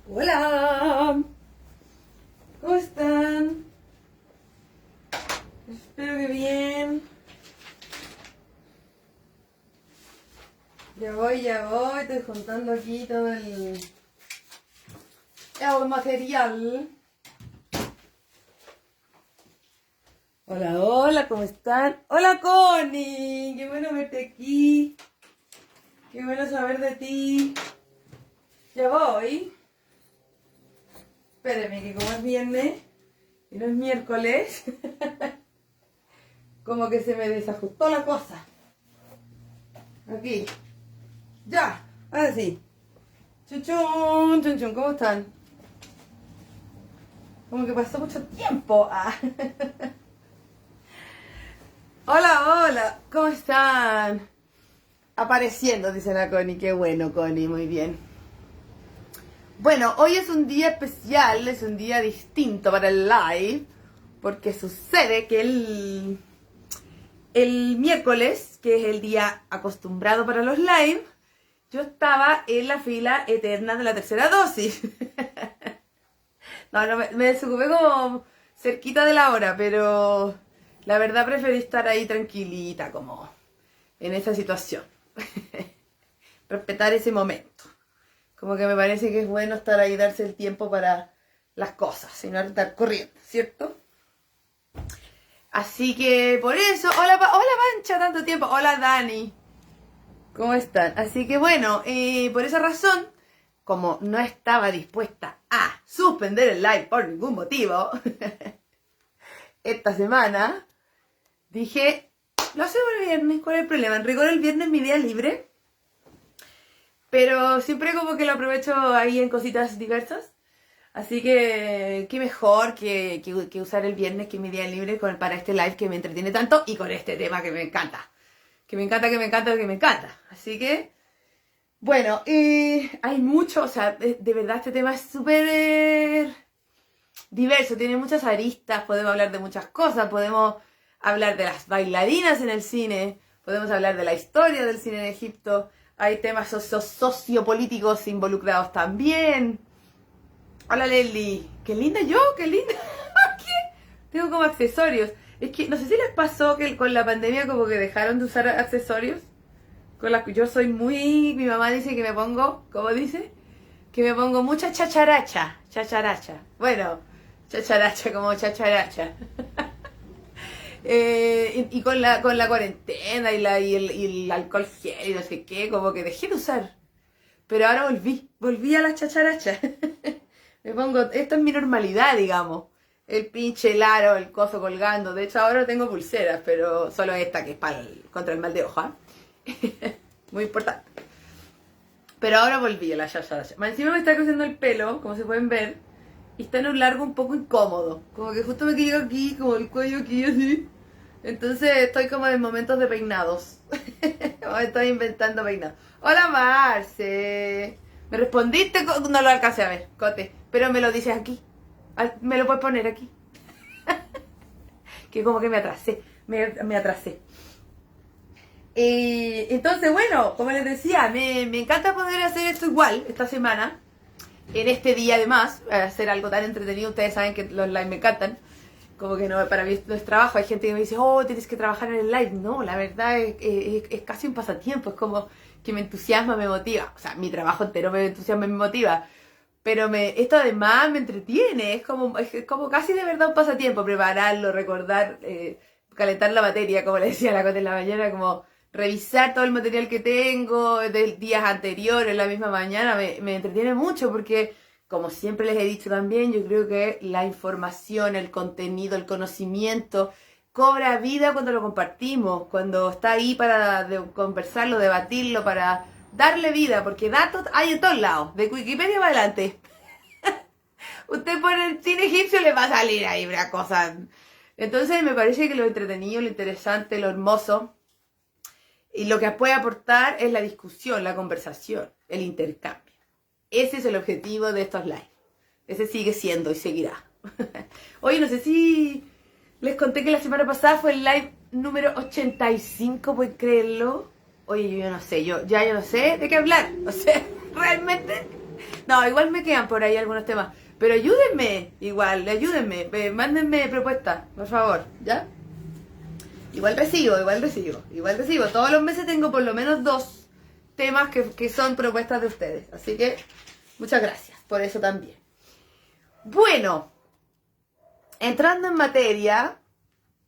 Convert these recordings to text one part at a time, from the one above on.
Hola, ¿cómo están? Espero que bien. Ya voy, estoy juntando aquí todo el material. Hola, hola, ¿cómo están? Hola, Connie, qué bueno verte aquí. Qué bueno saber de ti. Ya voy. Espérenme, que como es viernes y no es miércoles, como que se me desajustó la cosa. Aquí. Ya, ahora sí. Chun, chun, chun, ¿cómo están? Como que pasó mucho tiempo. Ah. Hola, hola, ¿cómo están? Apareciendo, dice la Connie. Qué bueno, Connie, muy bien. Bueno, hoy es un día especial, es un día distinto para el live, porque sucede que el miércoles, que es el día acostumbrado para los live, yo estaba en la fila eterna de la tercera dosis. No, me desocupé como cerquita de la hora, pero la verdad preferí estar ahí tranquilita, como en esa situación. Respetar ese momento. Como que me parece que es bueno estar ahí, darse el tiempo para las cosas, y no estar corriendo, ¿cierto? Así que por eso, hola Pancha, tanto tiempo, hola Dani, ¿cómo están? Así que bueno, por esa razón, como no estaba dispuesta a suspender el live por ningún motivo, esta semana dije, lo hacemos el viernes, ¿cuál es el problema? En rigor el viernes es mi día libre, pero siempre como que lo aprovecho ahí en cositas diversas. Así que qué mejor que usar el viernes, que es mi día libre, para este live que me entretiene tanto y con este tema que me encanta. Que me encanta. Así que, bueno, hay mucho, o sea, de verdad este tema es súper diverso, tiene muchas aristas, podemos hablar de muchas cosas, podemos hablar de las bailarinas en el cine, podemos hablar de la historia del cine en Egipto, hay temas sociopolíticos involucrados también. Hola Leslie, qué linda yo, qué linda. ¿Qué? Tengo como accesorios. Es que no sé si les pasó que con la pandemia como que dejaron de usar accesorios. Yo soy muy, mi mamá dice que me pongo, ¿cómo dice? Que me pongo mucha chacharacha. Bueno, chacharacha como chacharacha. Y con la cuarentena y el alcohol gel y no sé qué, como que dejé de usar. Pero ahora volví a la chacharacha. Me pongo, esto es mi normalidad, digamos. El pinche el aro, el coso colgando. De hecho, ahora tengo pulseras, pero solo esta que es contra el mal de ojo. Muy importante. Pero ahora volví a la chacharacha. Más encima me está creciendo el pelo, como se pueden ver. Y está en un largo un poco incómodo. Como que justo me quedo aquí, como el cuello aquí, así. Entonces estoy como en momentos de peinados. Estoy inventando peinados. Hola Marce. Me respondiste, no lo alcancé a ver, Cote. Pero me lo dices aquí. Me lo puedes poner aquí. Que como que me atrasé. Me atrasé. Entonces, bueno, como les decía, me encanta poder hacer esto igual esta semana. En este día además, hacer algo tan entretenido. Ustedes saben que los live me encantan. Como que no, para mí no es trabajo. Hay gente que me dice, oh, tienes que trabajar en el live. No, la verdad es casi un pasatiempo. Es como que me entusiasma, me motiva. O sea, mi trabajo entero me entusiasma y me motiva. Pero esto además me entretiene. Es como casi de verdad un pasatiempo. Prepararlo, recordar, calentar la materia, como le decía a la Cote en la mañana, como revisar todo el material que tengo de días anteriores, la misma mañana, me entretiene mucho porque, como siempre les he dicho también, yo creo que la información, el contenido, el conocimiento cobra vida cuando lo compartimos, cuando está ahí para conversarlo, debatirlo, para darle vida, porque datos hay en todos lados, de Wikipedia para adelante. Usted pone el cine egipcio, le va a salir ahí una cosa. Entonces me parece que lo entretenido, lo interesante, lo hermoso y lo que puede aportar es la discusión, la conversación, el intercambio. Ese es el objetivo de estos lives. Ese sigue siendo y seguirá. Oye, no sé si les conté que la semana pasada fue el live número 85, ¿pueden creerlo? Oye, yo no sé, yo no sé de qué hablar. O sea, realmente No, igual me quedan por ahí algunos temas. Pero ayúdenme, igual, ayúdenme. Mándenme propuestas, por favor, ¿ya? Igual recibo. Todos los meses tengo por lo menos 2 temas que son propuestas de ustedes. Así que, muchas gracias por eso también. Bueno, entrando en materia,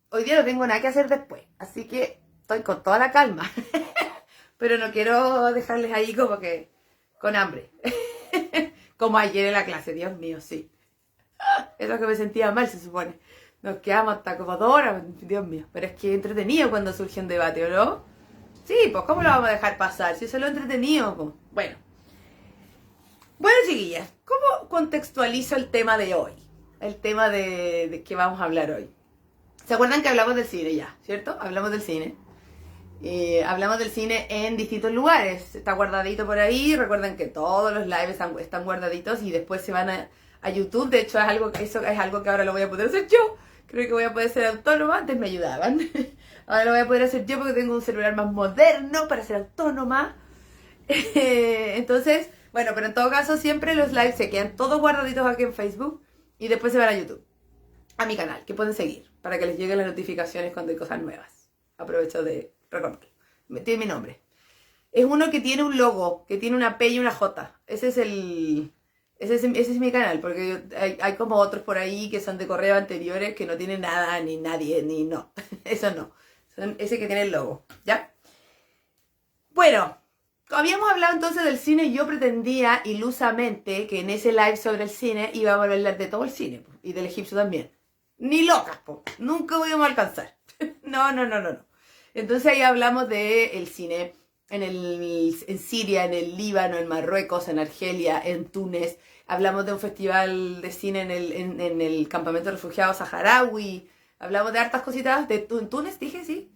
hoy día no tengo nada que hacer después. Así que estoy con toda la calma. Pero no quiero dejarles ahí como que con hambre. Como ayer en la clase, Dios mío, sí. Eso que me sentía mal, se supone. Nos quedamos hasta como 2 horas, Dios mío. Pero es que entretenido cuando surge un debate, ¿o no? Sí, pues ¿cómo lo vamos a dejar pasar? Si eso es lo entretenido, pues. Bueno, chiquillas, ¿cómo contextualizo el tema de hoy? El tema de que vamos a hablar hoy. ¿Se acuerdan que hablamos del cine ya, cierto? Hablamos del cine. Hablamos del cine en distintos lugares. Está guardadito por ahí. Recuerden que todos los lives están guardaditos y después se van a YouTube. De hecho, eso es algo que ahora lo voy a poder hacer yo. Creo que voy a poder ser autónoma. Antes me ayudaban. Ahora lo voy a poder hacer yo porque tengo un celular más moderno para ser autónoma. Entonces, bueno, pero en todo caso siempre los lives se quedan todos guardaditos aquí en Facebook y después se van a YouTube, a mi canal, que pueden seguir para que les lleguen las notificaciones cuando hay cosas nuevas. Aprovecho de recordar. Tiene mi nombre. Es uno que tiene un logo, que tiene una P y una J. Ese es mi canal, porque hay como otros por ahí que son de correo anteriores que no tienen nada, ni nadie, ni no. Eso no. Son ese que tiene el logo, ¿ya? Bueno, habíamos hablado entonces del cine y yo pretendía ilusamente que en ese live sobre el cine íbamos a hablar de todo el cine, y del egipcio también. Ni locas, po. Nunca íbamos a alcanzar. No. Entonces ahí hablamos del cine en Siria, en el Líbano, en Marruecos, en Argelia, en Túnez. Hablamos de un festival de cine en el campamento de refugiados saharaui. Hablamos de hartas cositas. ¿En Túnez dije? Sí.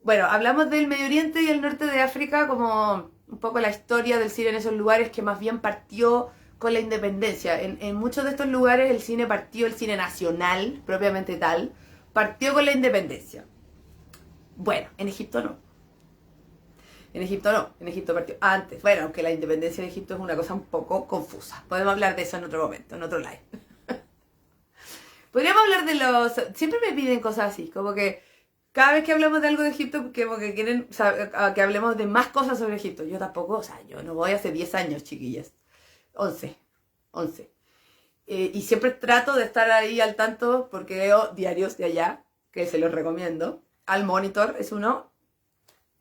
Bueno, hablamos del Medio Oriente y el norte de África, como un poco la historia del cine en esos lugares que más bien partió con la independencia. En muchos de estos lugares el cine nacional, propiamente tal, partió con la independencia. Bueno, en Egipto no. En Egipto partió antes. Bueno, aunque la independencia de Egipto es una cosa un poco confusa. Podemos hablar de eso en otro momento, en otro live. Podríamos hablar de los... Siempre me piden cosas así, como que cada vez que hablamos de algo de Egipto, como que quieren que hablemos de más cosas sobre Egipto. Yo tampoco, yo no voy hace 10 años, chiquillas. 11. Y siempre trato de estar ahí al tanto porque leo diarios de allá, que se los recomiendo. Al Monitor es uno.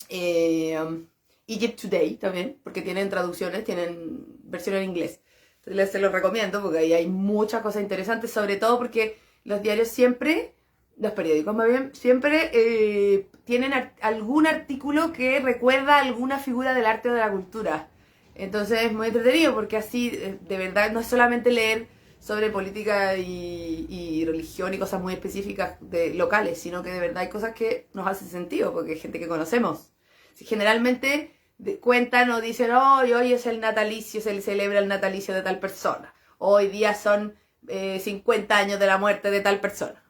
Egypt Today también, porque tienen traducciones, tienen versión en inglés. Entonces se los recomiendo porque ahí hay muchas cosas interesantes, sobre todo porque los diarios siempre, los periódicos más bien, siempre tienen algún artículo que recuerda a alguna figura del arte o de la cultura. Entonces es muy entretenido porque así de verdad no es solamente leer sobre política y religión y cosas muy específicas locales, sino que de verdad hay cosas que nos hacen sentido porque hay gente que conocemos. Si generalmente cuentan o dicen, hoy es el natalicio, se celebra el natalicio de tal persona, hoy día son 50 años de la muerte de tal persona.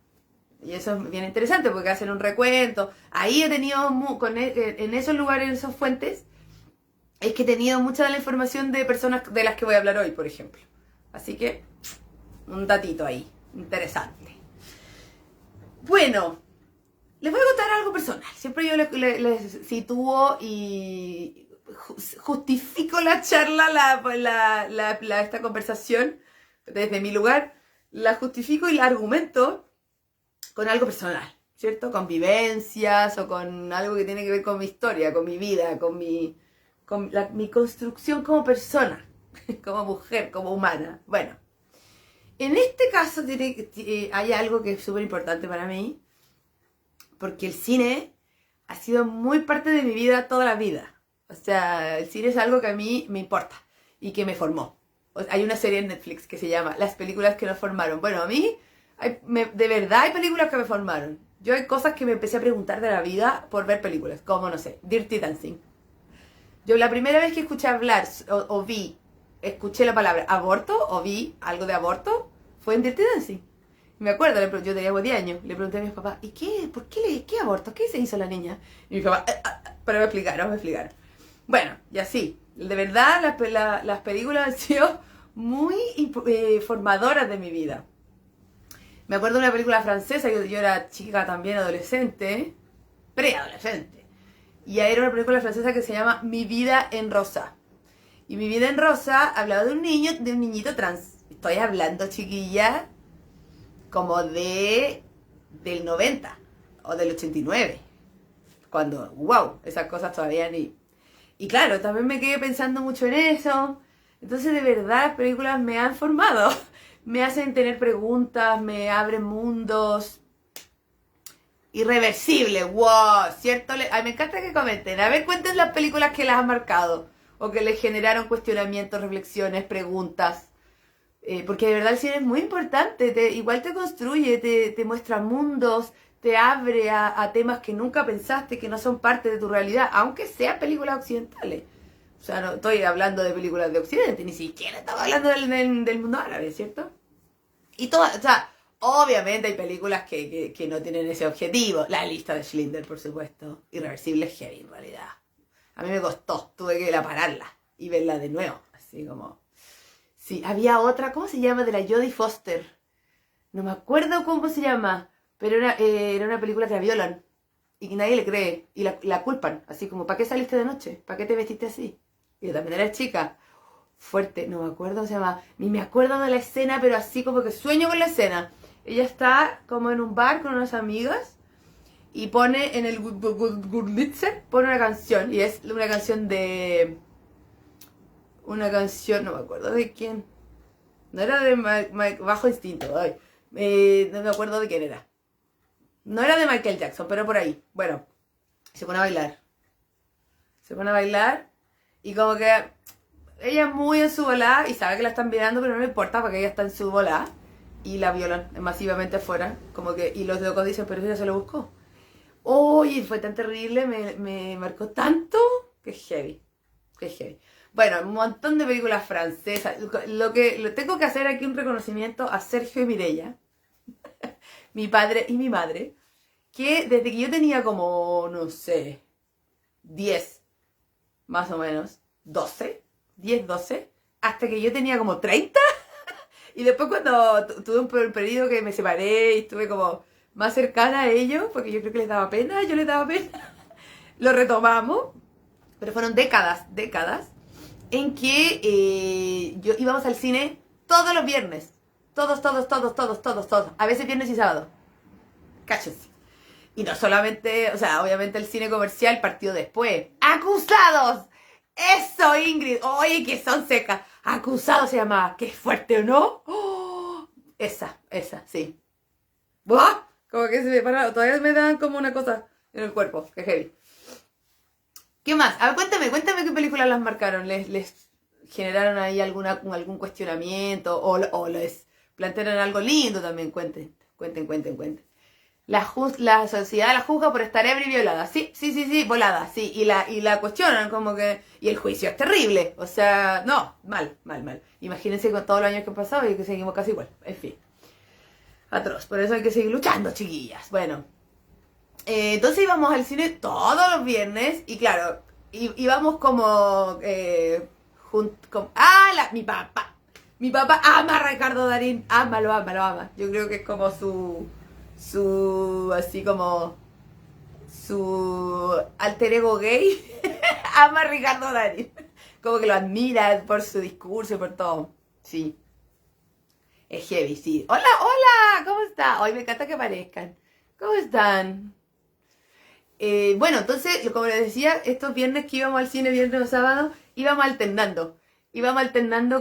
Y eso es bien interesante porque hacen un recuento. Ahí he tenido, en esos lugares, en esas fuentes, es que he tenido mucha de la información de personas de las que voy a hablar hoy, por ejemplo. Así que, un datito ahí, interesante. Bueno, les voy a contar algo personal. Siempre yo les sitúo y justifico la charla, esta conversación desde mi lugar. La justifico y la argumento con algo personal, ¿cierto? Con vivencias o con algo que tiene que ver con mi historia, con mi vida, con mi construcción como persona, como mujer, como humana. Bueno, en este caso hay algo que es súper importante para mí, porque el cine ha sido muy parte de mi vida toda la vida. O sea, el cine es algo que a mí me importa y que me formó. Hay una serie en Netflix que se llama Las películas que nos formaron. Bueno, a mí, de verdad hay películas que me formaron. Yo hay cosas que me empecé a preguntar de la vida por ver películas, como, no sé, Dirty Dancing. Yo la primera vez que escuché hablar escuché la palabra aborto o vi algo de aborto, fue en Dirty Dancing. Me acuerdo, yo tenía 10 años, le pregunté a mis papás, ¿y qué? ¿Por qué? ¿Qué aborto? ¿Qué se hizo la niña? Y mi papá, pero me explicaron. Bueno, y así, de verdad las películas han sido muy formadoras de mi vida. Me acuerdo de una película francesa, yo era chica también, adolescente, preadolescente. Y era una película francesa que se llama Mi vida en rosa. Y Mi vida en rosa hablaba de un niñito trans. Estoy hablando, chiquilla, como del 90 o del 89. Cuando, wow, esas cosas todavía ni... Y claro, también me quedé pensando mucho en eso. Entonces, de verdad, las películas me han formado. Me hacen tener preguntas, me abren mundos. Irreversible, wow, ¿cierto? Ay, me encanta que comenten. A ver, cuenten las películas que las han marcado. O que les generaron cuestionamientos, reflexiones, preguntas. Porque de verdad el cine es muy importante. Igual te construye, te muestra mundos, te abre a temas que nunca pensaste, que no son parte de tu realidad. Aunque sean películas occidentales. O sea, no estoy hablando de películas de Occidente, ni siquiera estaba hablando del mundo árabe, ¿cierto? Y todas, o sea, obviamente hay películas que no tienen ese objetivo. La lista de Schindler, por supuesto. Irreversible es heavy, en realidad. A mí me costó, tuve que ir a pararla y verla de nuevo. Así como... Sí, había otra, ¿cómo se llama? De la Jodie Foster. No me acuerdo cómo se llama, pero era una película que la violan. Y que nadie le cree. Y la culpan. Así como, ¿para qué saliste de noche? ¿Para qué te vestiste así? Y yo también era chica. Fuerte, no me acuerdo cómo se llama. Ni me acuerdo de la escena, pero así como que sueño con la escena. Ella está como en un bar con unas amigas y pone en el Gurlitzer, pone una canción. Y es una canción de... Una canción, no me acuerdo de quién. No era de Bajo Instinto, ay. No me acuerdo de quién era. No era de Michael Jackson, pero por ahí. Bueno, se pone a bailar. Se pone a bailar y como que ella es muy en su volada y sabe que la están mirando, pero no le importa porque ella está en su volada y la violan masivamente afuera. Como que, y los locos dicen, pero ella se lo buscó. Uy, fue tan terrible, me marcó tanto que es heavy. Que es heavy. Bueno, un montón de películas francesas. Lo tengo que hacer aquí un reconocimiento a Sergio y Mireia, mi padre y mi madre, que desde que yo tenía como, no sé, 10, más o menos, 12, 10, 12, hasta que yo tenía como 30. Y después cuando tuve un periodo que me separé y estuve como más cercana a ellos, porque yo creo que les daba pena, yo les daba pena, lo retomamos. Pero fueron décadas en que íbamos al cine todos los viernes. Todos. A veces viernes y sábado. Cáchense. Y no solamente, o sea, obviamente el cine comercial partió después. ¡Acusados! ¡Eso, Ingrid! ¡Oye, que son secas! ¡Acusados se llamaba! ¡Qué fuerte, o no! ¡Oh! Esa, sí. ¡Buah! Como que se me para, todavía me dan como una cosa en el cuerpo. ¡Qué heavy! ¿Qué más? A ver, cuéntame qué películas las marcaron. ¿Les generaron ahí algún cuestionamiento? ¿O les plantearon algo lindo también? Cuenten. La sociedad la juzga por estar ebria y violada. Sí, volada, sí. Y la cuestionan como que... Y el juicio es terrible. O sea, no, mal. Imagínense con todos los años que han pasado y que seguimos casi igual. En fin. Atroz. Por eso hay que seguir luchando, chiquillas. Bueno. Entonces íbamos al cine todos los viernes y claro, íbamos como... Mi papá ama a Ricardo Darín, lo ama. Yo creo que es como así como su alter ego gay. Ama a Ricardo Darín. Como que lo admira por su discurso y por todo. Sí. Es heavy, sí. Hola, ¿cómo está? Hoy me encanta que aparezcan. ¿Cómo están? Bueno, entonces, como les decía, estos viernes que íbamos al cine, viernes o sábado, íbamos alternando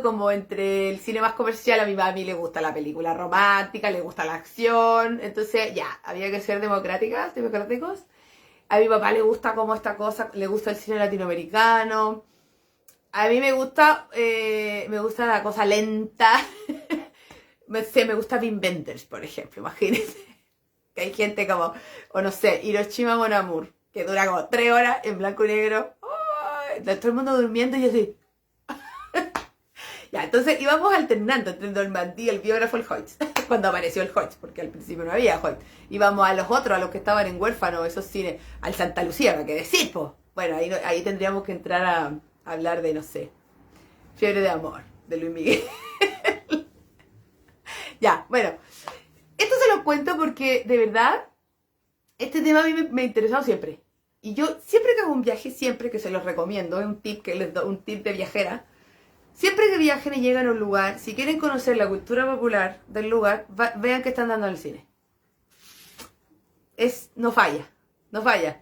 como entre el cine más comercial. A mi mami le gusta la película romántica, le gusta la acción, entonces ya, había que ser democráticos. A mi papá le gusta como esta cosa, le gusta el cine latinoamericano. A mí me gusta la cosa lenta. Me gusta Wim Wenders, por ejemplo, imagínense. Que hay gente como, o no sé, Hiroshima Mon Amour, que dura como 3 horas en blanco y negro. ¡Oh! Todo el mundo durmiendo y yo así. Ya, entonces íbamos alternando entre el Normandía, el biógrafo, el Hoyts. Cuando apareció el Hoyts, porque al principio no había Hoyts. Íbamos a los otros, a los que estaban en huérfano, esos cines, al Santa Lucía, ¿para qué decir, po? Bueno, ahí tendríamos que entrar a hablar de, no sé, Fiebre de amor, de Luis Miguel. Ya, bueno. Esto se lo cuento porque, de verdad, este tema a mí me ha interesado siempre. Y yo, siempre que hago un viaje, siempre que se los recomiendo, es un tip que les doy, un tip de viajera. Siempre que viajen y llegan a un lugar, si quieren conocer la cultura popular del lugar, vean qué están dando en el cine. No falla, no falla.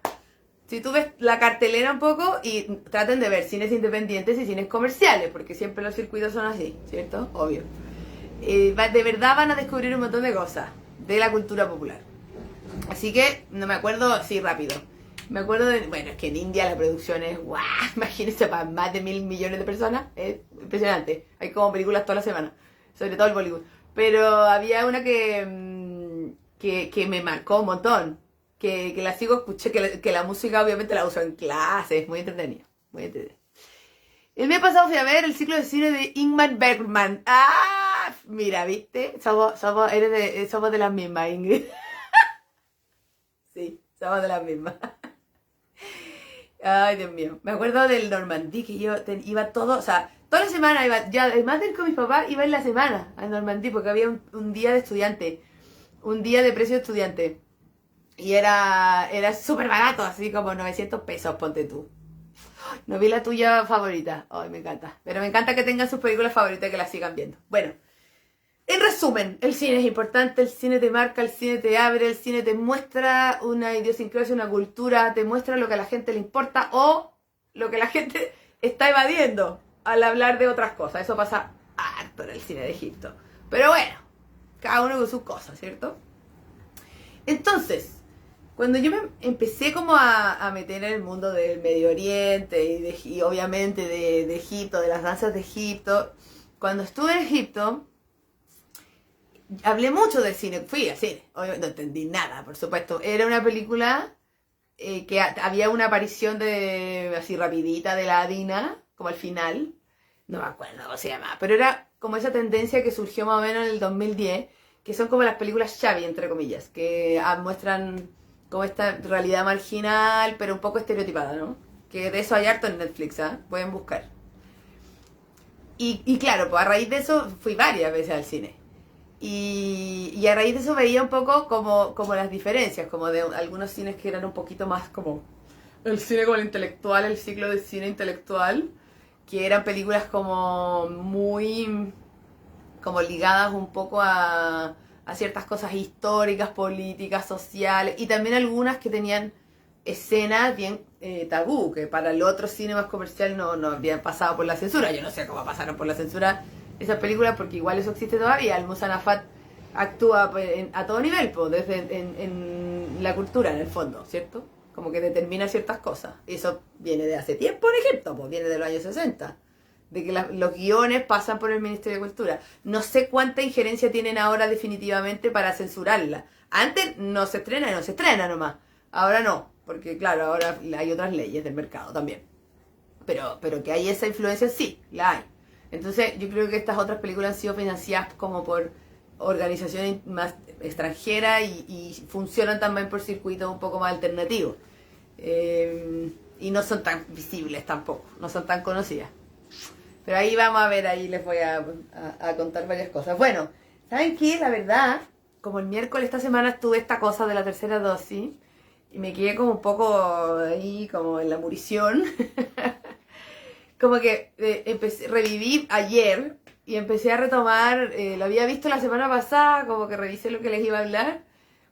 Si tú ves la cartelera un poco y traten de ver cines independientes y cines comerciales, porque siempre los circuitos son así, ¿cierto? Obvio. De verdad van a descubrir un montón de cosas de la cultura popular. Así que, no me acuerdo, sí, rápido. Me acuerdo de, bueno, es que en India la producción es, ¡guau! Imagínense, para más de 1.000 millones de personas, es impresionante. Hay como películas toda la semana, sobre todo el Bollywood. Pero había una que me marcó un montón, que la sigo, escuché, que la música obviamente la uso en clases, muy entretenida, muy entretenida. El mes pasado fui a ver el ciclo de cine de Ingmar Bergman. ¡Ah! Mira, ¿viste? Somos de las mismas, Ingrid. Sí, somos de las mismas. Ay, Dios mío. Me acuerdo del Normandí, que yo iba todo, o sea, toda la semana iba, ya además de ir con mis papás, iba en la semana al Normandí, porque había un día de estudiante, un día de precio de estudiante. Y era súper barato, así como 900 pesos, ponte tú. No vi la tuya favorita. Ay, me encanta. Pero me encanta que tengan sus películas favoritas y que las sigan viendo. Bueno, en resumen, el cine es importante, el cine te marca, el cine te abre, el cine te muestra una idiosincrasia, una cultura, te muestra lo que a la gente le importa o lo que la gente está evadiendo al hablar de otras cosas. Eso pasa harto en el cine de Egipto. Pero bueno, cada uno con sus cosas, ¿cierto? Entonces, cuando yo me empecé como a meter en el mundo del Medio Oriente y obviamente de Egipto, de las danzas de Egipto, cuando estuve en Egipto, hablé mucho del cine, fui al cine, obviamente no entendí nada, por supuesto. Era una película que había una aparición de así rapidita de la Dina, como al final, no me acuerdo cómo se llama, pero era como esa tendencia que surgió más o menos en el 2010, que son como las películas Xavi, entre comillas, que muestran como esta realidad marginal, pero un poco estereotipada, ¿no? Que de eso hay harto en Netflix, ¿ah? Pueden buscar. Y claro, pues a raíz de eso fui varias veces al cine. Y a raíz de eso veía un poco como las diferencias, como de algunos cines que eran un poquito más como el cine como el intelectual, el ciclo de cine intelectual, que eran películas como muy como ligadas un poco a ciertas cosas históricas, políticas, sociales, y también algunas que tenían escenas bien tabú, que para el otro cine más comercial no habían pasado por la censura. Yo no sé cómo pasaron por la censura esas películas, porque igual eso existe todavía. El Musanafat actúa a todo nivel, pues, desde en la cultura, en el fondo, ¿cierto? Como que determina ciertas cosas. Eso viene de hace tiempo, por ejemplo, pues viene de los años 60. De que los guiones pasan por el Ministerio de Cultura. No sé cuánta injerencia tienen ahora definitivamente para censurarla. Antes no se estrena nomás. Ahora no, porque claro, ahora hay otras leyes del mercado también. Pero que hay esa influencia, sí, la hay. Entonces yo creo que estas otras películas han sido financiadas como por organizaciones más extranjeras y funcionan también por circuitos un poco más alternativos. Y no son tan visibles tampoco, no son tan conocidas. Pero ahí vamos a ver, ahí les voy a contar varias cosas. Bueno, ¿saben qué? La verdad, como el miércoles esta semana tuve esta cosa de la tercera dosis y me quedé como un poco ahí, como en la murición. Como que reviví ayer y empecé a retomar, lo había visto la semana pasada, como que revisé lo que les iba a hablar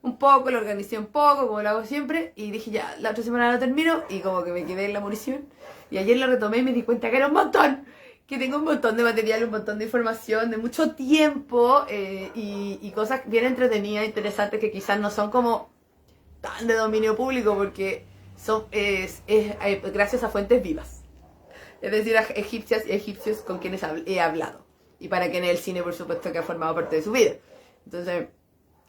un poco, lo organicé un poco, como lo hago siempre, y dije ya, la otra semana lo termino, y como que me quedé en la munición, y ayer lo retomé y me di cuenta que era un montón, que tengo un montón de material, un montón de información, de mucho tiempo, y cosas bien entretenidas, interesantes, que quizás no son como tan de dominio público, porque son gracias a fuentes vivas. Es decir, a egipcias y egipcios con quienes he hablado. Y para quienes el cine, por supuesto, que ha formado parte de su vida. Entonces,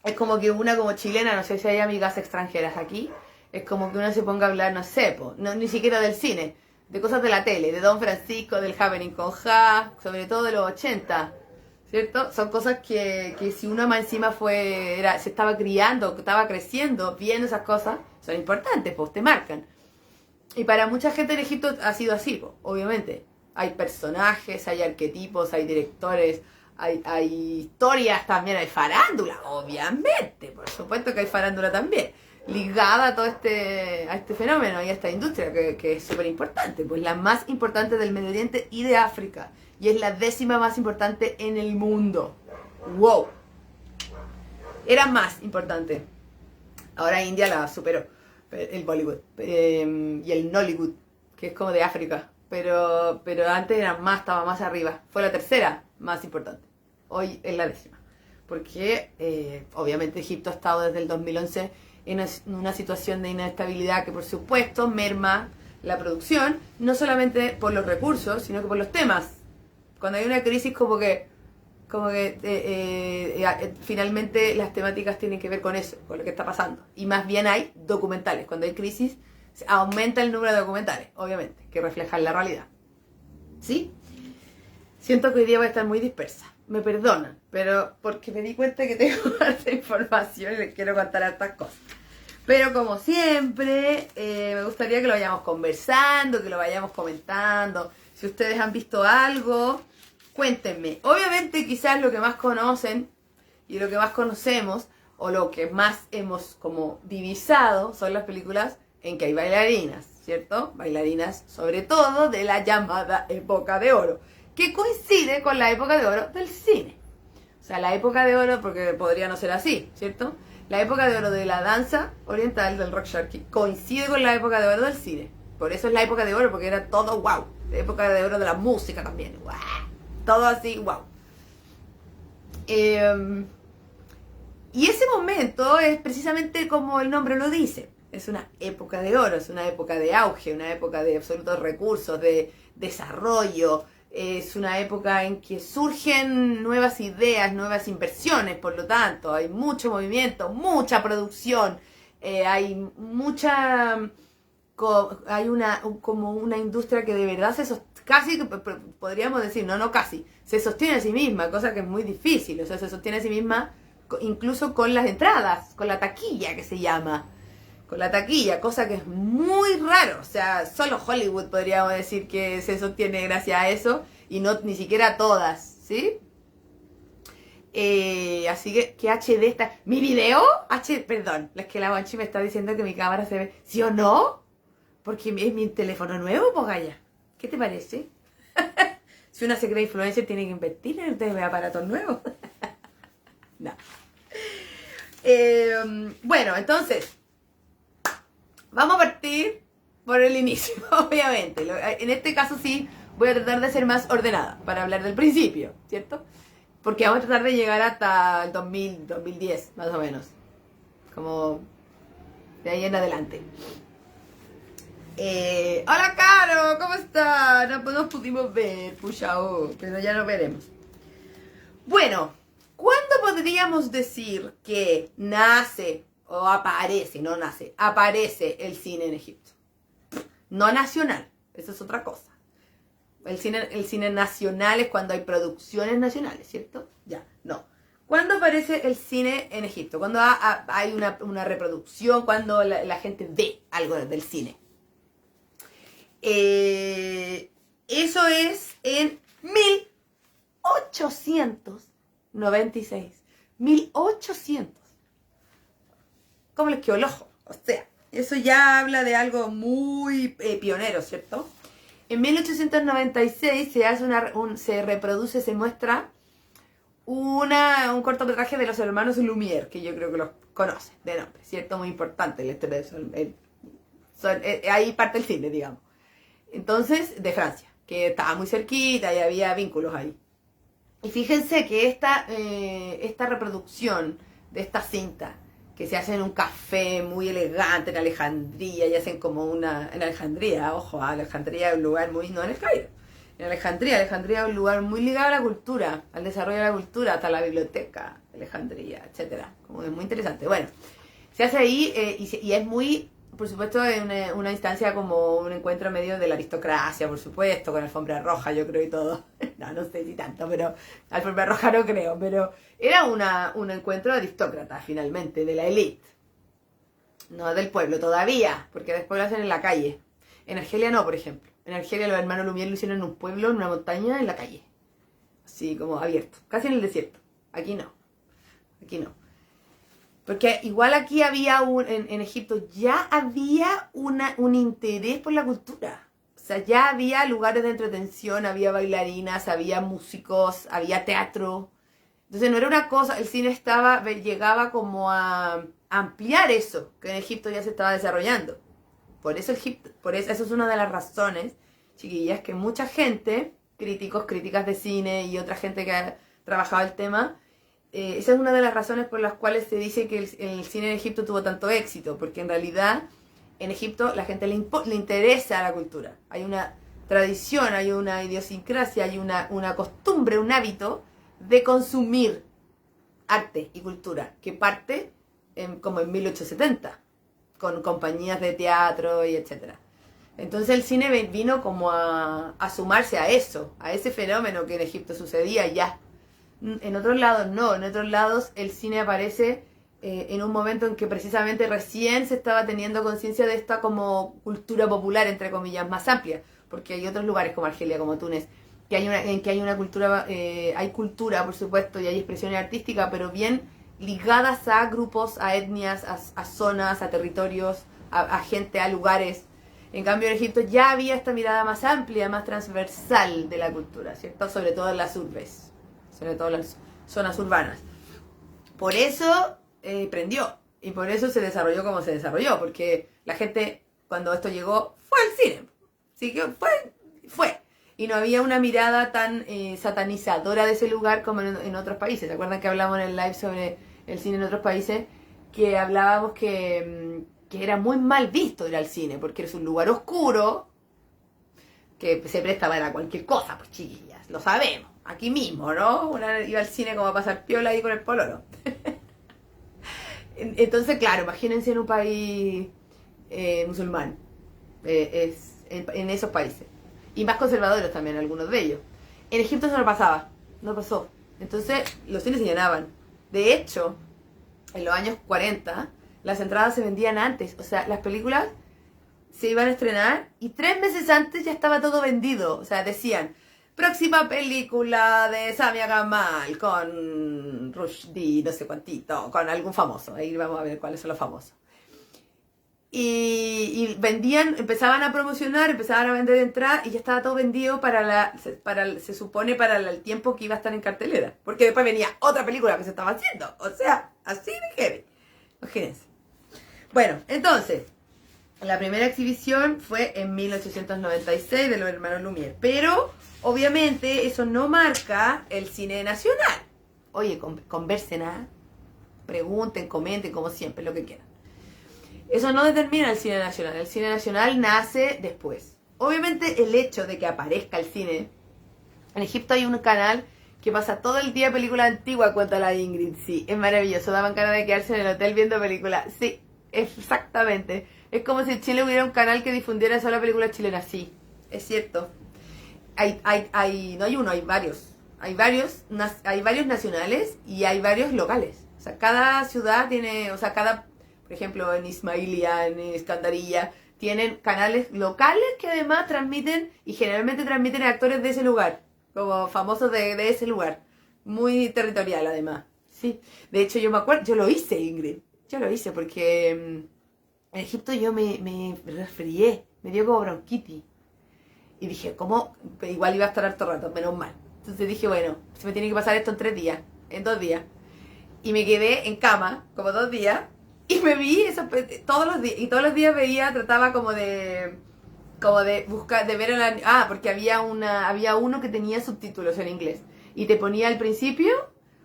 es como que una como chilena, no sé si hay amigas extranjeras aquí, es como que una se ponga a hablar, no sé, ni siquiera del cine, de cosas de la tele, de Don Francisco, del Happening con Ja, sobre todo de los 80, ¿cierto? Son cosas que si uno más encima se estaba criando, estaba creciendo, viendo esas cosas, son importantes, pues te marcan. Y para mucha gente en Egipto ha sido así, obviamente. Hay personajes, hay arquetipos, hay directores, hay historias también, hay farándula, obviamente, por supuesto que hay farándula también, ligada a todo a este fenómeno y a esta industria que es súper importante, pues la más importante del Medio Oriente y de África, y es la 10ª más importante en el mundo. ¡Wow! Era más importante. Ahora India la superó, el Bollywood y el Nollywood, que es como de África, pero antes era más, estaba más arriba. Fue la 3ª más importante. Hoy es la 10ª. Porque obviamente Egipto ha estado desde el 2011 en una situación de inestabilidad que por supuesto merma la producción, no solamente por los recursos, sino que por los temas. Cuando hay una crisis como que finalmente las temáticas tienen que ver con eso, con lo que está pasando. Y más bien hay documentales. Cuando hay crisis aumenta el número de documentales, obviamente, que reflejan la realidad. ¿Sí? Siento que hoy día voy a estar muy dispersa. Me perdonan, pero porque me di cuenta que tengo harta información y les quiero contar hartas cosas. Pero como siempre, me gustaría que lo vayamos conversando, que lo vayamos comentando. Si ustedes han visto algo, cuéntenme. Obviamente quizás lo que más conocen y lo que más conocemos o lo que más hemos como divisado son las películas en que hay bailarinas, ¿cierto? Bailarinas sobre todo de la llamada época de oro, que coincide con la época de oro del cine. O sea, la época de oro, porque podría no ser así, ¿cierto? La época de oro de la danza oriental, del rock sharky, coincide con la época de oro del cine. Por eso es la época de oro, porque era todo wow. La época de oro de la música también, wow. Todo así, wow. Y ese momento es precisamente como el nombre lo dice. Es una época de oro, es una época de auge, una época de absolutos recursos, de desarrollo. Es una época en que surgen nuevas ideas, nuevas inversiones, por lo tanto, hay mucho movimiento, mucha producción, hay mucha... hay como una industria que de verdad casi podríamos decir, no casi, se sostiene a sí misma, cosa que es muy difícil, o sea, se sostiene a sí misma incluso con las entradas, con la taquilla que se llama, con la taquilla, cosa que es muy raro, o sea, solo Hollywood podríamos decir que se sostiene gracias a eso, y no ni siquiera todas, ¿sí? Así que HD está... ¿Mi video? Perdón, es que la Guanchi me está diciendo que mi cámara se ve, ¿sí o no? Porque es mi teléfono nuevo, pues Gaya. ¿Qué te parece? Si una se cree influencer, tiene que invertir en el aparatos nuevos. No. Bueno, entonces, vamos a partir por el inicio, obviamente. En este caso sí, voy a tratar de ser más ordenada para hablar del principio, ¿cierto? Porque vamos a tratar de llegar hasta el 2000, 2010, más o menos. Como de ahí en adelante. Hola Caro, ¿cómo estás? No nos pudimos ver, puchao, pero ya nos veremos. Bueno, ¿cuándo podríamos decir que nace o aparece, no nace, aparece el cine en Egipto? No nacional, eso es otra cosa. El cine nacional es cuando hay producciones nacionales, ¿cierto? Ya, no. ¿Cuándo aparece el cine en Egipto? Cuando hay una reproducción, cuando la gente ve algo del cine. Eso es en 1896. 1800. ¿Cómo les quedó el ojo? O sea, eso ya habla de algo muy pionero, ¿cierto? En 1896 se reproduce, se muestra un cortometraje de los hermanos Lumière, que yo creo que los conocen de nombre, ¿cierto? Muy importante la historia de ahí parte el cine, digamos. Entonces, de Francia, que estaba muy cerquita y había vínculos ahí. Y fíjense que esta reproducción de esta cinta, que se hace en un café muy elegante en Alejandría, y hacen como en Alejandría, ojo, Alejandría es un lugar muy, no en el Cairo, en Alejandría es un lugar muy ligado a la cultura, al desarrollo de la cultura, hasta la biblioteca de Alejandría, etcétera, como es muy interesante. Bueno, se hace ahí y es muy, por supuesto, una instancia como un encuentro medio de la aristocracia, por supuesto, con alfombra roja, yo creo, y todo. No sé si tanto, pero alfombra roja no creo, pero era un encuentro aristócrata, finalmente, de la élite. No del pueblo todavía, porque después lo hacen en la calle. En Argelia no, por ejemplo. En Argelia los hermanos Lumière lo hicieron en un pueblo, en una montaña, en la calle. así como abierto, casi en el desierto. Aquí no, aquí no. Porque igual aquí había en Egipto ya había un interés por la cultura. O sea, ya había lugares de entretención, había bailarinas, había músicos, había teatro. Entonces no era una cosa, el cine llegaba como a ampliar eso, que en Egipto ya se estaba desarrollando. Por eso eso es una de las razones, chiquillas, que mucha gente, críticos, críticas de cine y otra gente que ha trabajado el tema, esa es una de las razones por las cuales se dice que el cine en Egipto tuvo tanto éxito, porque en realidad en Egipto la gente le interesa la cultura. Hay una tradición, hay una idiosincrasia, hay una costumbre, un hábito de consumir arte y cultura, que parte como en 1870, con compañías de teatro y etcétera. Entonces el cine vino como a sumarse a eso, a ese fenómeno que en Egipto sucedía ya. En otros lados no, en otros lados el cine aparece en un momento en que precisamente recién se estaba teniendo conciencia de esta como cultura popular, entre comillas, más amplia, porque hay otros lugares como Argelia, como Túnez, en que hay una cultura, hay cultura, por supuesto, y hay expresiones artísticas, pero bien ligadas a grupos, a etnias, a zonas, a territorios, a gente, a lugares. En cambio, en Egipto ya había esta mirada más amplia, más transversal de la cultura, ¿cierto? Sobre todo en las urbes, sobre todo en las zonas urbanas. Por eso prendió, y por eso se desarrolló como se desarrolló, porque la gente, cuando esto llegó, fue al cine. Sí que fue. Y no había una mirada tan satanizadora de ese lugar como en otros países. ¿Se acuerdan que hablamos en el live sobre el cine en otros países? Que hablábamos que era muy mal visto ir al cine, porque es un lugar oscuro, que se presta para cualquier cosa, pues chiquillas, lo sabemos, aquí mismo, ¿no? Una iba al cine como a pasar piola ahí con el pololo. Entonces, claro, imagínense en un país musulmán, en esos países. Y más conservadores también, algunos de ellos. En Egipto eso no pasaba, no pasó. Entonces los cines se llenaban. De hecho, en los años 40, las entradas se vendían antes. O sea, las películas se iban a estrenar y 3 meses antes ya estaba todo vendido. O sea, decían, próxima película de Samia Gamal con Rushdie, no sé cuántito, con algún famoso. Ahí vamos a ver cuáles son los famosos. Y vendían, empezaban a promocionar, empezaban a vender entradas y ya estaba todo vendido se supone para el tiempo que iba a estar en cartelera. Porque después venía otra película que se estaba haciendo. O sea, así de heavy. Imagínense. Bueno, entonces, la primera exhibición fue en 1896 de los hermanos Lumière. Pero, obviamente, eso no marca el cine nacional. Oye, conversen, pregunten, comenten, como siempre, lo que quieran. Eso no determina el cine nacional. El cine nacional nace después. Obviamente el hecho de que aparezca el cine... En Egipto hay un canal que pasa todo el día películas antiguas, cuenta la Ingrid. Sí, es maravilloso. Daban ganas de quedarse en el hotel viendo películas. Sí, exactamente. Es como si en Chile hubiera un canal que difundiera solo películas chilenas. Sí, es cierto. No hay uno, hay varios. Hay varios nacionales y hay varios locales. O sea, cada ciudad tiene... O sea, por ejemplo, en Ismailia, en Escandarilla, tienen canales locales que además transmiten, y generalmente transmiten a actores de ese lugar, como famosos de ese lugar. Muy territorial, además. Sí. De hecho, yo me acuerdo, yo lo hice, Ingrid. Yo lo hice porque en Egipto yo me resfrié, me dio como bronquitis. Y dije, ¿cómo? Pero igual iba a estar harto rato, menos mal. Entonces dije, bueno, se me tiene que pasar esto en 3 días, en 2 días. Y me quedé en cama, como 2 días. Y me vi eso todos los días, y todos los días trataba como de buscar, de ver porque había uno que tenía subtítulos en inglés, y te ponía al principio,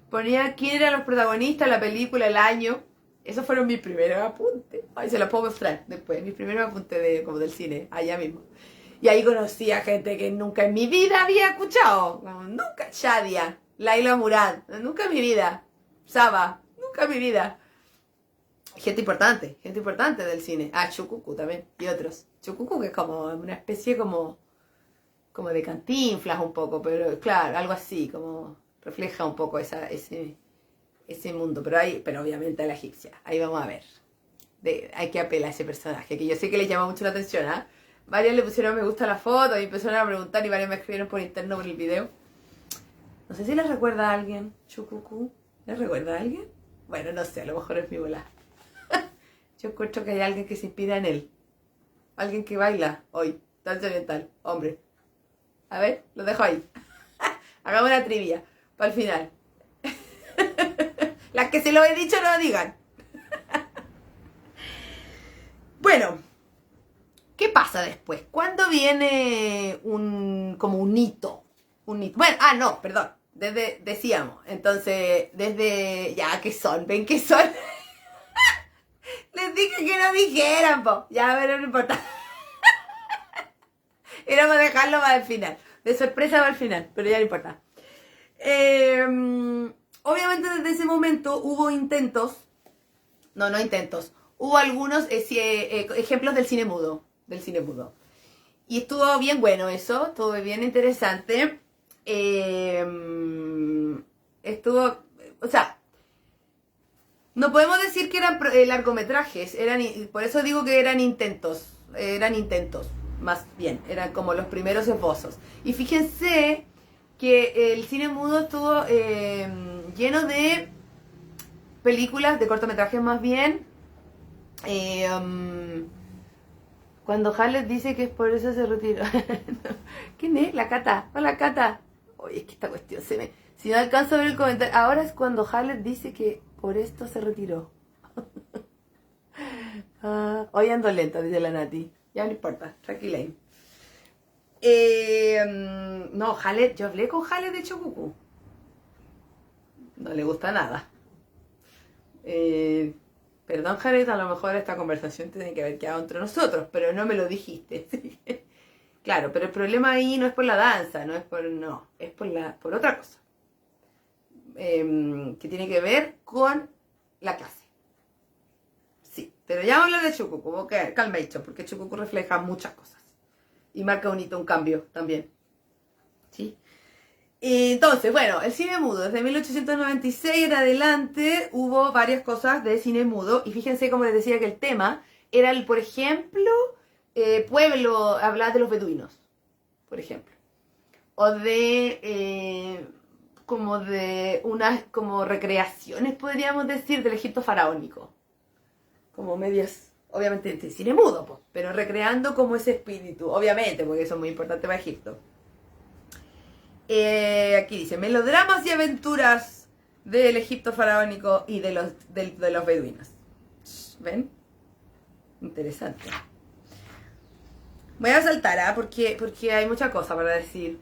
ponía quién eran los protagonistas, la película, el año. Esos fueron mis primeros apuntes. Ay, se los puedo mostrar después, mis primeros apuntes como del cine, allá mismo. Y ahí conocí a gente que nunca en mi vida había escuchado, nunca, Shadia, Laila Murad, nunca en mi vida, Saba, nunca en mi vida. Gente importante del cine. Chucucu también, y otros. Chucucu, que es como una especie como de Cantinflas un poco, pero claro, algo así, como refleja un poco ese mundo, pero obviamente a la egipcia. Ahí vamos a ver. Hay que apelar a ese personaje, que yo sé que les llama mucho la atención, Varias le pusieron me gusta a la foto y empezaron a preguntar y varios me escribieron por interno por el video. No sé si les recuerda a alguien. Chucucú. ¿Les recuerda a alguien? Bueno, no sé, a lo mejor es mi bola. Yo encuentro que hay alguien que se inspira en él. Alguien que baila hoy. Danza oriental. Hombre. A ver, lo dejo ahí. Hagamos una trivia. Para el final. Las que se lo he dicho no lo digan. Bueno. ¿Qué pasa después? ¿Cuándo viene como un hito? Un hito. Bueno, no, perdón. Decíamos. Entonces, desde... Ya, ¿qué son? ¿Ven qué son? Les dije que no dijeran, po. Ya, pero no importa. Éramos a dejarlo para el final. De sorpresa para el final, pero ya no importa. Obviamente desde ese momento hubo intentos. No intentos. Hubo algunos ejemplos del cine mudo. Y estuvo bien bueno eso. Estuvo bien interesante. Estuvo... O sea... No podemos decir que eran largometrajes, por eso digo que eran intentos, más bien, eran como los primeros esbozos. Y fíjense que el cine mudo estuvo lleno de películas, de cortometrajes más bien. Cuando Harlet dice que es por eso se retiró. ¿Quién es? La Cata. Hola, Cata. Oye, es que esta cuestión se me... Si no alcanzo a ver el comentario... Ahora es cuando Harlet dice que por esto se retiró. Hoy ando lenta, dice la Nati. Ya no importa, tranquila. No, Harlet, yo hablé con Harlet de Chocucú. No le gusta nada. Perdón, Harlet, a lo mejor esta conversación tiene que haber quedado entre nosotros, pero no me lo dijiste. Claro, pero el problema ahí no es por la danza, es por otra cosa. Que tiene que ver con la clase. Sí, pero ya vamos a hablar de Chucucú, ok, calmation, porque Chucucú refleja muchas cosas. Y marca un hito, un cambio también. ¿Sí? Entonces, bueno, el cine mudo, desde 1896 en adelante hubo varias cosas de cine mudo. Y fíjense, como les decía, que el tema era, por ejemplo, pueblo, hablar de los beduinos, por ejemplo. O de... como de unas como recreaciones, podríamos decir, del Egipto faraónico. Como medias, obviamente, de cine mudo, pues, pero recreando como ese espíritu, obviamente, porque eso es muy importante para Egipto. Aquí dice, melodramas y aventuras del Egipto faraónico y de los beduinos. ¿Ven? Interesante. Voy a saltar, porque hay mucha cosa para decir.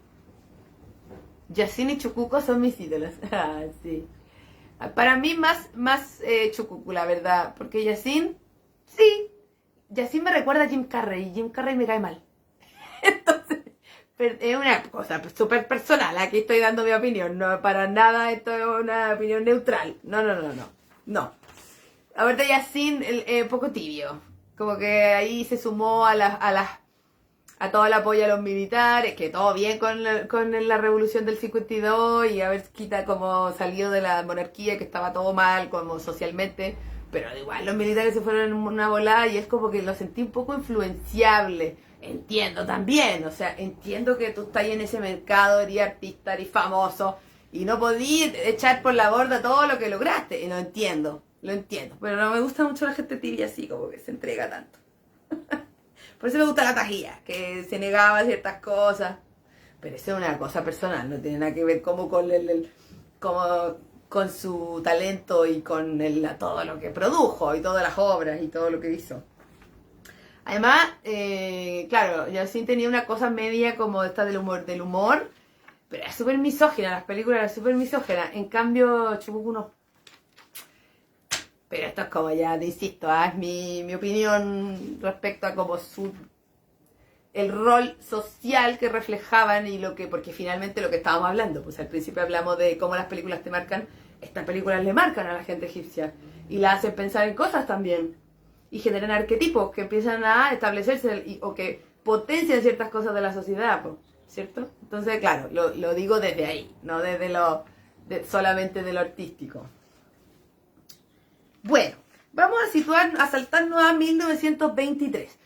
Yacine y Chucuco son mis ídolos. Ah, sí. Para mí más Chucuco, la verdad. Porque Yacine, sí. Yacine me recuerda a Jim Carrey. Y Jim Carrey me cae mal. Entonces, es una cosa súper personal. Aquí estoy dando mi opinión. No, para nada esto es una opinión neutral. No. Ahorita Yacine, poco tibio. Como que ahí se sumó a todo el apoyo a los militares, que todo bien con la revolución del 52 y haber como salido de la monarquía, que estaba todo mal como socialmente, pero igual los militares se fueron en una volada y es como que lo sentí un poco influenciable. Entiendo también, o sea, entiendo que tú estás en ese mercado, eres artista, eres famoso y no podías echar por la borda todo lo que lograste, y lo entiendo, pero no me gusta mucho la gente tibia así, como que se entrega tanto. Por eso me gusta la Tajía, que se negaba a ciertas cosas. Pero eso es una cosa personal, no tiene nada que ver como con su talento y con todo lo que produjo y todas las obras y todo lo que hizo. Además, claro, Yacine tenía una cosa media como esta del humor, pero era súper misógina, las películas eran súper misóginas. En cambio, Chucucú no. Pero esto es como ya, te insisto, es mi opinión respecto a como el rol social que reflejaban y porque finalmente lo que estábamos hablando, pues al principio hablamos de cómo las películas te marcan, estas películas le marcan a la gente egipcia y la hacen pensar en cosas también y generan arquetipos que empiezan a establecerse o que potencian ciertas cosas de la sociedad, ¿cierto? Entonces, claro, lo digo desde ahí, no desde solamente de lo artístico. Bueno, vamos a saltarnos a 1923.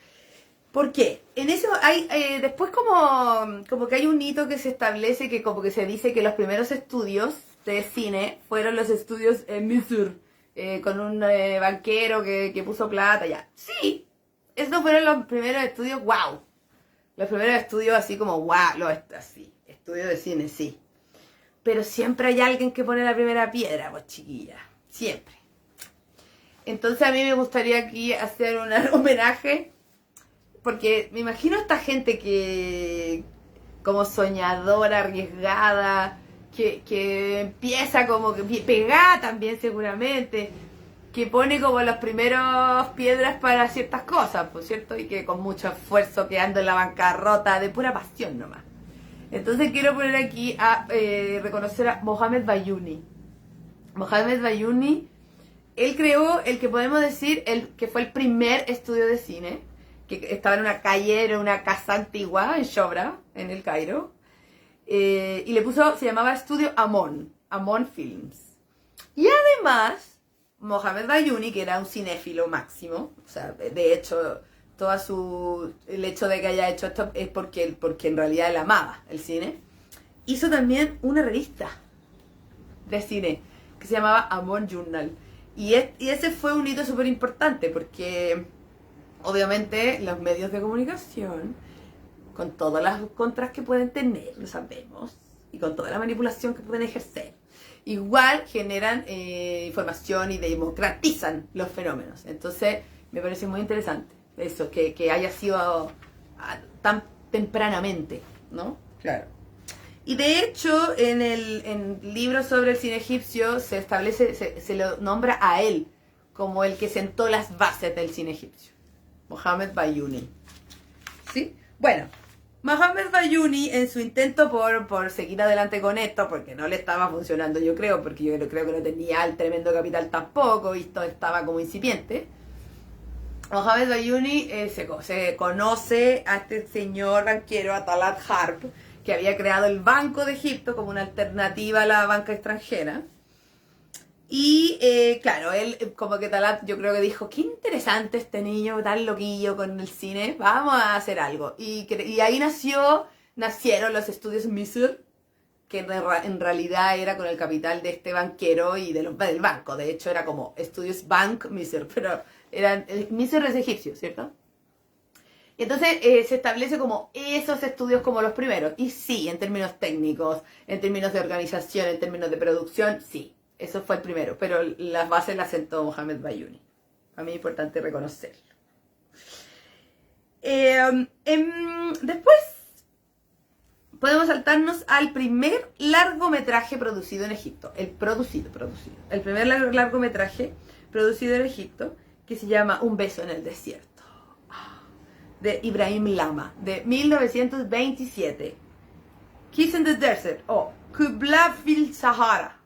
¿Por qué? En eso hay, después como que hay un hito que se establece que como que se dice que los primeros estudios de cine fueron los estudios en Missouri, con un banquero que puso plata, ya. Sí, esos fueron los primeros estudios, wow. Los primeros estudios así como, wow, así, estudios de cine, sí. Pero siempre hay alguien que pone la primera piedra, pues chiquilla, siempre. Entonces a mí me gustaría aquí hacer un homenaje, porque me imagino a esta gente que, como soñadora, arriesgada, que empieza como que pegada también seguramente, que pone como las primeras piedras para ciertas cosas, por cierto, y que con mucho esfuerzo quedando en la bancarrota de pura pasión nomás. Entonces quiero poner aquí a reconocer a Mohamed Bayouni. Mohamed Bayouni, él creó el que podemos decir el que fue el primer estudio de cine, que estaba en una calle, era una casa antigua en Shobra, en el Cairo, y le puso, se llamaba Estudio Amon, Amon Films. Y además, Mohamed Bayouni, que era un cinéfilo máximo, o sea, de hecho, el hecho de que haya hecho esto es porque en realidad él amaba el cine, hizo también una revista de cine que se llamaba Amon Journal. Y ese fue un hito súper importante porque obviamente los medios de comunicación, con todas las contras que pueden tener, lo sabemos, y con toda la manipulación que pueden ejercer, igual generan información y democratizan los fenómenos. Entonces me parece muy interesante eso, que haya sido tan tempranamente, ¿no? Claro. Y de hecho, en el libro sobre el cine egipcio se establece, se lo nombra a él como el que sentó las bases del cine egipcio. Mohamed Bayouni. ¿Sí? Bueno, Mohamed Bayouni en su intento por seguir adelante con esto, porque no le estaba funcionando yo creo, porque yo creo que no tenía el tremendo capital tampoco, y esto estaba como incipiente. Mohamed Bayouni se conoce a este señor banquero, a Talat Harb, que había creado el Banco de Egipto como una alternativa a la banca extranjera. Y claro, él como que Talat yo creo que dijo, qué interesante este niño tan loquillo con el cine, vamos a hacer algo. Y ahí nacieron los estudios Misr, que en realidad era con el capital de este banquero y del banco. De hecho era como Estudios Bank Misr, pero Misr es egipcio, ¿cierto? Y entonces se establece como esos estudios como los primeros. Y sí, en términos técnicos, en términos de organización, en términos de producción, sí. Eso fue el primero, pero las bases las sentó Mohamed Bayouni. A mí es importante reconocerlo. Después podemos saltarnos al primer largometraje producido en Egipto. El primer largometraje producido en Egipto, que se llama Un beso en el desierto, de Ibrahim Lama, de 1927. Kiss in the Desert, o Qibla fil Sahara.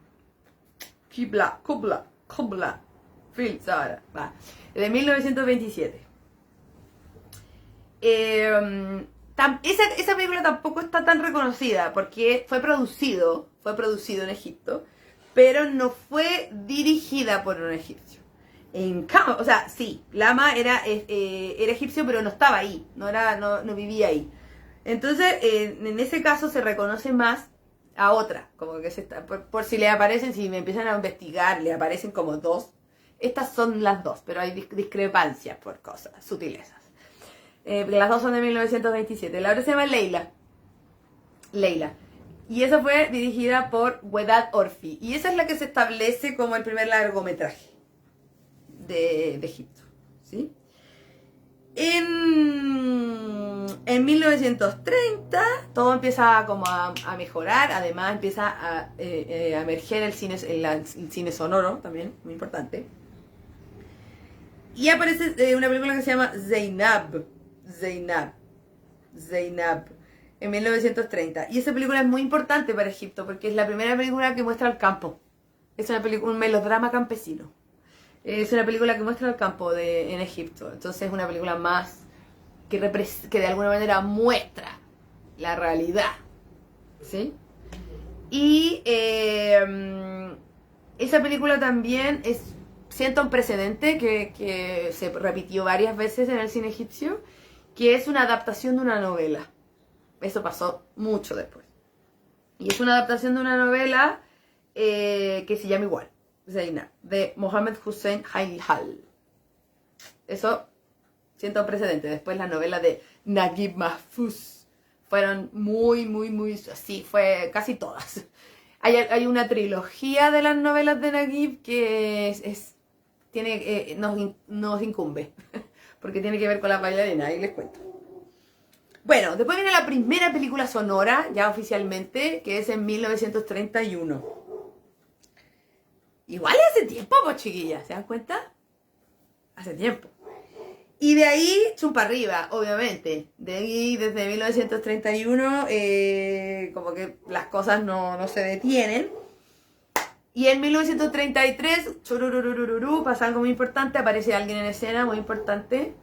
Qibla fil Sahara, de 1927. Esa película tampoco está tan reconocida porque fue producido en Egipto, pero no fue dirigida por un egipcio. O sea, sí, Lama era egipcio, pero no estaba ahí, no vivía ahí. Entonces, en ese caso se reconoce más a otra, como que por si le aparecen, si me empiezan a investigar, le aparecen como dos. Estas son las dos, pero hay discrepancias por cosas, sutilezas. Las dos son de 1927. La otra se llama Leila. Y esa fue dirigida por Wedad Orfi. Y esa es la que se establece como el primer largometraje de Egipto, ¿sí? En 1930 todo empieza como a mejorar, además empieza a emerger el cine sonoro también, muy importante. Y aparece una película que se llama Zainab, en 1930. Y esa película es muy importante para Egipto porque es la primera película que muestra el campo. Es un melodrama campesino. Es una película que muestra el campo en Egipto. Entonces es una película más que de alguna manera muestra la realidad, ¿sí? Y esa película también sienta un precedente que se repitió varias veces en el cine egipcio, que es una adaptación de una novela. Eso pasó mucho después. Y es una adaptación de una novela que se llama igual, Zeina, de Mohammed Hussein Hailhal. Eso siento un precedente. Después la novela de Naguib Mahfouz fueron muy, sí, fue casi todas. Hay una trilogía de las novelas de Naguib que nos incumbe, porque tiene que ver con las bailarinas, ahí les cuento. Bueno, después viene la primera película sonora, ya oficialmente, que es en 1931. Igual hace tiempo, pues chiquillas, ¿se dan cuenta? Hace tiempo. Y de ahí, chumpa arriba, obviamente. De ahí, desde 1931, como que las cosas no se detienen. Y en 1933, churururururu, pasa algo muy importante, aparece alguien en escena muy importante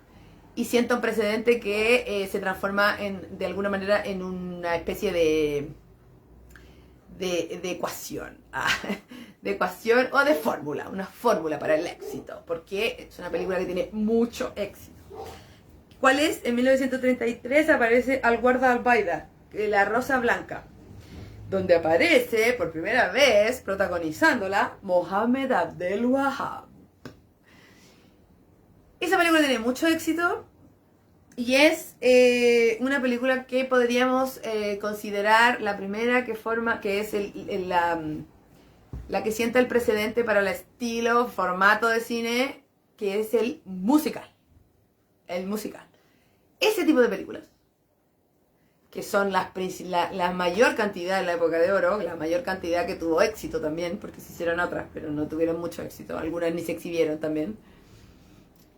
y sienta un precedente que se transforma de alguna manera en una especie de ecuación. De ecuación o de fórmula, una fórmula para el éxito, porque es una película que tiene mucho éxito. ¿Cuál es? En 1933 aparece Al Guarda Albaida, La Rosa Blanca, donde aparece por primera vez, protagonizándola, Mohamed Abdel Wahab. Esa película tiene mucho éxito y es una película que podríamos considerar la primera que es la que sienta el precedente para el estilo, formato de cine, que es el musical. El musical. Ese tipo de películas, que son la mayor cantidad en la época de oro, la mayor cantidad que tuvo éxito también, porque se hicieron otras, pero no tuvieron mucho éxito, algunas ni se exhibieron también.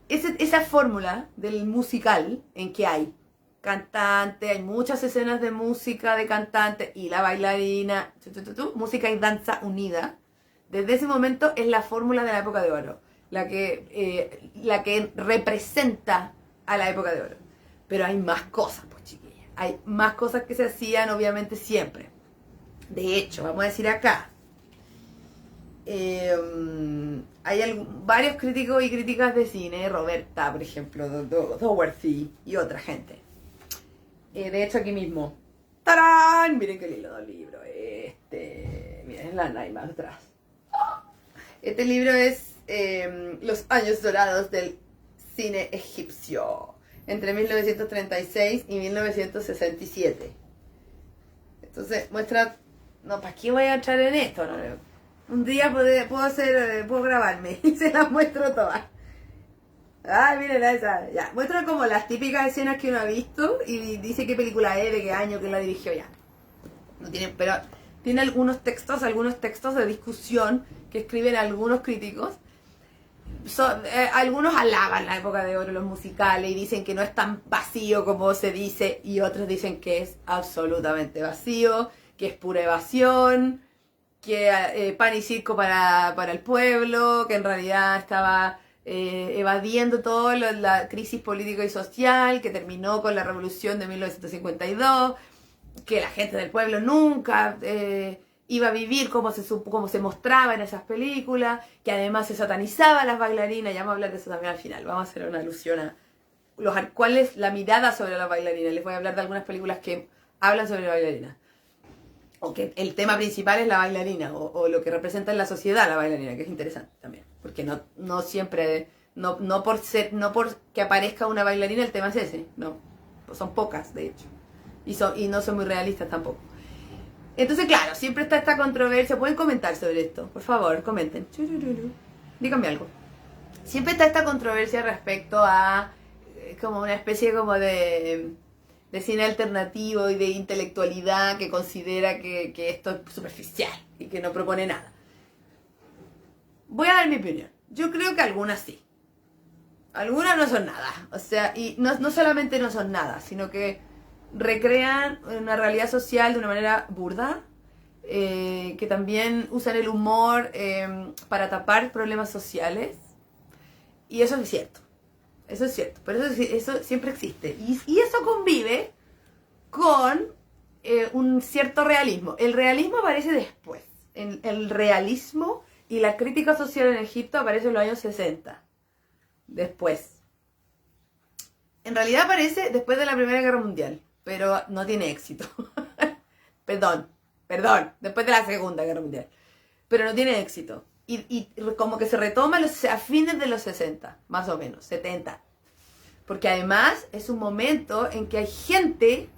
Esa fórmula del musical en que hay cantante, hay muchas escenas de música de cantante y la bailarina, música y danza unida, desde ese momento es la fórmula de la época de oro, la que representa a la época de oro. Pero hay más cosas, pues chiquillas, hay más cosas que se hacían obviamente siempre. De hecho, vamos a decir acá, hay varios críticos y críticas de cine, Roberta, por ejemplo, Doworthy y otra gente. De hecho, aquí mismo, ¡tarán! Miren qué lindo libro. Miren la Naima atrás. Este libro es Los años dorados del cine egipcio, entre 1936 y 1967. Entonces, muestra... No, ¿para qué voy a entrar en esto? No, un día puedo grabarme y se las muestro todas. Ay, miren esa. Ya, muestra como las típicas escenas que uno ha visto y dice qué película es, de qué año, quién la dirigió ya. No tiene, pero tiene algunos textos de discusión que escriben algunos críticos. Algunos alaban la época de oro, los musicales, y dicen que no es tan vacío como se dice, y otros dicen que es absolutamente vacío, que es pura evasión, que pan y circo para el pueblo, que en realidad estaba evadiendo toda la crisis política y social que terminó con la revolución de 1952, que la gente del pueblo nunca iba a vivir como se mostraba en esas películas, que además se satanizaba a las bailarinas. Ya vamos a hablar de eso también al final, vamos a hacer una alusión a cuál es la mirada sobre las bailarinas. Les voy a hablar de algunas películas que hablan sobre la bailarina, o que el tema principal es la bailarina, o lo que representa en la sociedad la bailarina, que es interesante también, porque no siempre, no por que aparezca una bailarina el tema es ese, no, son pocas de hecho, y no son muy realistas tampoco. Entonces claro, siempre está esta controversia. Pueden comentar sobre esto, por favor, comenten, díganme algo. Siempre está esta controversia respecto a como una especie como de cine alternativo y de intelectualidad que considera que esto es superficial y que no propone nada. Voy a dar mi opinión. Yo creo que algunas sí. Algunas no son nada. O sea, y no solamente no son nada, sino que recrean una realidad social de una manera burda, que también usan el humor para tapar problemas sociales. Y eso es cierto. Eso es cierto, pero eso siempre existe. Y eso convive con un cierto realismo. El realismo aparece después. El realismo y la crítica social en Egipto aparece en los años 60. Después. En realidad aparece después de la Primera Guerra Mundial, pero no tiene éxito. Perdón, después de la Segunda Guerra Mundial. Pero no tiene éxito. Y como que se retoma a fines de los 60, más o menos, 70. Porque además es un momento en que hay gente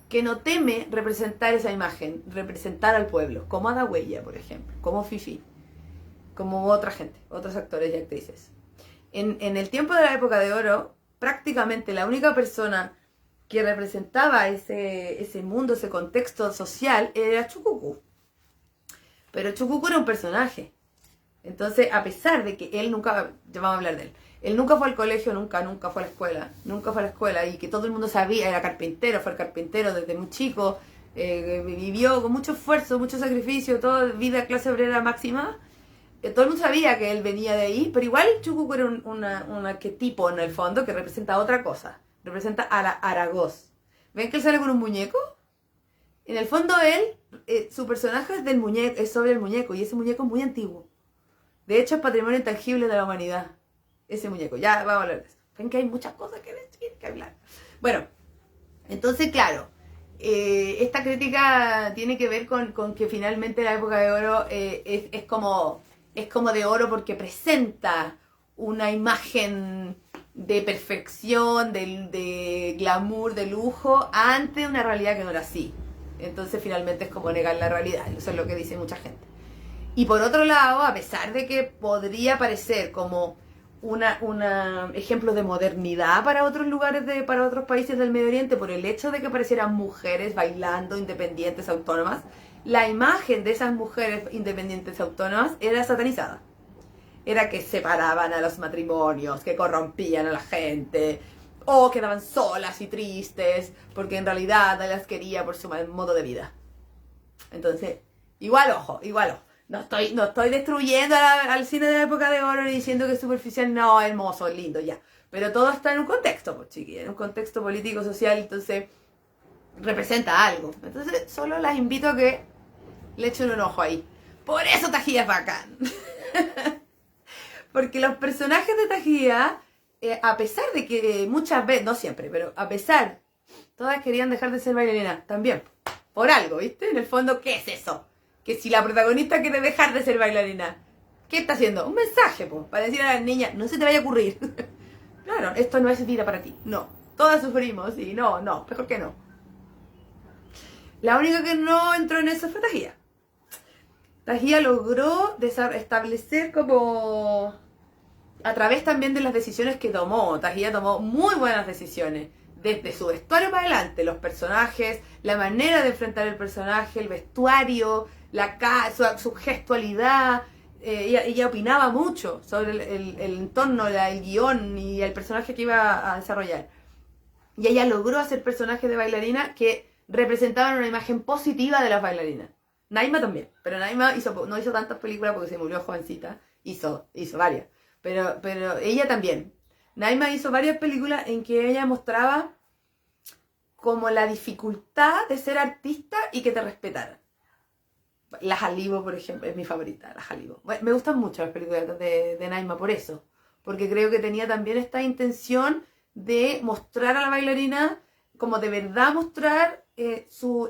que no teme representar esa imagen, representar al pueblo, como Ada Huella, por ejemplo, como Fifi, como otra gente, otros actores y actrices. En el tiempo de la época de oro, prácticamente la única persona que representaba ese mundo, ese contexto social, era Chucucú. Pero Chucucú era un personaje. Entonces, a pesar de que él nunca, ya vamos a hablar de él nunca fue al colegio, nunca fue a la escuela, y que todo el mundo sabía, era carpintero, fue el carpintero desde muy chico, vivió con mucho esfuerzo, mucho sacrificio, toda vida clase obrera máxima. Todo el mundo sabía que él venía de ahí, pero igual Chucucú era un arquetipo en el fondo que representa otra cosa, representa a la Aragós. ¿Ven que él sale con un muñeco? En el fondo él, su personaje es del muñeco, es sobre el muñeco, y ese muñeco es muy antiguo. De hecho es patrimonio intangible de la humanidad, ese muñeco. Ya vamos a hablar de eso. Ven que hay muchas cosas que decir, que hablar. Bueno, entonces claro, esta crítica tiene que ver con que finalmente la época de oro es como de oro porque presenta una imagen de perfección, de glamour, de lujo, ante una realidad que no era así. Entonces finalmente es como negar la realidad, eso es lo que dice mucha gente. Y por otro lado, a pesar de que podría parecer como un ejemplo de modernidad para otros lugares, para otros países del Medio Oriente, por el hecho de que aparecieran mujeres bailando independientes, autónomas, la imagen de esas mujeres independientes autónomas era satanizada. Era que separaban a los matrimonios, que corrompían a la gente, o quedaban solas y tristes, porque en realidad las quería por su modo de vida. Entonces, igual ojo. No estoy destruyendo al cine de la época de oro ni diciendo que es superficial, no, hermoso, lindo, ya. Pero todo está en un contexto, pues chiquillos, en un contexto político, social, entonces representa algo. Entonces solo las invito a que le echen un ojo ahí. Por eso Tajía es bacán. Porque los personajes de Tajía, a pesar de que muchas veces, no siempre, pero a pesar, todas querían dejar de ser bailarinas, también, por algo, ¿viste? En el fondo, ¿qué es eso? Que si la protagonista quiere dejar de ser bailarina, ¿qué está haciendo? Un mensaje, pues, para decir a las niñas, no se te vaya a ocurrir. Claro, esto no es vida para ti, no. Todas sufrimos y no, mejor que no. La única que no entró en eso fue Tajía. Tajía logró establecer como, a través también de las decisiones que tomó, Tajía tomó muy buenas decisiones. Desde su vestuario para adelante, los personajes, la manera de enfrentar el personaje, el vestuario, su gestualidad. Ella opinaba mucho sobre el entorno, el guión y el personaje que iba a desarrollar. Y ella logró hacer personajes de bailarina que representaban una imagen positiva de las bailarinas. Naima también, pero Naima no hizo tantas películas porque se murió jovencita, hizo varias, pero ella también. Naima hizo varias películas en que ella mostraba como la dificultad de ser artista y que te respetaran. La Jalibo, por ejemplo, es mi favorita, La Jalibo. Me gustan mucho las películas de Naima por eso, porque creo que tenía también esta intención de mostrar a la bailarina, como de verdad mostrar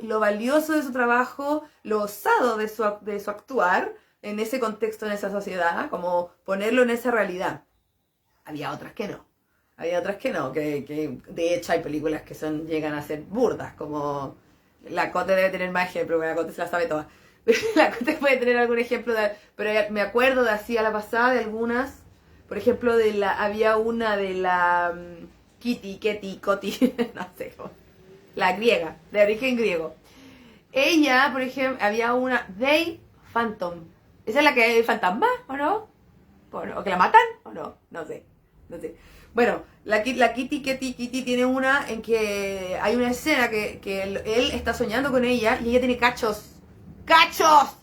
lo valioso de su trabajo, lo osado de su actuar en ese contexto, en esa sociedad, como ponerlo en esa realidad. Había otras que no, que de hecho hay películas que llegan a ser burdas, como La Cote debe tener más ejemplos, porque La Cote se la sabe toda. La Cote puede tener algún ejemplo, pero me acuerdo de así a la pasada de algunas, por ejemplo, había una de la Coti, no sé, la griega, de origen griego. Ella, por ejemplo, había una They Phantom. ¿Esa es la que es fantasma o no? ¿O que la matan o no? No sé. Bueno, la Kitty tiene una en que hay una escena que él está soñando con ella y ella tiene cachos. ¡Cachos!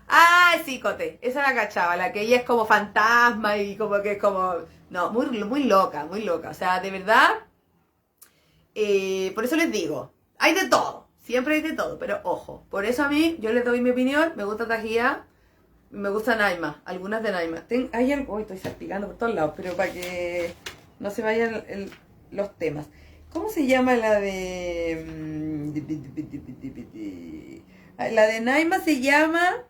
¡Ah, sí, Cote! Esa la cachaba, la que ella es como fantasma y como que es como... No, muy loca. O sea, de verdad, por eso les digo, hay de todo, siempre hay de todo, pero ojo, por eso a mí, yo les doy mi opinión, me gusta Tajía, Me gusta Naima, algunas de Naima. Hay algo, estoy salpicando por todos lados, pero para que no se vayan los temas. ¿Cómo se llama la de... La de Naima se llama...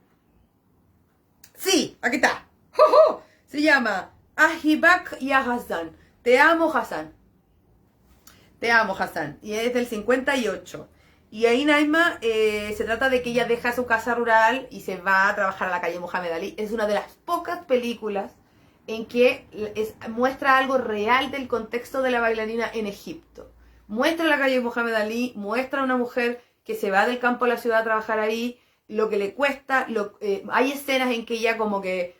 Sí, aquí está. ¡Jo, jo! Se llama Ahibak y Hassan. Te amo, Hassan. Te amo, Hassan. Y es del 58. Y ahí Naima se trata de que ella deja su casa rural y se va a trabajar a la calle Mohamed Ali. Es una de las pocas películas en que muestra algo real del contexto de la bailarina en Egipto. Muestra la calle Mohamed Ali, muestra a una mujer que se va del campo a la ciudad a trabajar ahí, lo que le cuesta. Hay escenas en que ella como que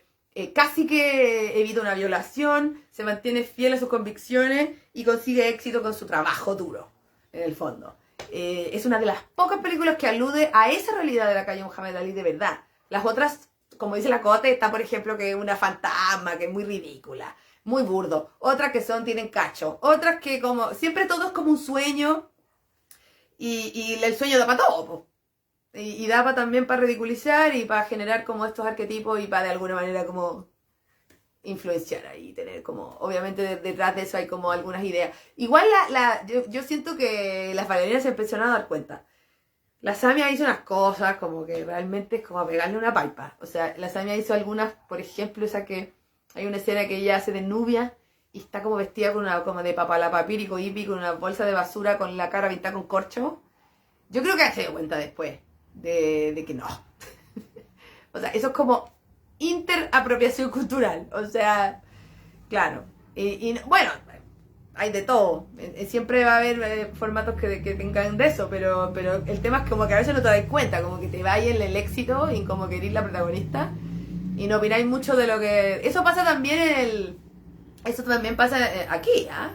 casi que evita una violación, se mantiene fiel a sus convicciones y consigue éxito con su trabajo duro, en el fondo. Es una de las pocas películas que alude a esa realidad de la calle Mohamed Ali de verdad. Las otras, como dice la Cote, está por ejemplo que es una fantasma, que es muy ridícula, muy burdo. Otras que tienen cacho. Otras que como, siempre todo es como un sueño y el sueño da para todo, po. Y da también para ridiculizar y para generar como estos arquetipos y para de alguna manera como influenciar ahí, tener como, obviamente detrás de eso hay como algunas ideas. Igual yo siento que las bailarinas se empezaron a dar cuenta. La Samia hizo unas cosas como que realmente es como pegarle una palpa. O sea, la Samia hizo algunas, por ejemplo, esa que hay una escena que ella hace de Nubia y está como vestida con una, como de papalapapírico hippie, con una bolsa de basura con la cara pintada con corcho. Yo creo que se dio cuenta después de que no. O sea, eso es como interapropiación cultural. O sea, claro. Bueno, hay de todo. Siempre va a haber formatos que tengan de eso, pero el tema es como que a veces no te das cuenta, como que te va en el éxito y como que eres la protagonista y no opináis mucho de lo que... Eso pasa también Eso también pasa aquí, ¿ah?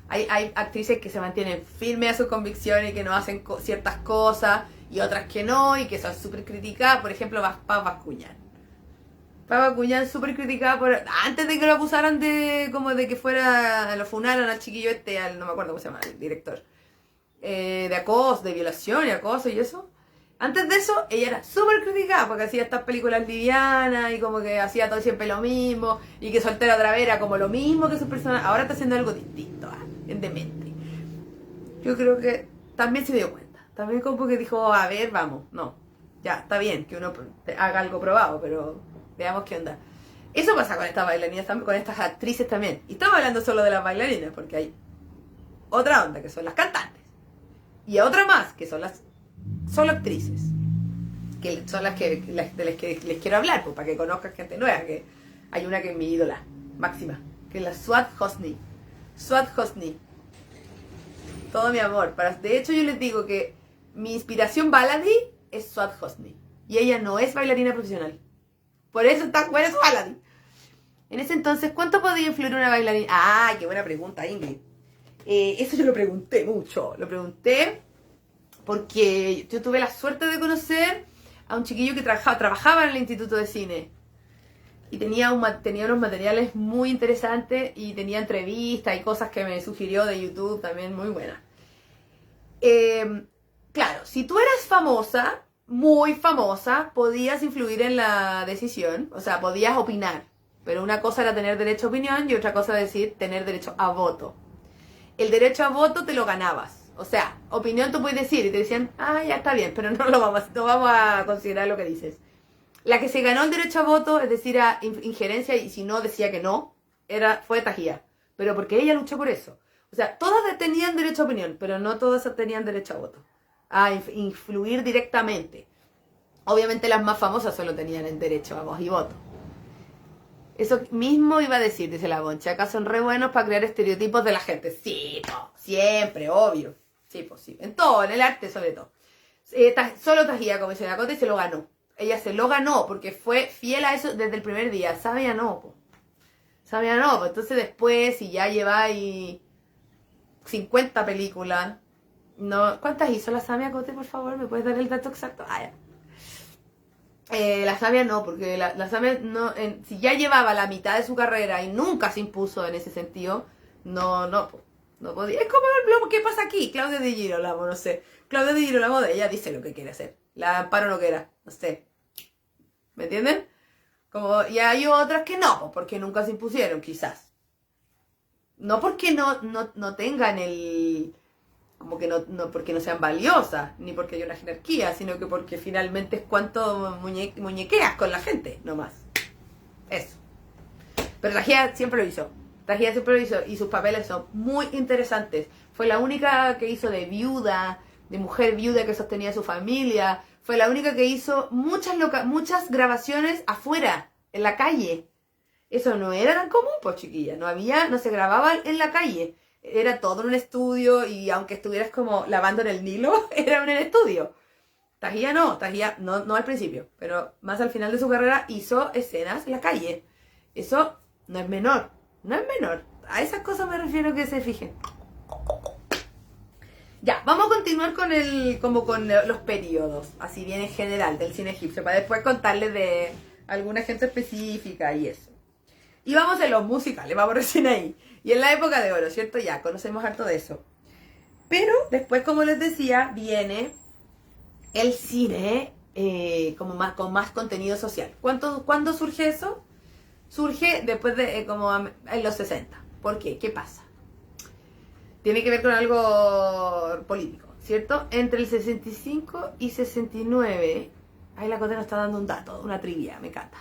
Hay actrices que se mantienen firmes a sus convicciones y que no hacen ciertas cosas y otras que no y que son súper criticadas. Por ejemplo, Paz Bascuñán. Paz Bascuñán súper criticada antes de que lo acusaran de que fuera, lo funaran al chiquillo no me acuerdo cómo se llama, el director. De acoso, de violación y acoso y eso. Antes de eso, ella era súper criticada porque hacía estas películas livianas y como que hacía todo siempre lo mismo y que Soltera otra vez era como lo mismo que sus personajes. Ahora está haciendo algo distinto, en demente. Yo creo que también se dio cuenta. También como que dijo, a ver, vamos, no. Ya, está bien que uno haga algo probado, pero veamos qué onda. Eso pasa con estas bailarinas, con estas actrices también. Y estamos hablando solo de las bailarinas porque hay otra onda que son las cantantes. Y otra más que son las solo actrices, que son de las que les quiero hablar, pues, para que conozcan gente nueva, que hay una que es mi ídola máxima, que es la Suad Hosni. Suad Hosni, todo mi amor. De hecho yo les digo que mi inspiración baladi es Suad Hosni, y ella no es bailarina profesional, por eso está buena su baladi. En ese entonces, ¿cuánto podía influir una bailarina? Ah, qué buena pregunta, Ingrid. Eso yo lo pregunté mucho, porque yo tuve la suerte de conocer a un chiquillo que trabajaba en el Instituto de Cine. Y tenía unos materiales muy interesantes y tenía entrevistas y cosas que me sugirió de YouTube también muy buenas. Claro, si tú eras famosa, muy famosa, podías influir en la decisión, o sea, podías opinar. Pero una cosa era tener derecho a opinión y otra cosa decir tener derecho a voto. El derecho a voto te lo ganabas. O sea, opinión tú puedes decir y te decían, ya está bien, pero no vamos a considerar lo que dices. La que se ganó el derecho a voto, es decir, a injerencia, y si no decía que no, fue Tajía. Pero porque ella luchó por eso. O sea, todas tenían derecho a opinión, pero no todas tenían derecho a voto. A influir directamente. Obviamente las más famosas solo tenían el derecho a voz y voto. Eso mismo iba a decir, dice la Boncha. Acá son re buenos para crear estereotipos de la gente. Sí, no, siempre, obvio. Sí, pues sí. En todo, en el arte sobre todo. Solo Tajía, como dice la Cota, y se lo ganó. Ella se lo ganó porque fue fiel a eso desde el primer día. Sabía no, po. Sabía no, po. Entonces después, si ya lleváis 50 películas, no. ¿Cuántas hizo la Samia Cote, por favor? ¿Me puedes dar el dato exacto? La Samia no, porque la Samia no, si ya llevaba la mitad de su carrera y nunca se impuso en ese sentido, no podía. Es como lo que pasa aquí, Claudia Di Girolamo, no sé. Claudia Di Girolamo, ella dice lo que quiere hacer. La Amparo no quiera, no sé. ¿Me entienden? Y hay otras que no, pues, porque nunca se impusieron, quizás. No porque no tengan como que porque no sean valiosas, ni porque hay una jerarquía, sino que porque finalmente es cuánto muñequeas con la gente, nomás. Eso. Pero Tajía siempre lo hizo. Tajía siempre lo hizo y sus papeles son muy interesantes. Fue la única que hizo de viuda, de mujer viuda que sostenía a su familia. Fue la única que hizo muchas grabaciones afuera, en la calle. Eso no era tan común, pues chiquilla. No se grababa en la calle. Era todo en un estudio y aunque estuvieras como lavando en el Nilo, era en el estudio. Tajía no al principio, pero más al final de su carrera hizo escenas en la calle. Eso no es menor, no es menor. A esas cosas me refiero que se fijen. Ya, vamos a continuar con los periodos, así bien en general, del cine egipcio, para después contarles de alguna gente específica y eso. Y vamos en los musicales, vamos recién ahí. Y en la época de oro, ¿cierto? Ya, conocemos harto de eso. Pero después, como les decía, viene el cine con más contenido social. ¿Cuándo surge eso? Surge después de en los 60. ¿Por qué? ¿Qué pasa? Tiene que ver con algo político, ¿cierto? Entre el 65 y 69, ahí la Cote nos está dando un dato, una trivia, me encanta.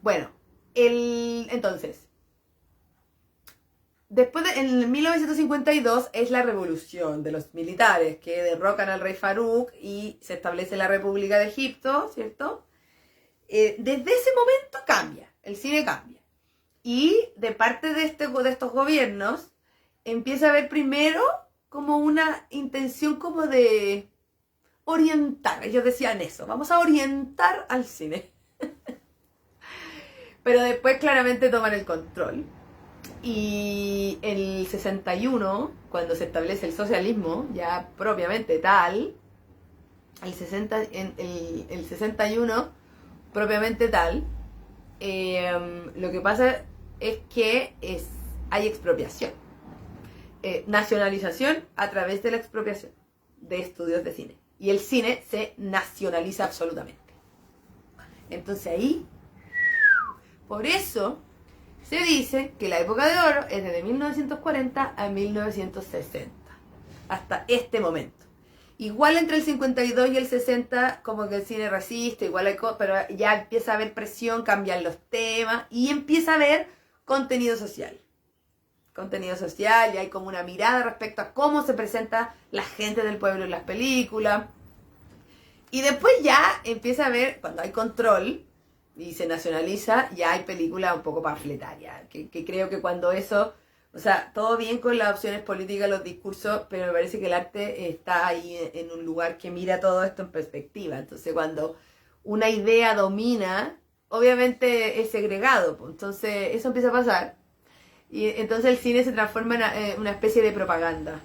Bueno, entonces, en 1952 es la revolución de los militares que derrocan al rey Farouk y se establece la República de Egipto, ¿cierto? Desde ese momento cambia, el cine cambia. Y de parte de estos gobiernos empieza a haber primero como una intención como de orientar. Ellos decían eso, vamos a orientar al cine. Pero después claramente toman el control. Y en el 61, cuando se establece el socialismo, ya propiamente tal, el 61, propiamente tal, lo que pasa es que hay expropiación. Nacionalización a través de la expropiación de estudios de cine. Y el cine se nacionaliza absolutamente. Entonces ahí, por eso, se dice que la época de oro es desde 1940 a 1960. Hasta este momento. Igual entre el 52 y el 60, como que el cine resiste, igual hay cosas, pero ya empieza a haber presión, cambian los temas y empieza a haber contenido social. Contenido social, y hay como una mirada respecto a cómo se presenta la gente del pueblo en las películas. Y después ya empieza a haber, cuando hay control y se nacionaliza, ya hay películas un poco panfletarias. Que creo que cuando eso, o sea, todo bien con las opciones políticas, los discursos, pero me parece que el arte está ahí en un lugar que mira todo esto en perspectiva. Entonces cuando una idea domina, obviamente es segregado. Entonces eso empieza a pasar. Y entonces el cine se transforma en una especie de propaganda.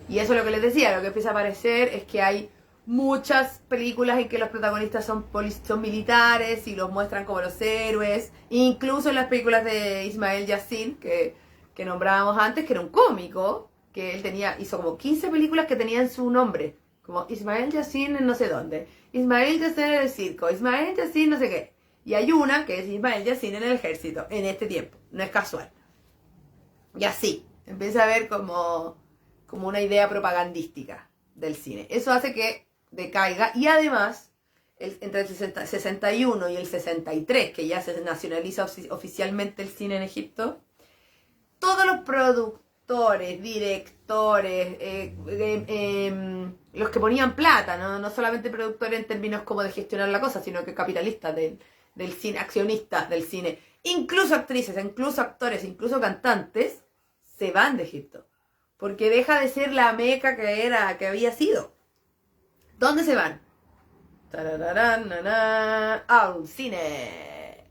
Y eso es lo que les decía, lo que empieza a aparecer es que hay muchas películas en que los protagonistas son militares y los muestran como los héroes. Incluso en las películas de Ismael Yassin, que nombrábamos antes, que era un cómico, que él hizo como 15 películas que tenían su nombre. Como Ismael Yassin en no sé dónde, Ismael Yassin en el circo, Ismael Yassin no sé qué. Y hay una que es Ismael Yassin en el ejército, en este tiempo, no es casual. Y así, empieza a haber como una idea propagandística del cine. Eso hace que decaiga y además, entre el 61 y el 63, que ya se nacionaliza oficialmente el cine en Egipto, todos los productores, directores, los que ponían plata, no solamente productores en términos como de gestionar la cosa, sino que capitalistas del cine, accionistas del cine, incluso actrices, incluso actores, incluso cantantes, se van de Egipto. Porque deja de ser la meca que había sido. ¿Dónde se van? Al cine.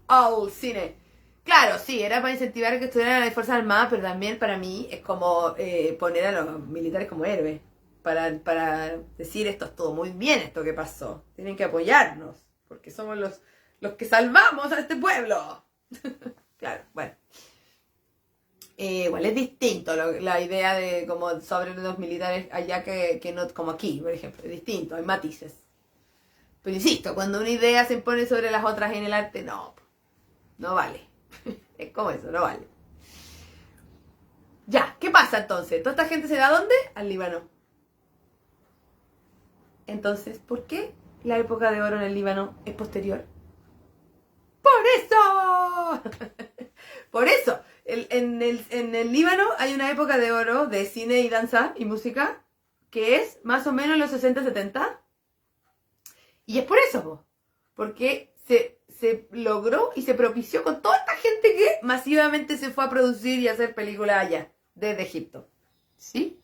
Al cine. Claro, sí, era para incentivar a que estuvieran a las Fuerzas Armadas, pero también para mí es como poner a los militares como héroes. Para decir esto estuvo muy bien, esto que pasó. Tienen que apoyarnos, porque somos los que salvamos a este pueblo. Claro, bueno. Igual es distinto la idea de como sobre los militares allá que no como aquí, por ejemplo. Es distinto, hay matices. Pero insisto, cuando una idea se impone sobre las otras en el arte, no vale. Es como eso, no vale. Ya, ¿qué pasa entonces? ¿Toda esta gente se va a dónde? Al Líbano. Entonces, ¿por qué la época de oro en el Líbano es posterior? ¡Por eso! Por eso. En el Líbano hay una época de oro de cine y danza y música que es más o menos los 60-70. Y es por eso, po, porque se logró y se propició con toda esta gente que masivamente se fue a producir y a hacer películas allá, desde Egipto. ¿Sí?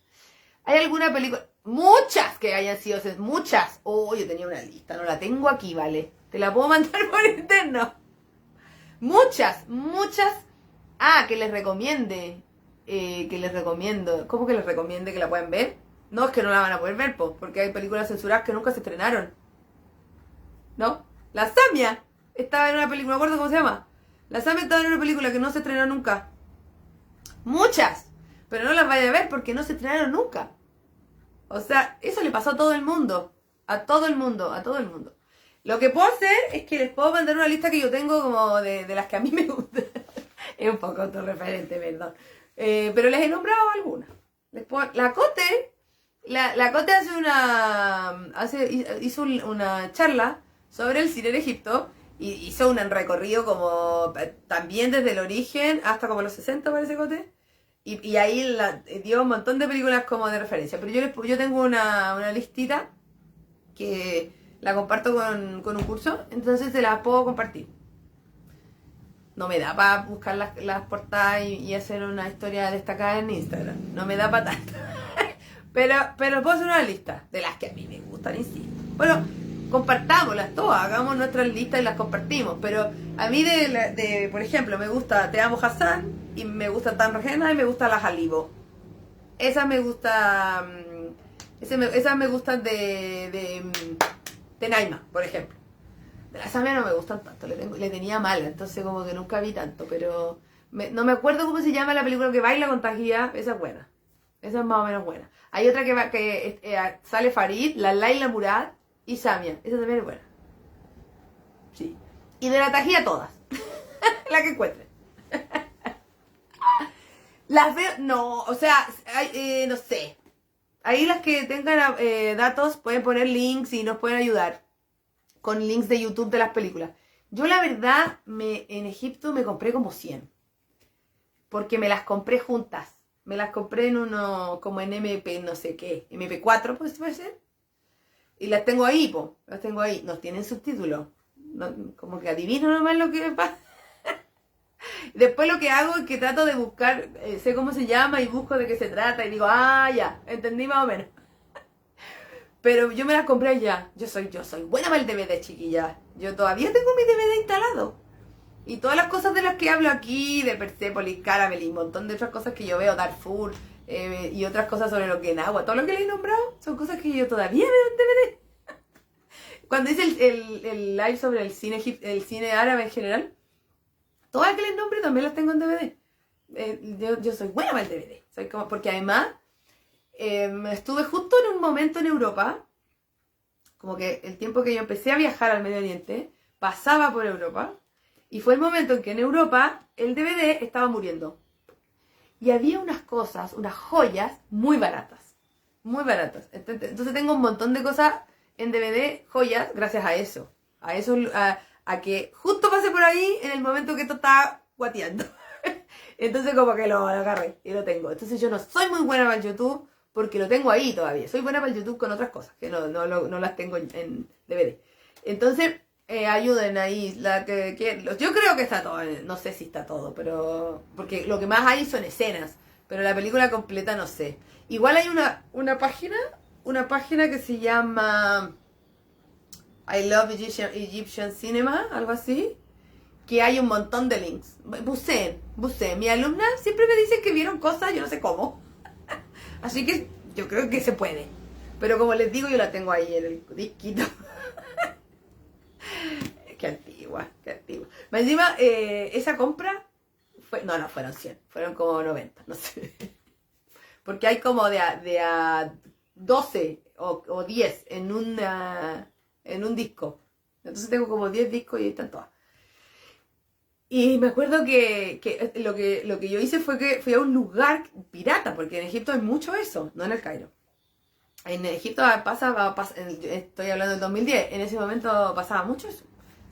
¿Hay alguna película? Muchas que hayan sido, muchas. Oh, yo tenía una lista, no la tengo aquí, ¿vale? Te la puedo mandar por interno. Muchas. Ah, que les recomiende. Que les recomiendo. ¿Cómo que les recomiende que la puedan ver? No, es que no la van a poder ver, po, porque hay películas censuradas que nunca se estrenaron. ¿No? La Samia estaba en una película, no me acuerdo cómo se llama. La Samia estaba en una película que no se estrenó nunca. Muchas. Pero no las vaya a ver porque no se estrenaron nunca. O sea, eso le pasó a todo el mundo. A todo el mundo. Lo que puedo hacer es que les puedo mandar una lista que yo tengo como de las que a mí me gustan. Es un poco autorreferente, perdón. Pero les he nombrado algunas. La Cote hizo una charla sobre el cine en Egipto y hizo un recorrido como también desde el origen hasta como los 60, parece, Cote. Y ahí dio un montón de películas como de referencia. Pero yo tengo una listita que la comparto con un curso, entonces se la puedo compartir. No me da para buscar las portadas y hacer una historia destacada en Instagram. No me da para tanto. Pero puedo hacer una lista de las que a mí me gustan, insisto. Bueno, compartámoslas todas, hagamos nuestras listas y las compartimos. Pero a mí, por ejemplo, me gusta Te Amo Hassan, y me gusta Tan Regena y me gusta La Halibo. Esas me gustan. Esas me gustan de Naima, por ejemplo. De la Samia no me gustan tanto, le tenía mala, entonces como que nunca vi tanto, pero no me acuerdo cómo se llama la película que baila con Tajía, esa es buena. Esa es más o menos buena. Hay otra que sale Farid, la Laila Murad y Samia. Esa también es buena. Sí. Y de la Tajía todas. La que encuentre. Las veo, no, o sea, no sé. Ahí las que tengan datos pueden poner links y nos pueden ayudar con links de YouTube de las películas. Yo la verdad, en Egipto me compré como 100. Porque me las compré juntas. Me las compré en como en MP no sé qué, MP4, pues puede ser. Y las tengo ahí, po. Las tengo ahí. No tienen subtítulos. No, como que adivino nomás lo que pasa. Después lo que hago es que trato de buscar, sé cómo se llama y busco de qué se trata. Y digo, ya, entendí más o menos. Pero yo me las compré ya. Yo soy buena para el DVD, chiquilla. Yo todavía tengo mi DVD instalado. Y todas las cosas de las que hablo aquí, de Persepolis, Caramel y un montón de otras cosas que yo veo, Darfur, y otras cosas sobre lo que en agua, todo lo que les he nombrado, son cosas que yo todavía veo en DVD. Cuando hice el live sobre el cine árabe en general, todas las que les nombre también las tengo en DVD. Yo soy buena para el DVD. Porque además, estuve justo en un momento en Europa, como que el tiempo que yo empecé a viajar al Medio Oriente, pasaba por Europa, y fue el momento en que en Europa el DVD estaba muriendo. Y había unas cosas, unas joyas muy baratas. Muy baratas. Entonces tengo un montón de cosas en DVD, joyas, gracias a eso. A que justo pasé por ahí en el momento que esto estaba guateando. Entonces como que lo agarré y lo tengo. Entonces yo no soy muy buena para el YouTube porque lo tengo ahí todavía. Soy buena para el YouTube con otras cosas que no las tengo en DVD. Entonces... ayuden ahí, yo creo que está todo, no sé si está todo, pero porque lo que más hay son escenas, pero la película completa no sé. Igual hay una página que se llama I Love Egyptian Cinema, algo así, que hay un montón de links. Busé. Mi alumna siempre me dice que vieron cosas, yo no sé cómo. Así que yo creo que se puede. Pero como les digo, yo la tengo ahí en el disquito. Qué antigua. Más encima, esa compra no fueron 100, fueron como 90, no sé. Porque hay como de a 12 o 10 en en un disco. Entonces tengo como 10 discos y ahí están todas. Y me acuerdo que lo que yo hice fue que fui a un lugar pirata, porque en Egipto hay mucho eso, no en el Cairo. En Egipto estoy hablando del 2010, en ese momento pasaba mucho eso.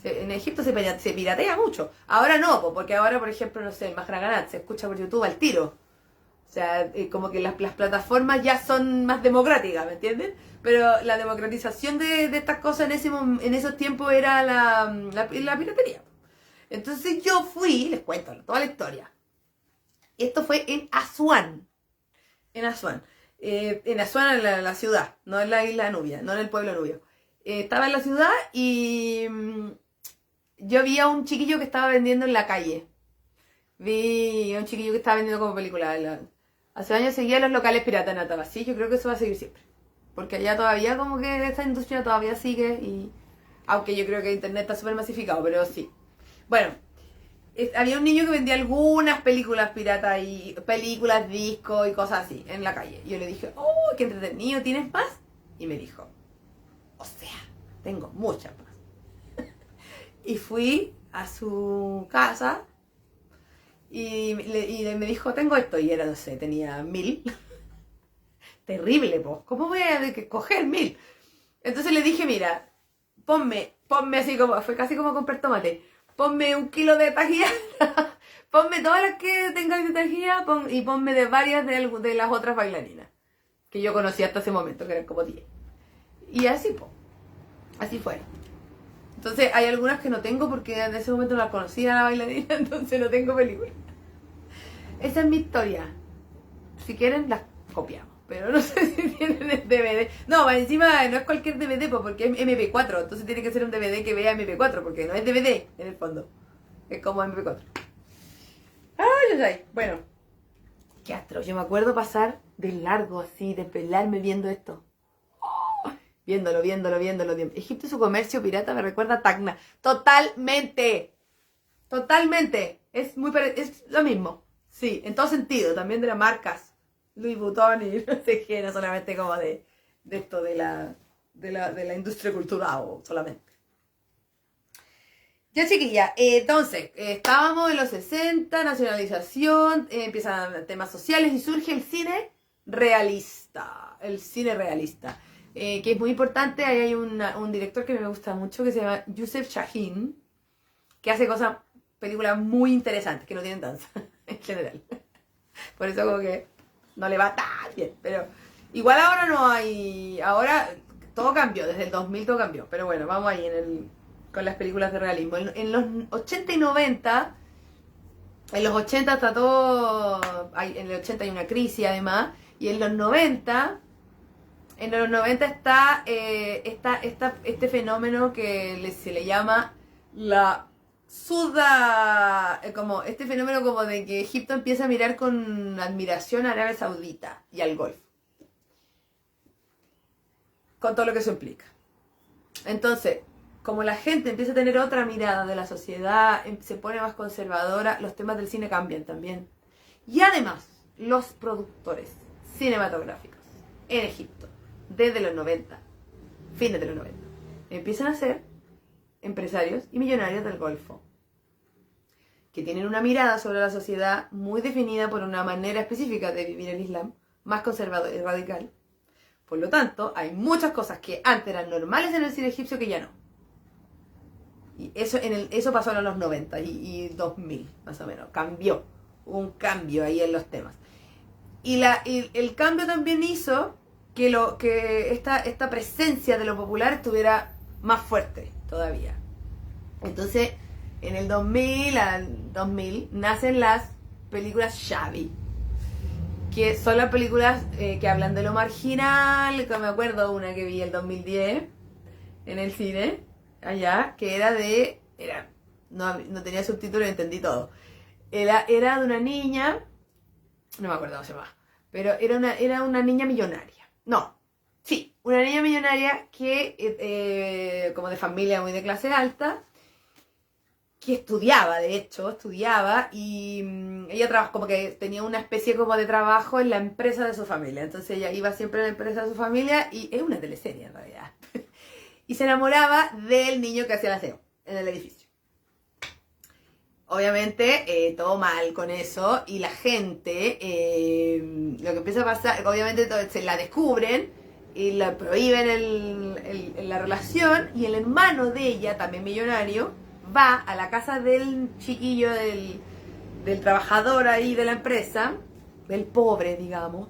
En Egipto se piratea mucho. Ahora no, porque ahora, por ejemplo, no sé, el Mahraganat se escucha por YouTube al tiro. O sea, como que las plataformas ya son más democráticas, ¿me entienden? Pero la democratización de estas cosas en esos tiempos era la piratería. Entonces yo fui, les cuento toda la historia. Esto fue en Asuán. En Asuán. En Asuán, en la ciudad, no en la isla Nubia, no en el pueblo nubio. Estaba en la ciudad y yo vi a un chiquillo que estaba vendiendo en la calle. Vi a un chiquillo que estaba vendiendo como película. Hace años seguía los locales piratas en Antapací. Yo creo que eso va a seguir siempre. Porque allá todavía como que esta industria todavía sigue. Y aunque yo creo que internet está súper masificado, pero sí. Bueno, había un niño que vendía algunas películas piratas y películas, discos y cosas así en la calle. Y yo le dije, oh, qué entretenido, ¿tienes más? Y me dijo, o sea, tengo muchas más. Y fui a su casa y me dijo, tengo esto. Y era, no sé, tenía 1000. Terrible, pues. ¿Cómo voy a coger 1000? Entonces le dije, mira, ponme así como, fue casi como comprar tomate. Ponme 1 kilo de tajía, ponme todas las que tengáis de tajía y ponme de varias de las otras bailarinas que yo conocía hasta ese momento, que eran como 10. Y así, pues, así fue. Entonces hay algunas que no tengo porque en ese momento no las conocía la bailarina, entonces no tengo película. Esa es mi historia. Si quieren, las copiamos. Pero no sé si tienen el DVD. No, encima no es cualquier DVD porque es MP4. Entonces tiene que ser un DVD que vea MP4 porque no es DVD en el fondo. Es como MP4. Ay. Bueno. Qué astro. Yo me acuerdo pasar de largo así, de pelarme viendo esto. Oh, viéndolo. Egipto y su comercio pirata me recuerda a Tacna. Totalmente. Es lo mismo. Sí, en todo sentido. También de las marcas. Louis Vuitton y no sé qué, no solamente como de esto de la industria cultural solamente. Ya chiquilla, entonces, estábamos en los 60, nacionalización, empiezan temas sociales y surge el cine realista, que es muy importante. Ahí hay un director que me gusta mucho que se llama Youssef Chahine, que hace películas muy interesantes, que no tienen danza, en general. Por eso como que no le va tan bien, pero igual ahora no hay, ahora todo cambió, desde el 2000 todo cambió, pero bueno, vamos ahí con las películas de realismo. En los 80 y 90, en los 80 está todo, en el 80 hay una crisis además, y en los 90 está este fenómeno que se le llama como este fenómeno como de que Egipto empieza a mirar con admiración a Arabia Saudita y al Golfo, con todo lo que eso implica. Entonces, como la gente empieza a tener otra mirada de la sociedad, se pone más conservadora, los temas del cine cambian también. Y además, los productores cinematográficos en Egipto, desde los 90, fines de los 90, empiezan a ser empresarios y millonarios del Golfo, que tienen una mirada sobre la sociedad muy definida por una manera específica de vivir el Islam, más conservador y radical. Por lo tanto, hay muchas cosas que antes eran normales en el cine egipcio que ya no. Y eso pasó en los 90 y 2000, más o menos. Cambió. Hubo un cambio ahí en los temas. Y el cambio también hizo que esta presencia de lo popular estuviera más fuerte todavía. Entonces, en el 2000 nacen las películas Shabi, que son las películas que hablan de lo marginal. Que me acuerdo una que vi el 2010 en el cine, allá, que no tenía subtítulos y entendí todo. Era de una niña, no me acuerdo cómo se llama, pero era una niña millonaria. No, sí, una niña millonaria que, como de familia muy de clase alta, que estudiaba y ella como que tenía una especie como de trabajo en la empresa de su familia. Entonces ella iba siempre a la empresa de su familia y es una teleserie en realidad. y se enamoraba del niño que hacía el aseo en el edificio. Obviamente, todo mal con eso, y la gente, lo que empieza a pasar, obviamente se la descubren y la prohíben la relación, y el hermano de ella, también millonario, va a la casa del chiquillo, del trabajador ahí de la empresa, del pobre, digamos.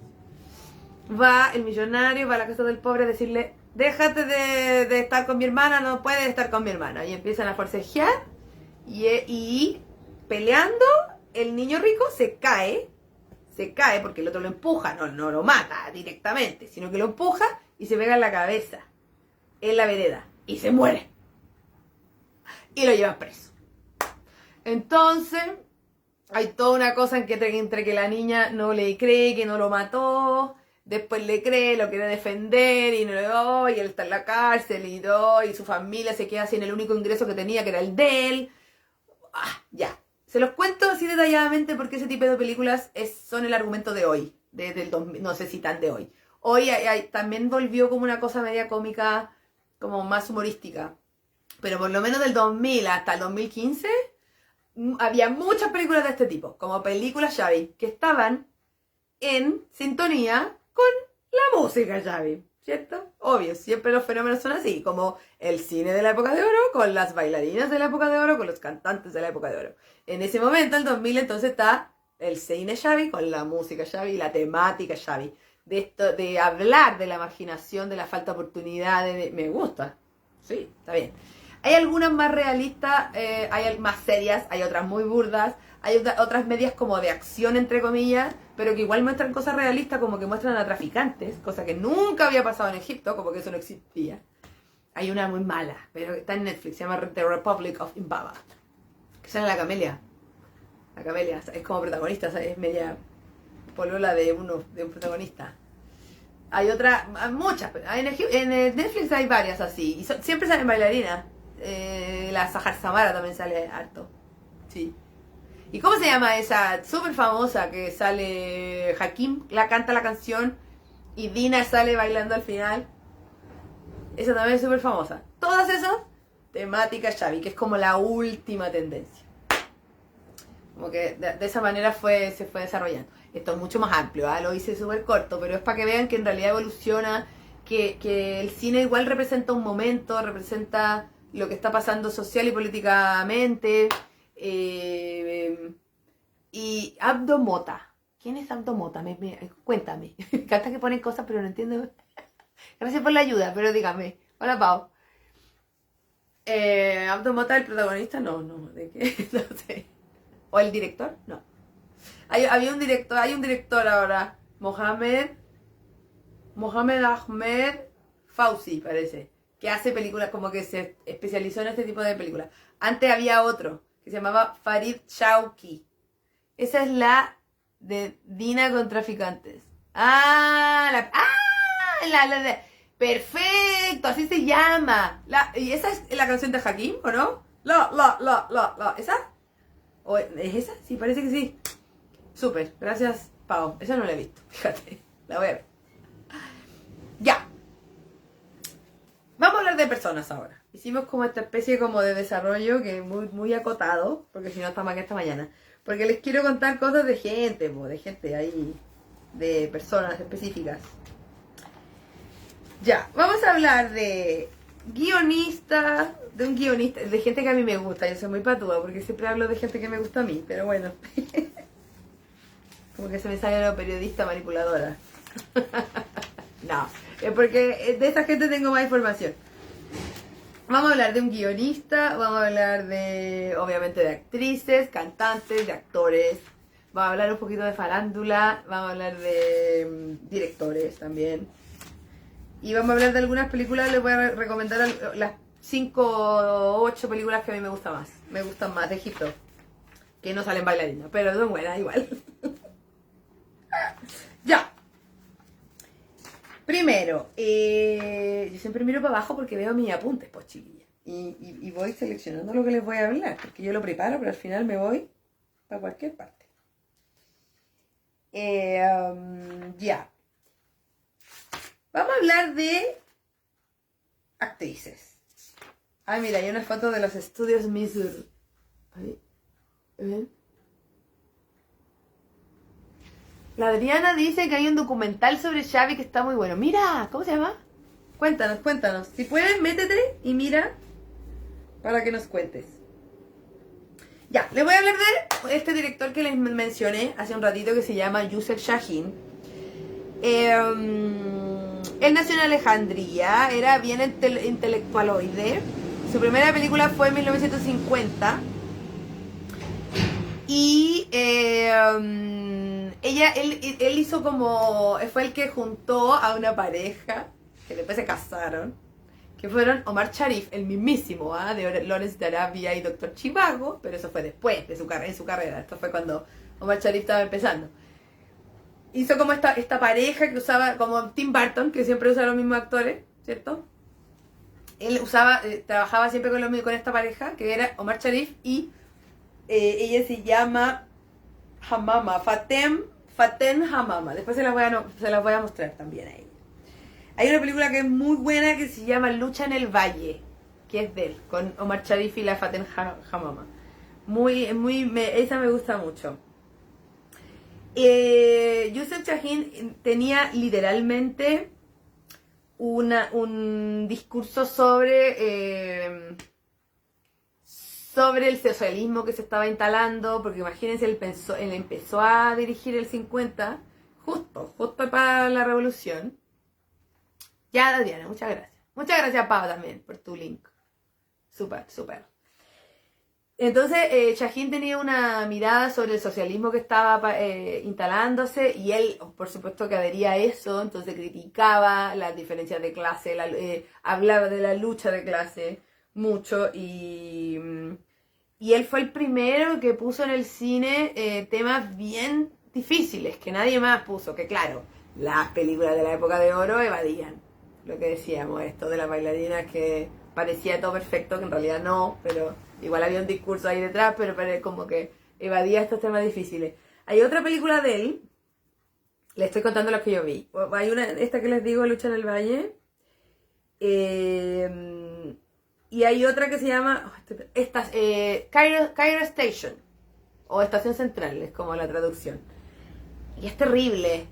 Va el millonario, va a la casa del pobre a decirle, déjate de estar con mi hermana, no puedes estar con mi hermana. Y empiezan a forcejear y peleando, el niño rico se cae porque el otro lo empuja, no lo mata directamente, sino que lo empuja y se pega en la cabeza, en la vereda, y se muere. Y lo llevan preso. Entonces, hay toda una cosa entre que la niña no le cree que no lo mató, después le cree, lo quiere defender y no, y él está en la cárcel y su familia se queda sin el único ingreso que tenía, que era el de él. Ya. Se los cuento así detalladamente porque ese tipo de películas son el argumento de hoy, desde el 2000, no sé si tan de hoy. Hoy también volvió como una cosa media cómica, como más humorística. Pero por lo menos del 2000 hasta el 2015 había muchas películas de este tipo, como películas Xavi, que estaban en sintonía con la música Xavi, ¿cierto? Obvio, siempre los fenómenos son así, como el cine de la época de oro, con las bailarinas de la época de oro, con los cantantes de la época de oro. En ese momento, el 2000, entonces está el cine Xavi con la música Xavi y la temática Xavi. De hablar de la marginación, de la falta de oportunidades, me gusta. Sí, está bien. Hay algunas más realistas, hay más serias, hay otras muy burdas, hay otras medias como de acción, entre comillas, pero que igual muestran cosas realistas, como que muestran a traficantes, cosa que nunca había pasado en Egipto, como que eso no existía. Hay una muy mala, pero está en Netflix, se llama The Republic of Imbaba, que sale la Camelia. La Camelia es como protagonista, es media polola de un protagonista. Hay otras, muchas, en Netflix hay varias así, y siempre salen bailarinas. La Sahar Samara también sale harto. Sí. ¿Y cómo se llama esa? Súper famosa que sale Hakim, canta la canción y Dina sale bailando al final. Esa también es súper famosa. Todas esas, temática Xavi, que es como la última tendencia. Como que de esa manera se fue desarrollando. Esto es mucho más amplio, lo hice súper corto, pero es para que vean que en realidad evoluciona, que el cine igual representa un momento, representa lo que está pasando social y políticamente. Y Abdo Mota. ¿Quién es Abdo Mota? Cuéntame. Me encanta que ponen cosas, pero no entiendo. Gracias por la ayuda, pero dígame. Hola, Pau. Abdo Mota, el protagonista, no, ¿de qué? No sé. ¿O el director? No. Hay un director ahora. Mohamed Ahmed Fauzi, parece, que hace películas, como que se especializó en este tipo de películas. Antes había otro que se llamaba Farid Shauki. Esa es la de Dina con traficantes. Perfecto, así se llama. ¿Y esa es la canción de Hakim, o no? ¿Esa? ¿O es esa? Sí, parece que sí. Súper, gracias, Pau. Esa no la he visto, fíjate. La voy a ver. Ya. Vamos a hablar de personas ahora. Hicimos como esta especie como de desarrollo que es muy acotado, porque si no está más que esta mañana. Porque les quiero contar cosas de gente ahí, de personas específicas. Ya, vamos a hablar de un guionista, de gente que a mí me gusta. Yo soy muy patúa porque siempre hablo de gente que me gusta a mí, pero bueno. Como que se me sale la periodista manipuladora. No, es porque de esa gente tengo más información. Vamos a hablar de un guionista, vamos a hablar obviamente, de actrices, cantantes, de actores. Vamos a hablar un poquito de farándula, vamos a hablar de directores también. Y vamos a hablar de algunas películas, les voy a recomendar las 5 o 8 películas que a mí me gustan más de Egipto. Que no salen bailarinas, pero son buenas igual. Ya. Primero, yo siempre miro para abajo porque veo mis apuntes, pues chiquilla. Y voy seleccionando lo que les voy a hablar, porque yo lo preparo, pero al final me voy para cualquier parte. Ya. Vamos a hablar de actrices. Ah, mira, hay una foto de los estudios Missouri. Ahí. ¿Ven? La Adriana dice que hay un documental sobre Xavi que está muy bueno. Mira, ¿cómo se llama? Cuéntanos, cuéntanos. Si puedes, métete y mira para que nos cuentes. Ya, les voy a hablar de este director que les mencioné hace un ratito que se llama Youssef Chahine. Él nació en Alejandría, era bien intelectualoide. Su primera película fue en 1950. Y él hizo como... Fue el que juntó a una pareja, que después se casaron, que fueron Omar Sharif, el mismísimo, de Lawrence de Arabia y Doctor Chivago, pero eso fue después de su carrera. Esto fue cuando Omar Sharif estaba empezando. Hizo como esta pareja que usaba, como Tim Burton, que siempre usa los mismos actores, ¿cierto? Él trabajaba siempre con esta pareja, que era Omar Sharif y ella se llama Hamama, Faten Hamama. Después se las voy a mostrar también a ella. Hay una película que es muy buena que se llama Lucha en el Valle, que es de él, con Omar Sharif y la Faten Hamama. Esa me gusta mucho. Youssef Chahine tenía literalmente un discurso sobre el socialismo que se estaba instalando, porque imagínense, él empezó a dirigir el 50, justo para la revolución. Ya, Adriana, muchas gracias. Muchas gracias, Pau, también, por tu link. Súper. Entonces, Chahine tenía una mirada sobre el socialismo que estaba instalándose, y él, por supuesto, que adhería a eso. Entonces criticaba las diferencias de clase, hablaba de la lucha de clase mucho, y él fue el primero que puso en el cine temas bien difíciles, que nadie más puso, que claro, las películas de la época de oro evadían lo que decíamos, esto de las bailarinas, que parecía todo perfecto, que en realidad no, pero igual había un discurso ahí detrás, pero como que evadía estos temas difíciles. Hay otra película de él, le estoy contando las que yo vi. Hay esta que les digo, Lucha en el Valle, y hay otra que se llama Cairo Station, o Estación Central, es como la traducción. Y es terrible,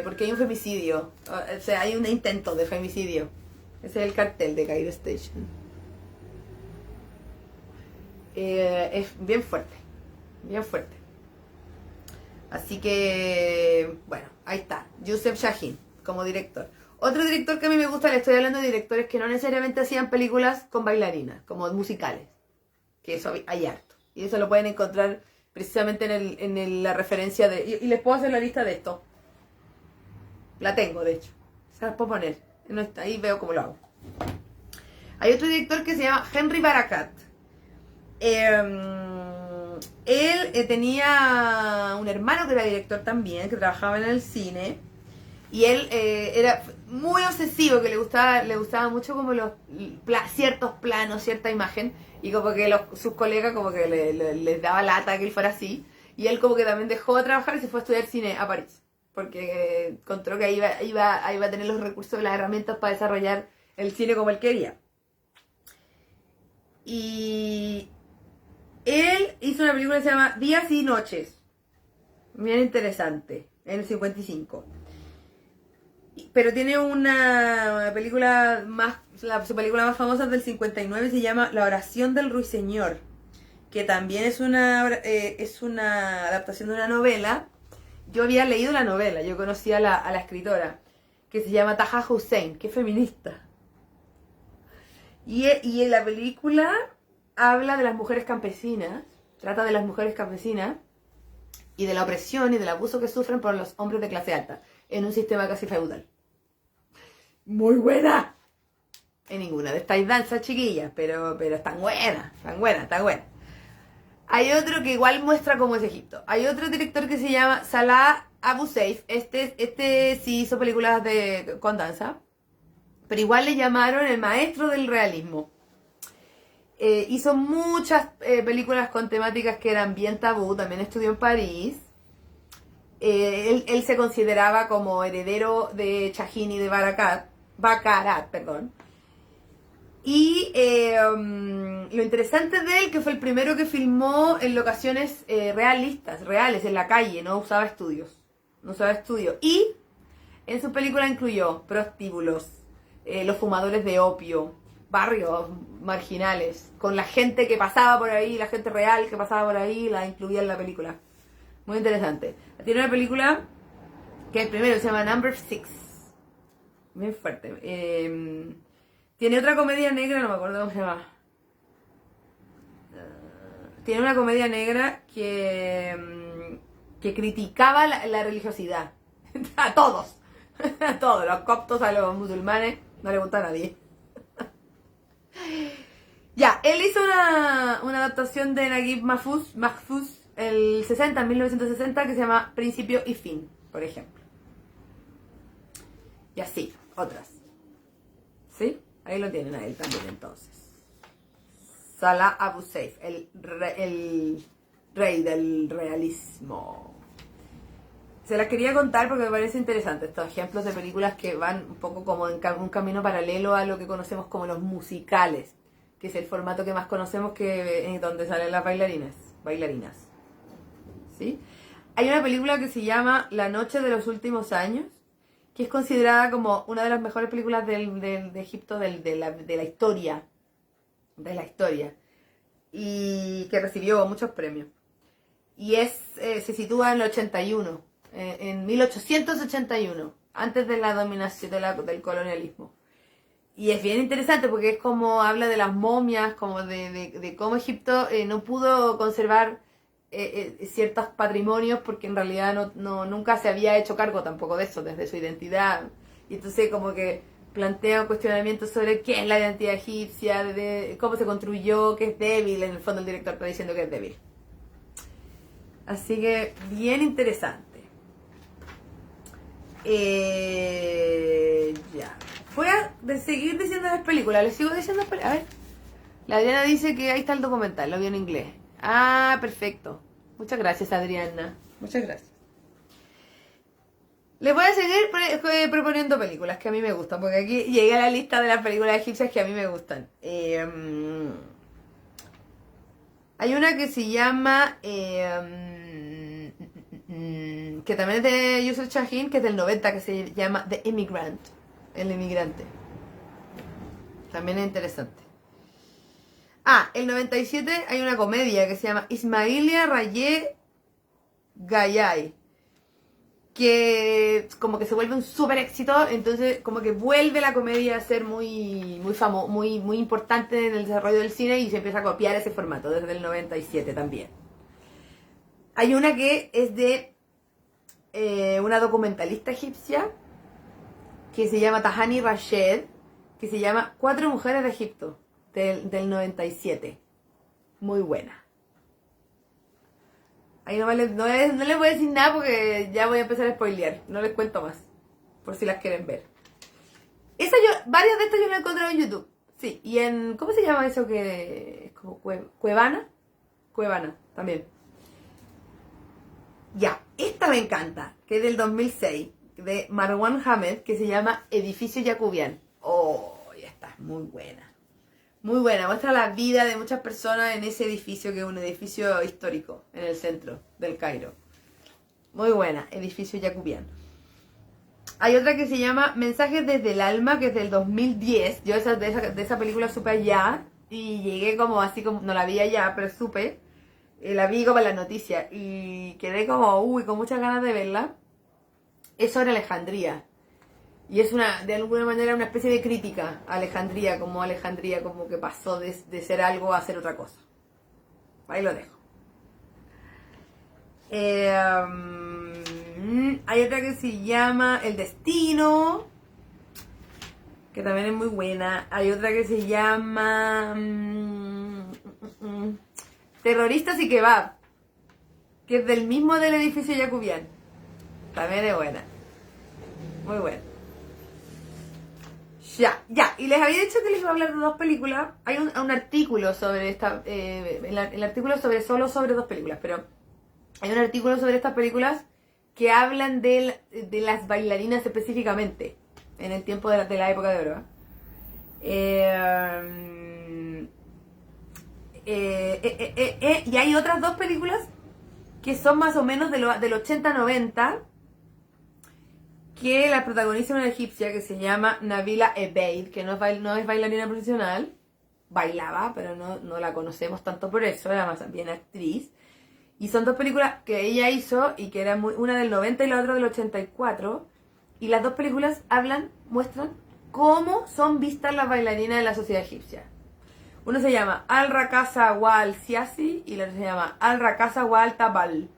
porque hay un femicidio, o sea, hay un intento de femicidio. Ese es el cartel de Cairo Station. Es bien fuerte. Así que, bueno, ahí está, Youssef Chahine como director. Otro director que a mí me gusta, le estoy hablando de directores que no necesariamente hacían películas con bailarinas, como musicales, que eso hay harto. Y eso lo pueden encontrar precisamente en la referencia de... Y les puedo hacer la lista de esto. La tengo, de hecho. Se las puedo poner. No está, ahí veo cómo lo hago. Hay otro director que se llama Henry Barakat. Él tenía un hermano que era director también, que trabajaba en el cine. Y él era muy obsesivo, que le gustaba mucho como ciertos planos, cierta imagen. Y como que sus colegas como que les daba lata que él fuera así. Y él como que también dejó de trabajar y se fue a estudiar cine a París. Porque encontró que ahí iba a tener los recursos y las herramientas para desarrollar el cine como él quería. Y él hizo una película que se llama Días y Noches. Bien interesante, en el 55. Pero tiene una película más, su película más famosa es del 59, se llama La Oración del Ruiseñor, que también es una adaptación de una novela. Yo había leído la novela, yo conocía a la escritora, que se llama Taha Hussein, que es feminista. Y en la película habla de las mujeres campesinas, trata de las mujeres campesinas y de la opresión y del abuso que sufren por los hombres de clase alta en un sistema casi feudal. Muy buena. En ninguna de estas danzas, chiquillas, pero están buenas. Hay otro que igual muestra cómo es Egipto. Hay otro director que se llama Salah Abu Seif. Este sí hizo películas con danza, pero igual le llamaron el maestro del realismo. Hizo muchas películas con temáticas que eran bien tabú. También estudió en París. Él se consideraba como heredero de Chahine y de Baccarat, perdón. Y lo interesante de él que fue el primero que filmó en locaciones reales, en la calle, no usaba estudios. No usaba estudios. Y en su película incluyó prostíbulos, los fumadores de opio, barrios marginales, con la gente que pasaba por ahí, la gente real que pasaba por ahí, la incluía en la película. Muy interesante. Tiene una película que el primero se llama Number 6. Bien fuerte. Tiene otra comedia negra, no me acuerdo cómo se llama. Tiene una comedia negra que criticaba la religiosidad. A todos. A todos. Los coptos, a los musulmanes. No le gusta a nadie. Ya, él hizo una adaptación de Naguib Mahfouz en 1960, que se llama Principio y Fin, por ejemplo. Y así, otras. ¿Sí? Ahí lo tienen a él también entonces. Salah Abu Saif, el rey del realismo. Se las quería contar porque me parece interesante estos ejemplos de películas que van un poco como en un camino paralelo a lo que conocemos como los musicales, que es el formato que más conocemos, que donde salen las bailarinas. ¿Sí? Hay una película que se llama La noche de los últimos años, que es considerada como una de las mejores películas de Egipto de la historia. Y que recibió muchos premios. Y se sitúa en el 81, en 1881, antes de la dominación del colonialismo. Y es bien interesante porque es como habla de las momias, como de cómo Egipto no pudo conservar ciertos patrimonios porque en realidad nunca se había hecho cargo tampoco de eso, desde su identidad. Y entonces como que plantea un cuestionamiento sobre qué es la identidad egipcia, de cómo se construyó, que es débil. En el fondo el director está diciendo que es débil. Así que bien interesante. Ya. Voy a seguir diciendo las películas. Les sigo diciendo las películas. A ver. La Adriana dice que ahí está el documental. Lo vio en inglés. Ah, perfecto. Muchas gracias, Adriana. Muchas gracias. Les voy a seguir proponiendo películas que a mí me gustan. Porque aquí llegué a la lista de las películas egipcias que a mí me gustan. Hay una que se llama... que también es de Yusuf Shahin, que es del 90, que se llama The Immigrant. El inmigrante. También es interesante. El 97 hay una comedia que se llama Ismailia Rayé Gayay, que como que se vuelve un súper éxito. Entonces como que vuelve la comedia a ser muy famosa, muy importante en el desarrollo del cine, y se empieza a copiar ese formato desde el 97 también. Hay una que es de una documentalista egipcia que se llama Tahani Rashid, que se llama 4 mujeres de Egipto, del 97. Muy buena. Ahí no les voy a decir nada porque ya voy a empezar a spoilear. No les cuento más, por si las quieren ver. Varias de estas yo las he encontrado en YouTube. Sí, y en... ¿Cómo se llama eso que es como Cuevana? Cuevana, también. Ya, esta me encanta, que es del 2006, de Marwan Hamed, que se llama Edificio Yacubian. Oh, esta es muy buena. Muy buena, muestra la vida de muchas personas en ese edificio, que es un edificio histórico en el centro del Cairo. Muy buena, Edificio Yacubian. Hay otra que se llama Mensajes desde el alma, que es del 2010. Yo de esa película supe allá, y llegué como así, como no la vi allá, pero supe. La vi como en las noticias y quedé como, con muchas ganas de verla. Es sobre Alejandría. Y es de alguna manera una especie de crítica a Alejandría como que pasó de ser algo a ser otra cosa. Ahí lo dejo. Hay otra que se llama El Destino, que también es muy buena. Hay otra que se llama Terroristas y Kebab, que es del mismo del Edificio Yacubian. También es buena. Muy buena. Ya. Y les había dicho que les iba a hablar de 2 películas. Hay un artículo sobre esta... el artículo solo sobre 2 películas, pero hay un artículo sobre estas películas que hablan de las bailarinas específicamente en el tiempo de la época de oro. Y hay otras dos películas que son más o menos del 80-90, que la protagoniza una egipcia que se llama Nabila Ebeid, que no es bailarina profesional, bailaba, pero no la conocemos tanto por eso, era más bien actriz. Y son dos películas que ella hizo y que era una del 90 y la otra del 84. Y las dos películas muestran cómo son vistas las bailarinas en la sociedad egipcia. Uno se llama Al-Rakasa Wal Siasi y la otra se llama Al-Rakasa Wal Tabal.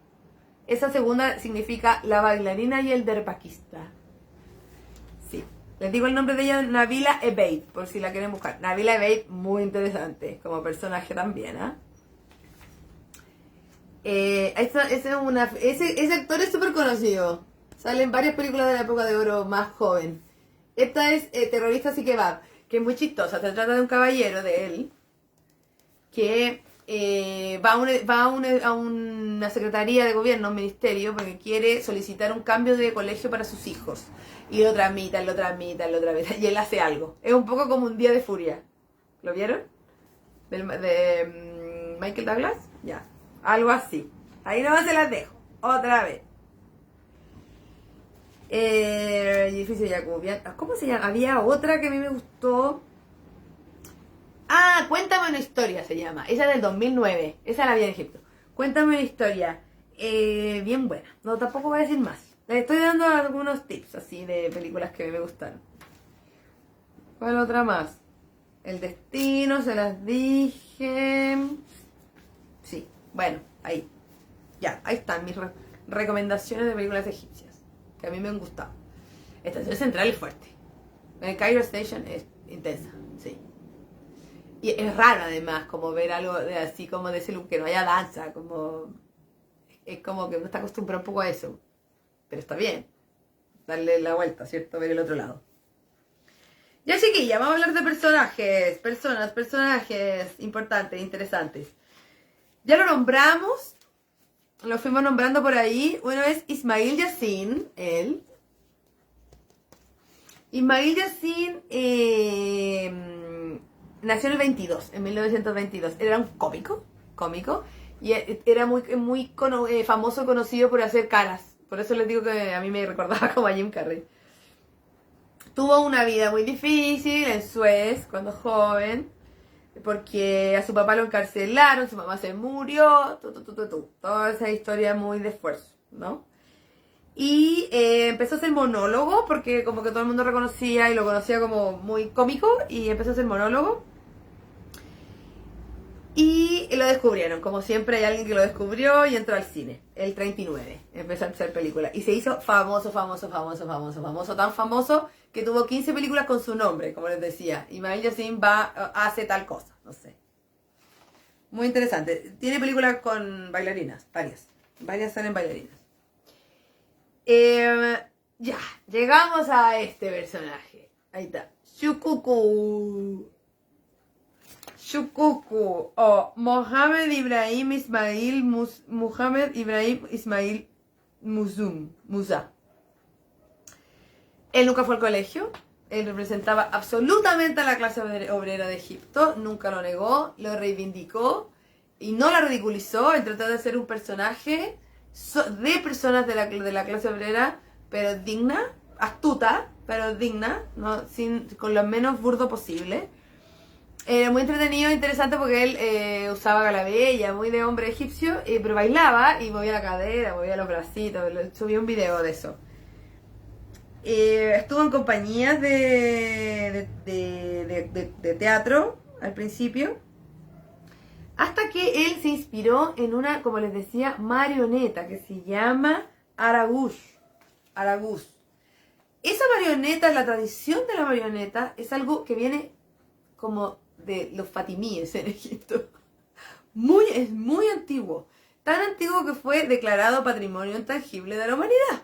Esa segunda significa la bailarina y el derpaquista. Sí. Les digo el nombre de ella, Nabila Ebeid, por si la quieren buscar. Nabila Ebeid, muy interesante como personaje también, ese actor es súper conocido. Sale en varias películas de la época de oro más joven. Esta es Terroristas y Kebab, que es muy chistosa. Se trata de un caballero, de él, que va a una secretaría de gobierno, un ministerio, porque quiere solicitar un cambio de colegio para sus hijos. Y lo tramita. Y él hace algo. Es un poco como un día de furia. ¿Lo vieron? De Michael Douglas. Ya. Algo así. Ahí nomás se las dejo. Otra vez. Edificio Jacobian. ¿Cómo se llama? Había otra que a mí me gustó. Cuéntame una historia se llama. Esa es del 2009. Esa la vi en Egipto. Cuéntame una historia. Bien buena. No, tampoco voy a decir más. Les estoy dando algunos tips así de películas que me gustaron. ¿Cuál otra más? El destino, se las dije. Sí, bueno, ahí. Ya, ahí están mis recomendaciones de películas egipcias, que a mí me han gustado. Estación Central es fuerte. El Cairo Station es intensa, sí. Y es raro además, como ver algo así como de ese look, que no haya danza, como... Es como que uno está acostumbrado un poco a eso. Pero está bien. Darle la vuelta, ¿cierto? Ver el otro lado. Ya, chiquilla, vamos a hablar de personajes. Personajes importantes, interesantes. Ya lo nombramos. Lo fuimos nombrando por ahí. Uno es Ismail Yassin, él. Ismail Yassin nació en el 22, en 1922. Era un cómico. Y era muy famoso, conocido por hacer caras. Por eso les digo que a mí me recordaba como a Jim Carrey. Tuvo una vida muy difícil en Suez cuando joven, porque a su papá lo encarcelaron, su mamá se murió, toda esa historia muy de esfuerzo, ¿no? Y empezó a hacer monólogo, porque como que todo el mundo reconocía y lo conocía como muy cómico, y empezó a hacer monólogo. Y lo descubrieron, como siempre hay alguien que lo descubrió y entró al cine, el 39, empezó a hacer películas. Y se hizo famoso, tan famoso que tuvo 15 películas con su nombre, como les decía. Ismail Yassin hace tal cosa, no sé. Muy interesante. Tiene películas con bailarinas, varias salen bailarinas. Ya, llegamos a este personaje. Ahí está. Shukuku o Mohamed Ibrahim Ismail Musa. Él nunca fue al colegio. Él representaba absolutamente a la clase obrera de Egipto. Nunca lo negó, lo reivindicó y no la ridiculizó. Él trató de ser un personaje de personas de la clase obrera, pero digna, astuta, pero digna, ¿no? Con lo menos burdo posible. Muy entretenido, interesante, porque él usaba galabella, muy de hombre egipcio, pero bailaba y movía la cadera, movía los bracitos. Subí un video de eso. Estuvo en compañías de teatro al principio, hasta que él se inspiró en una, como les decía, marioneta que se llama Aragush. Esa marioneta, la tradición de la marioneta, es algo que viene como de los fatimíes en Egipto. Es muy antiguo. Tan antiguo que fue declarado Patrimonio Intangible de la Humanidad.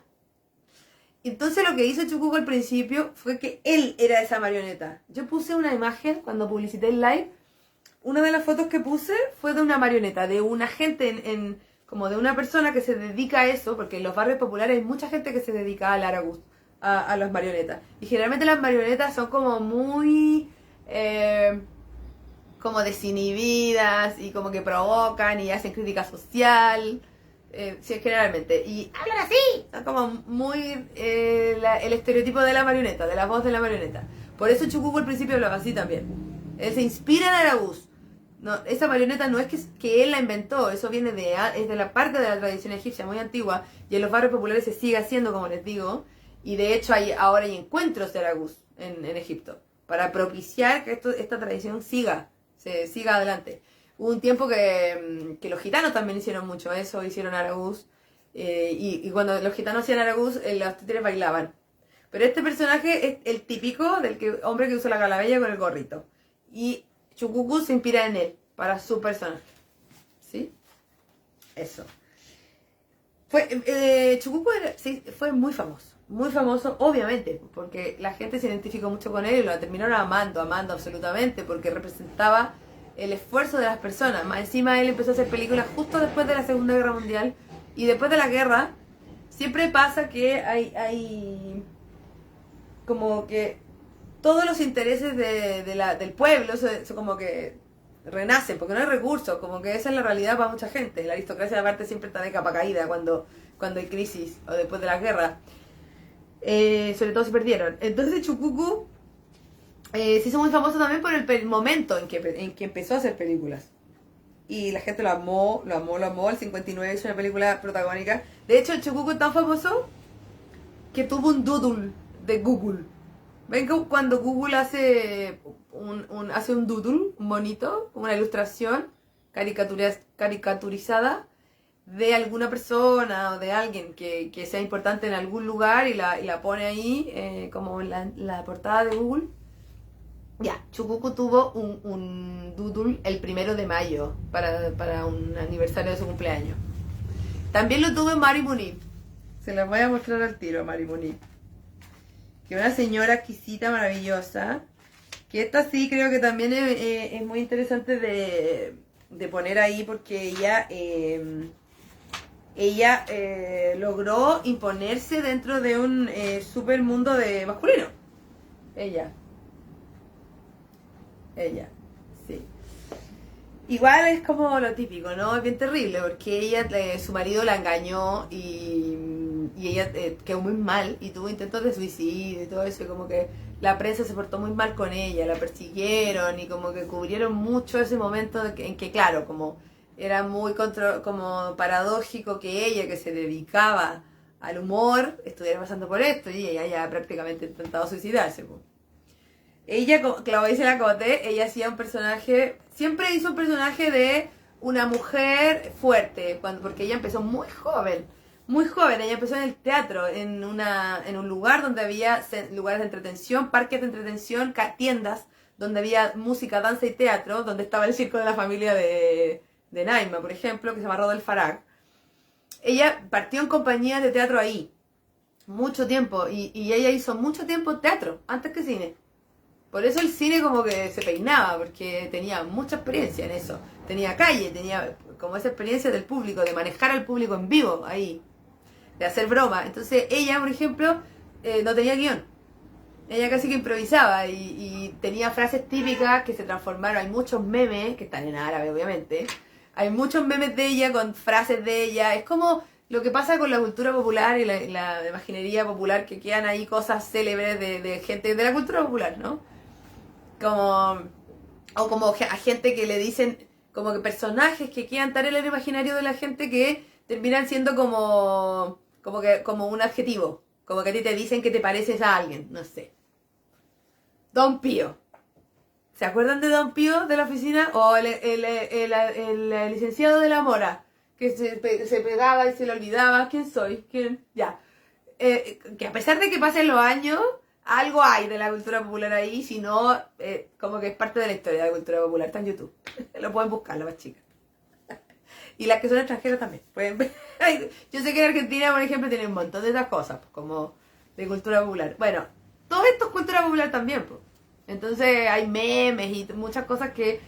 Entonces lo que hizo Chucuco al principio fue que él era esa marioneta. Yo puse una imagen cuando publicité el live. Una de las fotos que puse fue de una marioneta, de una gente, como de una persona que se dedica a eso, porque en los barrios populares hay mucha gente que se dedica al Aragus, a las marionetas. Y generalmente las marionetas son como muy... como desinhibidas y como que provocan y hacen crítica social. Sí, generalmente. Y hablan así. Son como muy el estereotipo de la marioneta, de la voz de la marioneta. Por eso Chucuco al principio hablaba así también. Él se inspira en Araguz. No, esa marioneta no es que él la inventó, eso viene es de la parte de la tradición egipcia muy antigua y en los barrios populares se sigue haciendo, como les digo, y de hecho ahora hay encuentros de Araguz en Egipto para propiciar que esta tradición siga adelante. Hubo un tiempo que los gitanos también hicieron mucho eso, hicieron Araguz, y cuando los gitanos hacían Araguz, los títeres bailaban. Pero este personaje es el típico hombre que usa la calabella con el gorrito. Y Chucucu se inspira en él para su personaje. ¿Sí? Eso. Chucucu fue muy famoso, obviamente, porque la gente se identificó mucho con él y lo terminaron amando absolutamente, porque representaba el esfuerzo de las personas. Más encima él empezó a hacer películas justo después de la Segunda Guerra Mundial, y después de la guerra siempre pasa que hay como que todos los intereses del pueblo se como que renacen, porque no hay recursos, como que esa es la realidad para mucha gente. La aristocracia aparte siempre está de capa caída cuando hay crisis o después de la guerra. Sobre todo se perdieron. Entonces Chucucu se hizo muy famoso también por el momento en que empezó a hacer películas. Y la gente lo amó. El 59 hizo una película protagónica. De hecho, el Chucucu es tan famoso que tuvo un doodle de Google. ¿Ven que cuando Google hace un doodle, un monito, una ilustración caricaturizada de alguna persona o de alguien que sea importante en algún lugar y la pone ahí como en la portada de Google? Ya, Chucucu tuvo un doodle el 1 de mayo para un aniversario de su cumpleaños. También lo tuvo Mari Munib. Se las voy a mostrar al tiro, Mari Munib. Que una señora exquisita, maravillosa. Que esta sí creo que también es muy interesante de poner ahí, porque ella logró imponerse dentro de un super mundo de masculino. Ella, sí. Igual es como lo típico, ¿no? Es bien terrible, porque ella, su marido la engañó y ella quedó muy mal y tuvo intentos de suicidio y todo eso, y como que la prensa se portó muy mal con ella, la persiguieron y como que cubrieron mucho ese momento en que, claro, como era muy como paradójico que ella, que se dedicaba al humor, estuviera pasando por esto, y ella ya prácticamente intentado suicidarse, pues. Ella, como dice la Cote, ella hacía un personaje, siempre hizo un personaje de una mujer fuerte, porque ella empezó muy joven, ella empezó en el teatro, en un lugar donde había lugares de entretención, parques de entretención, tiendas, donde había música, danza y teatro, donde estaba el circo de la familia de Naima, por ejemplo, que se llama Rodolfo Farag. Ella partió en compañía de teatro ahí, mucho tiempo, y ella hizo mucho tiempo teatro, antes que cine. Por eso el cine como que se peinaba, porque tenía mucha experiencia en eso. Tenía calle, tenía como esa experiencia del público, de manejar al público en vivo ahí, de hacer broma. Entonces ella, por ejemplo, no tenía guión. Ella casi que improvisaba y tenía frases típicas que se transformaron. Hay muchos memes, que están en árabe obviamente. Hay muchos memes de ella con frases de ella. Es como lo que pasa con la cultura popular y la imaginería popular, que quedan ahí cosas célebres de gente de la cultura popular, ¿no? Como a gente que le dicen, como que personajes que quedan estar en el imaginario de la gente, que terminan siendo como un adjetivo, como que a ti te dicen que te pareces a alguien, no sé. Don Pío. ¿Se acuerdan de Don Pío de la oficina? O el licenciado de la Mora, que se pegaba y se le olvidaba quién soy, quién, ya. Que a pesar de que pasen los años, algo hay de la cultura popular ahí, si no, como que es parte de la historia de la cultura popular. Está en YouTube. Lo pueden buscar, las más chicas. Y las que son extranjeras también. Pueden ver. Yo sé que en Argentina, por ejemplo, tienen un montón de esas cosas, pues, como de cultura popular. Bueno, todo esto es cultura popular también, pues. Entonces hay memes y muchas cosas que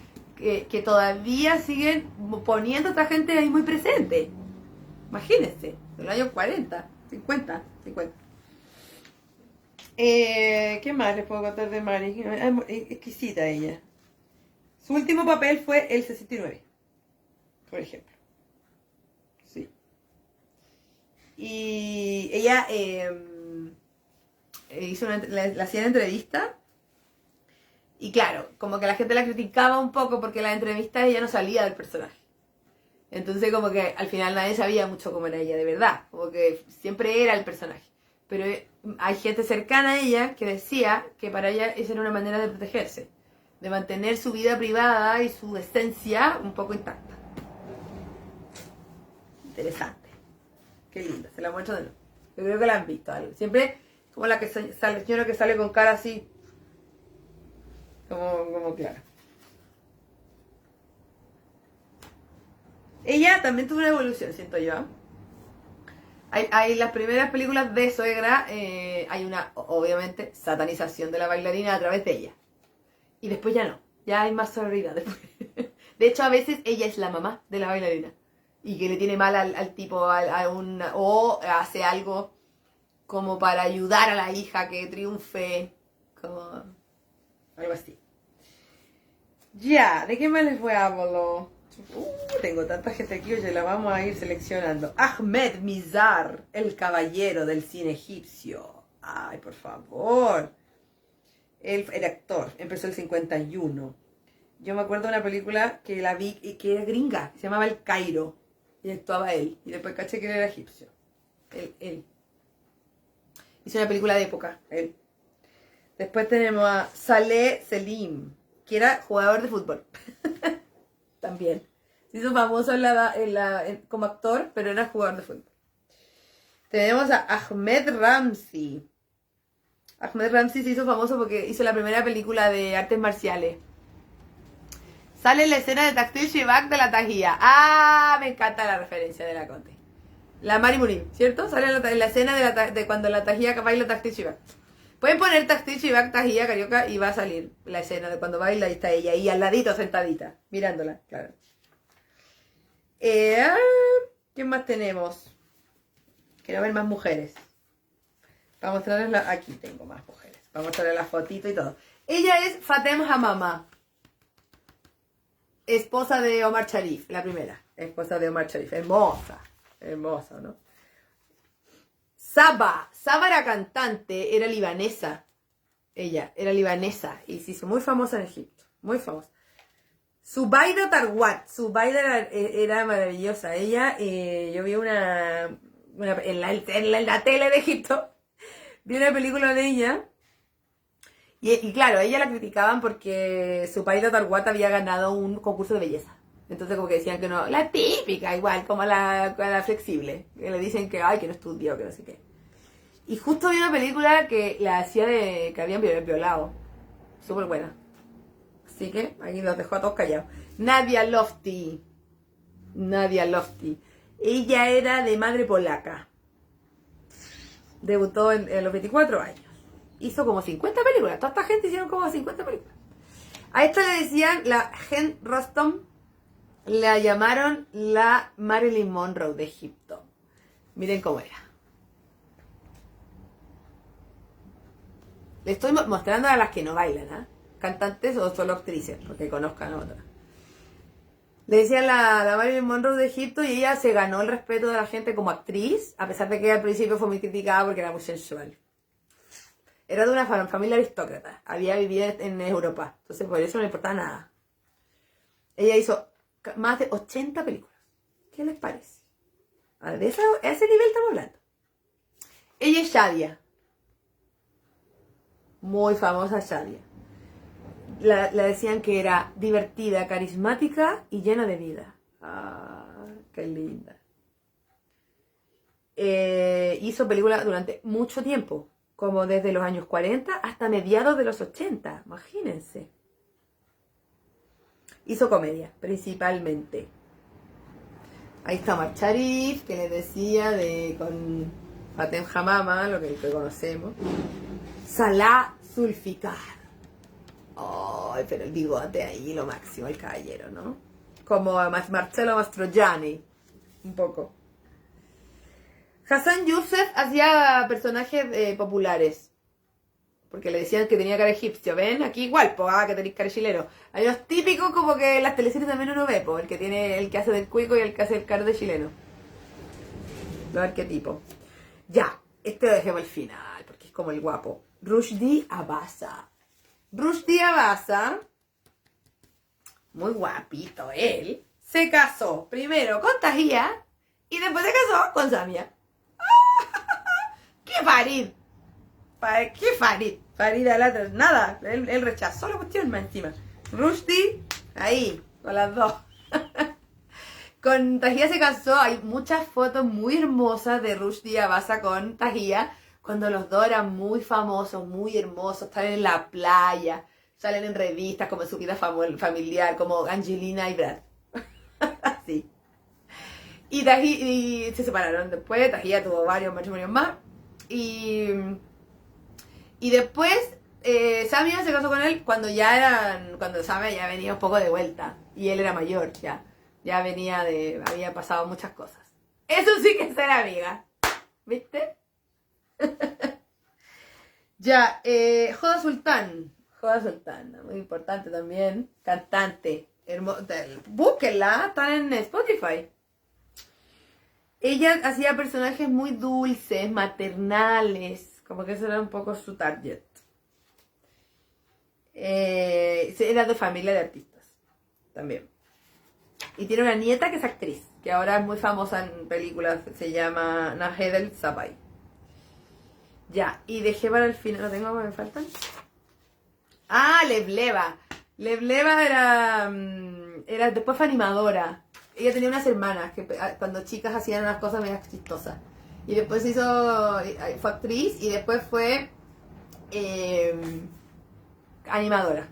todavía siguen poniendo a esta gente ahí muy presente. Imagínense, de los años 40, 50. ¿Qué más les puedo contar de Mari? Es exquisita ella. Su último papel fue el 69, por ejemplo. Sí. Y ella le hacían entrevista. Y claro, como que la gente la criticaba un poco porque en las entrevistas ella no salía del personaje. Entonces como que al final nadie sabía mucho cómo era ella de verdad. Como que siempre era el personaje. Pero hay gente cercana a ella que decía que para ella esa era una manera de protegerse. De mantener su vida privada y su esencia un poco intacta. Interesante. Qué linda, se la muestro de nuevo. Yo creo que la han visto algo. Siempre como la que sale, señora que sale con cara así. Como claro. Ella también tuvo una evolución, siento yo. Hay las primeras películas de suegra, hay una, obviamente, satanización de la bailarina a través de ella. Y después ya no, ya hay más sororidad después. De hecho, a veces ella es la mamá de la bailarina. Y que le tiene mal al tipo, o hace algo como para ayudar a la hija que triunfe, como algo así. Ya, ¿de qué más les voy a hablar? Tengo tanta gente aquí, oye, la vamos a ir seleccionando. Ahmed Mizar, el caballero del cine egipcio. Ay, por favor. Él era actor, empezó el 51. Yo me acuerdo de una película que la vi, que era gringa, se llamaba El Cairo. Y actuaba él. Y después caché que él era egipcio. Él. Hizo una película de época, él. Después tenemos a Saleh Selim, que era jugador de fútbol. También. Se hizo famoso como actor, pero era jugador de fútbol. Tenemos a Ahmed Ramsi. Ahmed Ramsi se hizo famoso porque hizo la primera película de artes marciales. Sale en la escena de Taktil Shibak de la Tajía. Ah, me encanta la referencia de la Conte. La Mari Murim, ¿cierto? Sale en la escena de cuando la Tajía baila Taktil Shibak. Pueden poner Taktil Shibak, Tajía, Carioca y va a salir la escena de cuando baila y está ella ahí al ladito sentadita, mirándola, claro. ¿Qué más tenemos? Quiero ver más mujeres. Para mostrarles aquí tengo más mujeres. Para mostrarles la fotito y todo. Ella es Fatem Hamama. Esposa de Omar Sharif, la primera. Esposa de Omar Sharif. Hermosa. Hermosa, ¿no? Saba era cantante, era libanesa. Ella era libanesa y se hizo muy famosa en Egipto. Muy famosa. Zubaida Tarwat. Zubaida era maravillosa. Ella, yo vi en la tele de Egipto, vi una película de ella. Y claro, a ella la criticaban porque Zubaida Tarwat había ganado un concurso de belleza. Entonces como que decían que no, la típica, igual, como la flexible. Que le dicen que, ay, que no estudió, que no sé qué. Y justo vi una película que la hacía que habían violado. Súper buena. Así que aquí los dejo a todos callados. Nadia Lofty. Ella era de madre polaca. Debutó en los 24 años. Hizo como 50 películas. Toda esta gente hicieron como 50 películas. A esta le decían la Gen Rostom. La llamaron la Marilyn Monroe de Egipto. Miren cómo era. Le estoy mostrando a las que no bailan, ¿eh? Cantantes o solo actrices, porque conozcan a otras. Le decían la Marilyn Monroe de Egipto y ella se ganó el respeto de la gente como actriz, a pesar de que al principio fue muy criticada porque era muy sensual. Era de una familia aristócrata, había vivido en Europa, entonces por eso no le importaba nada. Ella hizo más de 80 películas. ¿Qué les parece? A ese nivel estamos hablando. Ella es Shadia. Muy famosa Shadia. La decían que era divertida, carismática y llena de vida. Ah, qué linda. Hizo películas durante mucho tiempo, como desde los años 40 hasta mediados de los 80, imagínense. Hizo comedia, principalmente. Ahí está Omar Sharif, que les decía con Fatem Hamama, lo que conocemos. Salah Zulfikar. Ay, pero el bigote ahí, lo máximo, el caballero, ¿no? Como Marcello Mastroianni, un poco. Hassan Youssef hacía personajes populares. porque le decían que tenía cara egipcio. ¿Ven? Aquí igual, pues, que tenéis cara chileno. Hay los típicos como que en las teleseries también uno ve, pues, el que hace del cuico y el que hace el cara de chileno. Los arquetipos. Ya, este lo dejemos al final, porque es como el guapo. Rushdie Abasa. Rushdie Abasa, muy guapito él, se casó primero con Tahía y después se casó con Samia. ¡Qué Farid! ¿Qué Farid? Farid al nada, él rechazó la cuestión más encima. Rushdie, ahí, con las dos. Con Tahía se casó, hay muchas fotos muy hermosas de Rushdie Abasa con Tahía, cuando los dos eran muy famosos, muy hermosos, están en la playa, salen en revistas como en su vida familiar, como Angelina y Brad. Así. Y se separaron después, Tahía tuvo varios matrimonios más. Y después Samia se casó con él cuando Samia ya venía un poco de vuelta. Y él era mayor ya. Ya había pasado muchas cosas. Eso sí que es ser amiga. ¿Viste? Ya, Joda Sultán, muy importante también, cantante, búsquenla, están en Spotify. Ella hacía personajes muy dulces, maternales, como que eso era un poco su target. Era de familia de artistas, también. Y tiene una nieta que es actriz, que ahora es muy famosa en películas, se llama Nahedel Sabay. Ya, y dejé para el final, ¿lo tengo? ¿Me faltan? Ah, Levleva. Levleva era después fue animadora. Ella tenía unas hermanas que cuando chicas hacían unas cosas medio chistosas. Y después fue actriz y después fue animadora.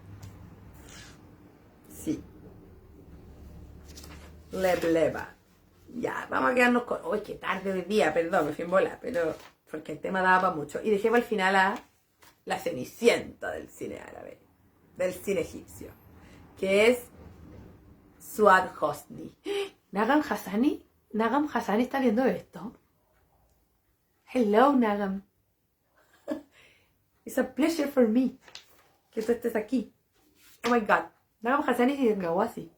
Sí. Levleva. Ya, vamos a quedarnos con... Uy, qué tarde hoy día, perdón, me fui en bola, pero... porque el tema daba para mucho. Y dejé para el final a la Cenicienta del cine árabe, del cine egipcio, que es Suad Hosni. ¿Nagam Hassani? ¿Nagam Hassani está viendo esto? Hello, Nagam. It's a pleasure for me que tú estés aquí. Oh my God. Nagam Hassani es de Gawasi.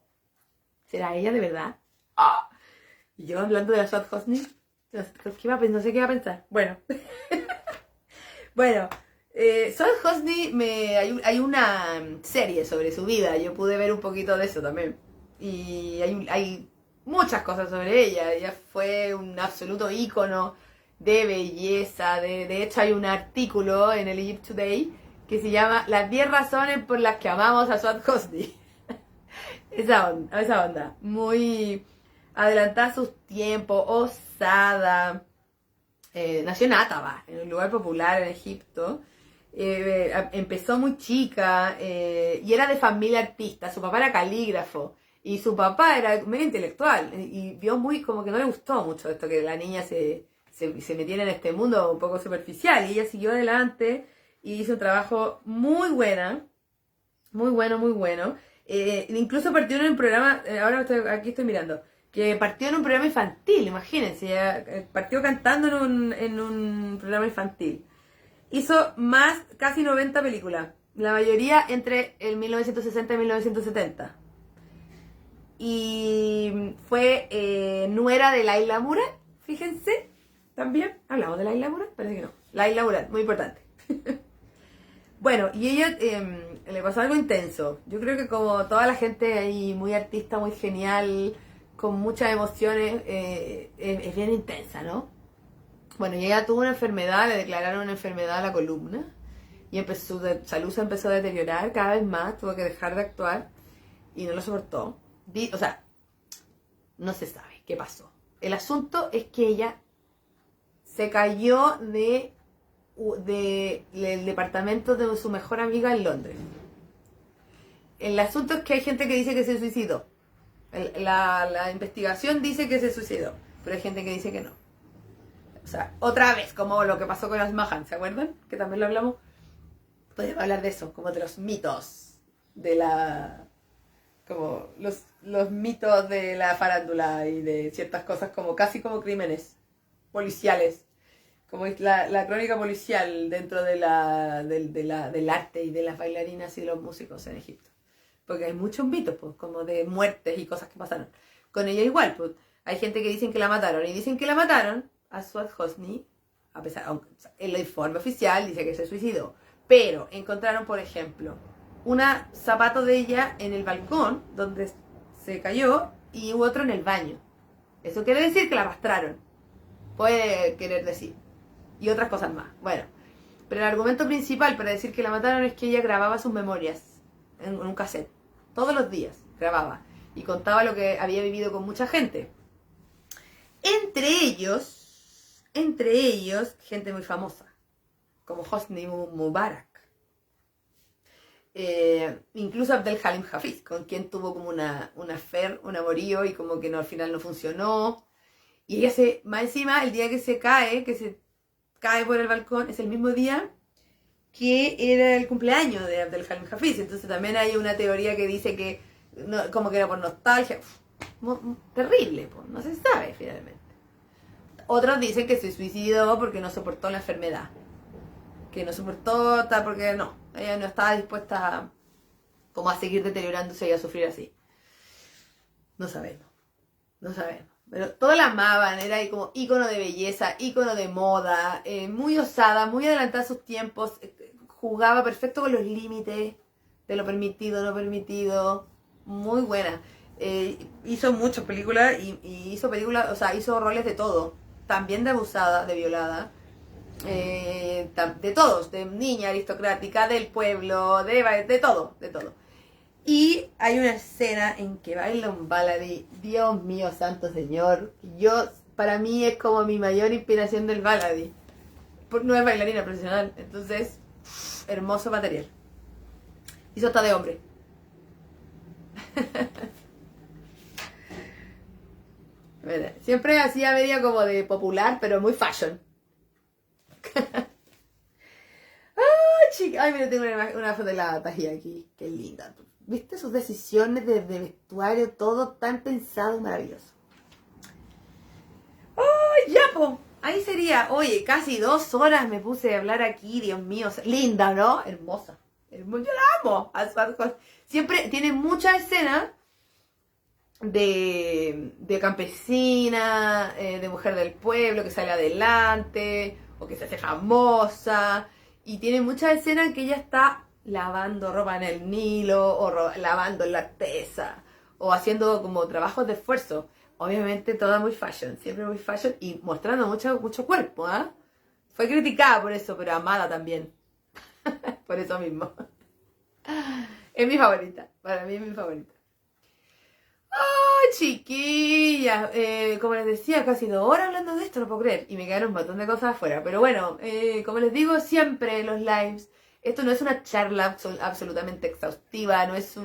¿Será ella de verdad? ¡Oh! Y yo hablando de la Suad Hosni, no sé qué iba a pensar. Bueno. Bueno, Suad Hosni, hay una serie sobre su vida. Yo pude ver un poquito de eso también. Y hay muchas cosas sobre ella. Ella fue un absoluto ícono de belleza. De hecho, hay un artículo en el Egypt Today que se llama Las 10 razones por las que amamos a Suad Hosni. Esa onda. Muy adelantada a sus tiempos, osada. Nació en Átaba, en un lugar popular en Egipto. Empezó muy chica y era de familia artista. Su papá era calígrafo y su papá era medio intelectual y vio muy como que no le gustó mucho esto, que la niña se metiera en este mundo un poco superficial, y ella siguió adelante y hizo un trabajo muy bueno. Incluso partió en un programa, aquí estoy mirando, que partió en un programa infantil, imagínense, partió cantando en un programa infantil. Hizo casi 90 películas, la mayoría entre el 1960 y 1970. Y fue nuera de Laila Murad, fíjense, también. ¿Hablamos de Laila Murad? Parece que no. Laila Murad, muy importante. Bueno, y ella le pasó algo intenso. Yo creo que como toda la gente ahí, muy artista, muy genial, con muchas emociones, es bien intensa, ¿no? Bueno, y ella tuvo una enfermedad, le declararon una enfermedad a la columna, y su salud se empezó a deteriorar cada vez más, tuvo que dejar de actuar, y no lo soportó. O sea, no se sabe qué pasó. El asunto es que ella se cayó del departamento de su mejor amiga en Londres. El asunto es que hay gente que dice que se suicidó. La investigación dice que se suicidó, pero hay gente que dice que no. O sea, otra vez, como lo que pasó con Asmahan, ¿se acuerdan? Que también lo hablamos. Podemos hablar de eso, como de los mitos de como los mitos de la farándula y de ciertas cosas como casi como crímenes policiales. como es la crónica policial dentro del arte y de las bailarinas y de los músicos en Egipto. Porque hay muchos mitos, pues, como de muertes y cosas que pasaron. Con ella igual, pues, hay gente que dicen que la mataron, y dicen que la mataron a Suad Hosni, a pesar, aunque el informe oficial dice que se suicidó. Pero encontraron, por ejemplo, un zapato de ella en el balcón, donde se cayó, y otro en el baño. Eso quiere decir que la arrastraron. Puede querer decir. Y otras cosas más. Bueno, pero el argumento principal para decir que la mataron es que ella grababa sus memorias en un cassette. Todos los días grababa. Y contaba lo que había vivido con mucha gente. Entre ellos, gente muy famosa. Como Hosni Mubarak. Incluso Abdel Halim Hafiz, con quien tuvo como una affair, un amorío, y como que no, al final no funcionó. Y ella más encima, el día que se cae por el balcón, es el mismo día que era el cumpleaños de Abdel Halim Hafiz. Entonces también hay una teoría que dice que no, como que era por nostalgia. Terrible, pues, no se sabe finalmente. Otros dicen que se suicidó porque no soportó la enfermedad. Que no soportó, porque no, ella no estaba dispuesta como a seguir deteriorándose y a sufrir así. No sabemos. Pero todas la amaban, era ahí como ícono de belleza, ícono de moda, muy osada, muy adelantada a sus tiempos, jugaba perfecto con los límites de lo permitido, no permitido, muy buena. Hizo muchas películas y hizo películas, o sea, hizo roles de todo, también de abusada, de violada, de todos, de niña aristocrática, del pueblo, de todo, de todo. Y hay una escena en que baila un baladi, Dios mío, santo señor. Para mí es como mi mayor inspiración del baladi. No es bailarina profesional, entonces, hermoso material. Hizo hasta de hombre. Siempre hacía media como de popular, pero muy fashion. Ay, mira, tengo una foto de la Tajía aquí. Qué linda. ¿Viste sus decisiones de vestuario? Todo tan pensado y maravilloso. ¡Ay, ya, po! Ahí sería. Oye, casi 2 horas me puse a hablar aquí, Dios mío. Linda, ¿no? Hermosa. Yo la amo. Siempre tiene muchas escenas de campesina, de mujer del pueblo que sale adelante, o que se hace famosa. Y tiene muchas escenas que ella está lavando ropa en el Nilo, o lavando en la Artesa, o haciendo como trabajos de esfuerzo. Obviamente toda muy fashion, siempre muy fashion, y mostrando mucho cuerpo, ¿ah? Fue criticada por eso, pero amada también. Por eso mismo. Es mi favorita, para mí es mi favorita. ¡Ay, chiquillas! Como les decía, casi 2 horas hablando de esto, no puedo creer. Y me quedaron un montón de cosas afuera. Pero bueno, como les digo siempre en los lives, esto no es una charla absolutamente exhaustiva, no es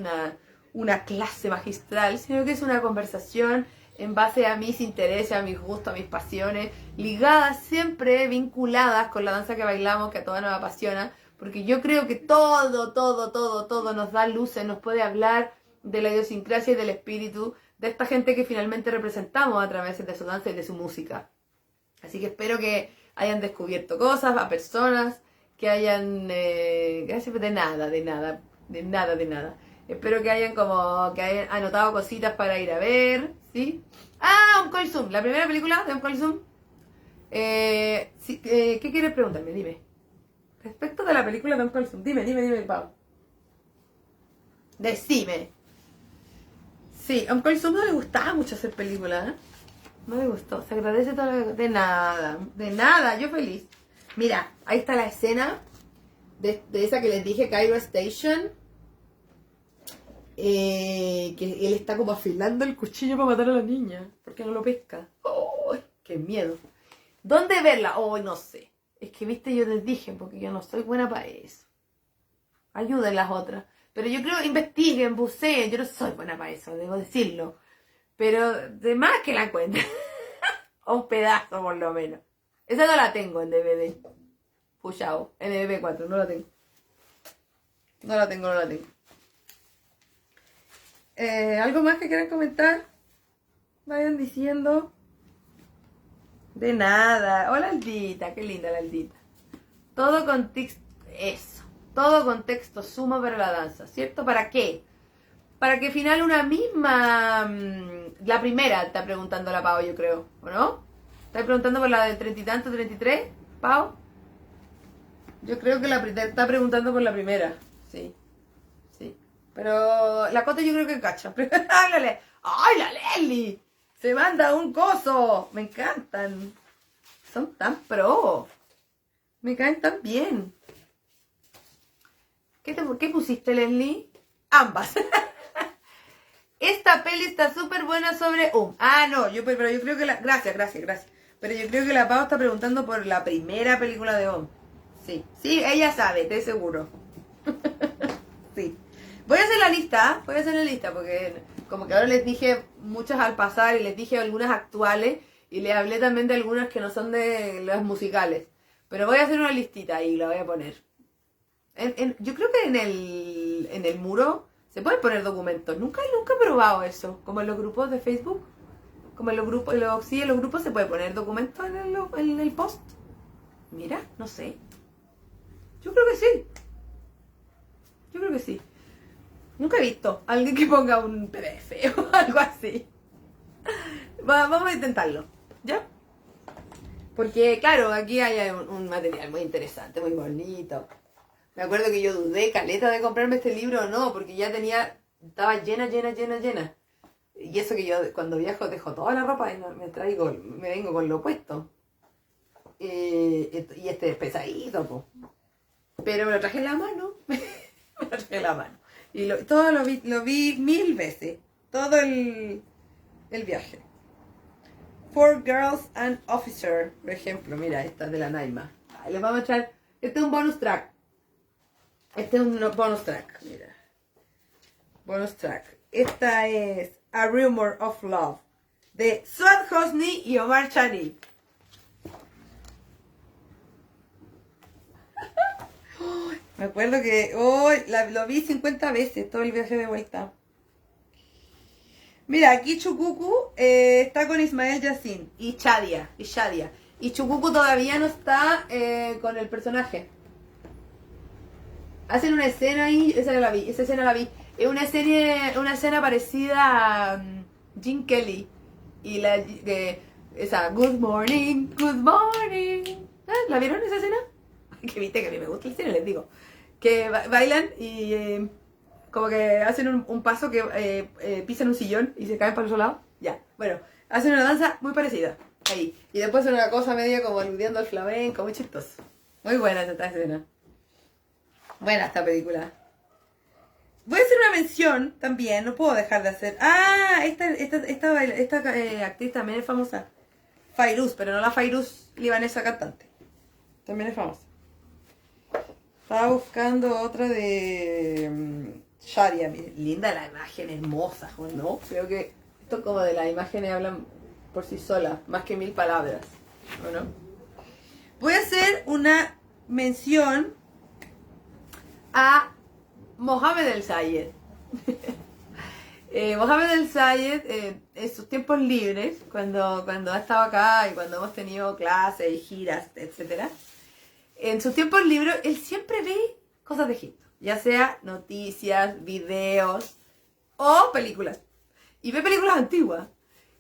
una clase magistral, sino que es una conversación en base a mis intereses, a mis gustos, a mis pasiones, ligadas siempre, vinculadas con la danza que bailamos, que a todas nos apasiona, porque yo creo que todo nos da luces, nos puede hablar de la idiosincrasia y del espíritu de esta gente que finalmente representamos a través de su danza y de su música. Así que espero que hayan descubierto cosas, a personas, que hayan... de nada. Espero que hayan anotado cositas para ir a ver, ¿sí? Kulthum, la primera película de Kulthum. ¿Qué quieres preguntarme? Dime. Respecto de la película de Kulthum, dime, Pau. Decime. Sí, a Kulthum no le gustaba mucho hacer películas, ¿eh? No le gustó, se agradece todo lo que... De nada, yo feliz. Mira, ahí está la escena de esa que les dije, Cairo Station. Que él está como afilando el cuchillo para matar a la niña, porque no lo pesca. ¡Oh, qué miedo! ¿Dónde verla? Oh, no sé. Es que, viste, yo les dije, porque yo no soy buena para eso. Ayuden las otras. Pero yo creo, investiguen, buceen. Yo no soy buena para eso, debo decirlo. Pero de más que la encuentren. O un pedazo, por lo menos. Esa no la tengo en DVD. Puchao, en MP4, no la tengo. No la tengo. ¿Algo más que quieran comentar? Vayan diciendo. De nada. Hola Aldita, qué linda la Aldita. Todo contexto, eso. Todo contexto sumo para la danza, ¿cierto? ¿Para qué? Para que al final una misma... la primera está preguntando la Pau, yo creo, ¿o no? ¿Estás preguntando por la del 30 y tanto, 33, Pau? Yo creo que está preguntando por la primera, sí. Sí. Pero la Cota yo creo que cacha. ¡Háblale! ¡Ay, la Leslie! Se manda un coso. Me encantan. Son tan pro. Me caen tan bien. ¿Qué pusiste, Leslie? Ambas. Esta peli está súper buena sobre... Ah, no, pero yo creo que la... Gracias. Pero yo creo que la Pau está preguntando por la primera película de Sí, ella sabe, estoy seguro. Sí. Voy a hacer la lista, porque como que ahora les dije muchas al pasar y les dije algunas actuales y les hablé también de algunas que no son de las musicales. Pero voy a hacer una listita y la voy a poner. Yo creo que en el muro se pueden poner documentos. Nunca he probado eso. Como en los grupos de Facebook. Como en los grupos, en los grupos se puede poner documentos en el post. Mira, no sé. Yo creo que sí. Nunca he visto a alguien que ponga un PDF o algo así. Vamos a intentarlo, ¿ya? Porque, claro, aquí hay un material muy interesante, muy bonito. Me acuerdo que yo dudé, caleta, de comprarme este libro o no, porque ya estaba llena. Y eso que yo cuando viajo dejo toda la ropa y me vengo con lo opuesto. Y este es pesadito, po. Pero me lo traje en la mano. Y todo lo vi 1000 veces. Todo el viaje. Four Girls and Officer, por ejemplo. Mira, esta de la Naima. Les vamos a mostrar. Este es un bonus track. Mira. Bonus track. Esta es A Rumor of Love. De Suad Hosni y Omar Sharif. Me acuerdo que lo vi 50 veces todo el viaje de vuelta. Mira, aquí Chucucu está con Ismael Yassin y Shadia. Y Chucucu todavía no está con el personaje. Hacen una escena ahí, esa escena la vi. Es una escena parecida a Gene Kelly. Y esa Good morning. ¿La vieron esa escena? Que viste que a mí me gusta el cine, les digo. Que bailan y como que hacen un paso que pisan un sillón y se caen para el otro lado. Ya, bueno, hacen una danza muy parecida. Ahí. Y después hacen una cosa media como aludiendo al flamenco, muy chistoso. Muy buena esta escena. Buena esta película. Voy a hacer una mención también, no puedo dejar de hacer. Ah, esta actriz también es famosa. Fairuz, pero no la Fairuz libanesa cantante. También es famosa. Estaba buscando otra de Shadia. Linda la imagen, hermosa, ¿no? Creo que esto como de las imágenes hablan por sí solas, más que 1000 palabras, ¿o no? Voy a hacer una mención a Mohamed El Sayed. Mohamed El Sayed, en sus tiempos libres, cuando ha estado acá y cuando hemos tenido clases y giras, etcétera, en sus tiempos libres, él siempre ve cosas de Egipto, ya sea noticias, videos o películas. Y ve películas antiguas.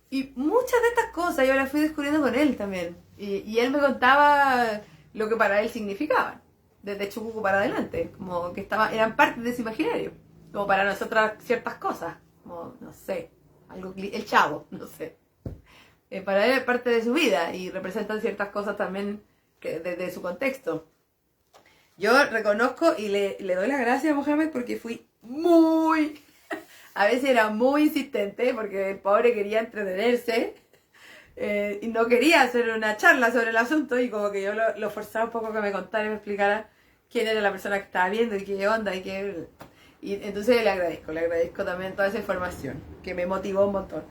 Y muchas de estas cosas yo las fui descubriendo con él también. Y él me contaba lo que para él significaban, desde Chucuco para adelante, como que eran parte de su imaginario. Como para nosotras ciertas cosas, como, no sé, el Chavo, no sé. Para él es parte de su vida y representan ciertas cosas también desde su contexto. Yo reconozco y le doy las gracias a Mohamed porque fui a veces era muy insistente porque el pobre quería entretenerse y no quería hacer una charla sobre el asunto y como que yo lo forzaba un poco que me contara y me explicara quién era la persona que estaba viendo y qué onda y entonces le agradezco también toda esa información que me motivó un montón.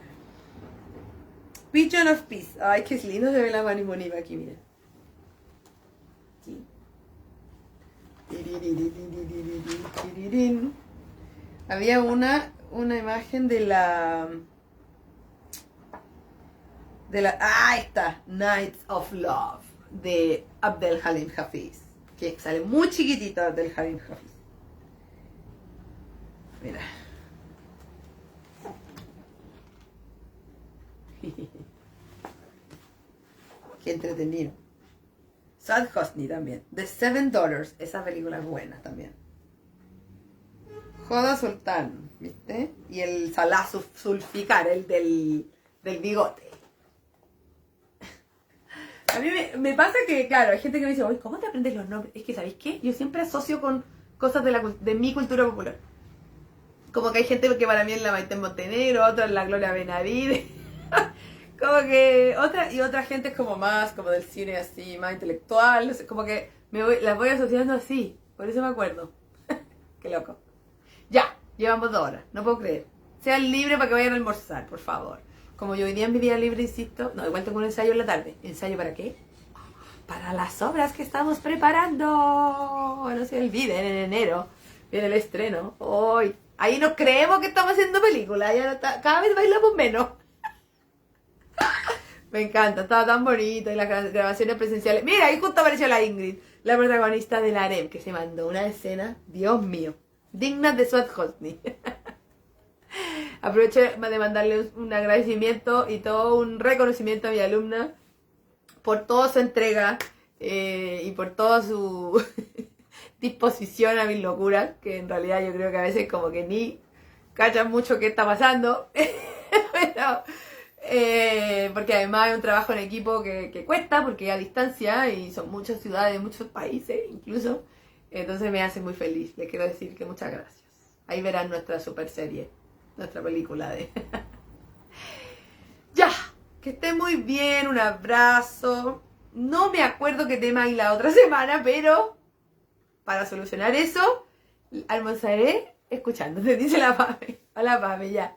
Pigeon of Peace. Ay, qué lindo se ve la Mani Moniva aquí, miren. Sí. Había una imagen de Ahí está, Nights of Love, de Abdel Halim Hafiz, que sale muy chiquitito Abdel Halim Hafiz. Mira. Qué entretenido. Sad Hosni también. The $7. Esa película es buena también. Joda Sultán, ¿viste? Y el Salah Zulfikar, el del bigote. A mí me pasa que, claro, hay gente que me dice, oye, ¿cómo te aprendes los nombres? Es que, ¿sabéis qué? Yo siempre asocio con cosas de mi cultura popular. Como que hay gente que para mí es la Maite Montenegro, otra es la Gloria Benavides. Como que otra gente es como más, como del cine así, más intelectual. No sé, como que las voy asociando así. Por eso me acuerdo. Qué loco. Ya, llevamos 2 horas. No puedo creer. Sean libres para que vayan a almorzar, por favor. Como yo hoy día en mi día libre, insisto. No, igual tengo un ensayo en la tarde. ¿Ensayo para qué? Para las obras que estamos preparando. No se olviden, en enero viene el estreno. Hoy. Ahí nos creemos que estamos haciendo películas. Ya no está, cada vez bailamos menos. Me encanta, estaba tan bonito y las grabaciones presenciales. Mira, ahí justo apareció la Ingrid, la protagonista del harem, que se mandó una escena, Dios mío, digna de Swat Hosni. Aprovecho de mandarle un agradecimiento y todo un reconocimiento a mi alumna por toda su entrega y por toda su disposición a mis locuras, que en realidad yo creo que a veces como que ni cachan mucho qué está pasando. Pero... porque además es un trabajo en equipo que cuesta, porque a distancia y son muchas ciudades, muchos países incluso, entonces me hace muy feliz. Les quiero decir que muchas gracias. Ahí verán nuestra super serie, nuestra película de... Ya, que estén muy bien, un abrazo. No me acuerdo qué tema hay la otra semana, pero para solucionar eso almorzaré escuchándote, dice la Pame. Hola Pame, ya.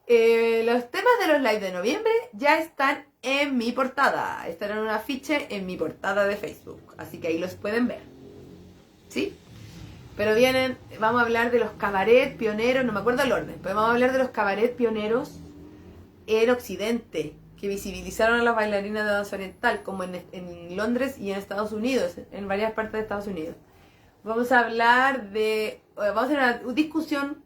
Los temas de los live de noviembre ya están en mi portada. Estarán en un afiche en mi portada de Facebook. Así que ahí los pueden ver. ¿Sí? Pero vamos a hablar de los cabaret pioneros, no me acuerdo el orden, pero vamos a hablar de los cabaret pioneros en Occidente, que visibilizaron a las bailarinas de danza oriental, como en Londres y en Estados Unidos, en varias partes de Estados Unidos. Vamos a hacer una discusión,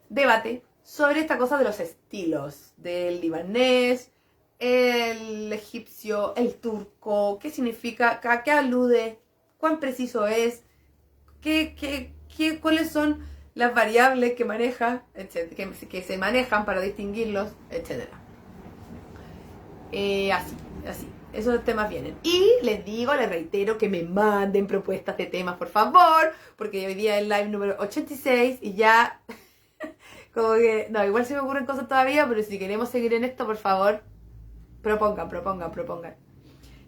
debate, sobre esta cosa de los estilos, del libanés, el egipcio, el turco, qué significa, a qué alude, cuán preciso es, cuáles son las variables que maneja, etcétera, que se manejan para distinguirlos, etc. Así, esos temas vienen. Y les reitero que me manden propuestas de temas, por favor, porque hoy día es el live número 86 y ya... Como que, no, igual se me ocurren cosas todavía, pero si queremos seguir en esto, por favor, propongan.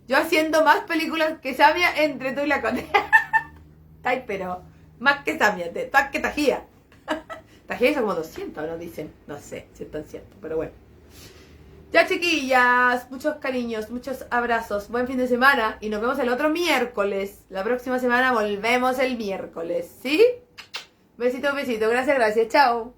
Yo haciendo más películas que Samia entre tú y la Conde. Ay, pero más que Samia, más que Tajía. Tajía hizo como 200, ¿no? Dicen, no sé si están ciertos, pero bueno. Ya, chiquillas, muchos cariños, muchos abrazos, buen fin de semana y nos vemos el otro miércoles. La próxima semana volvemos el miércoles, ¿sí? Besito, gracias, chao.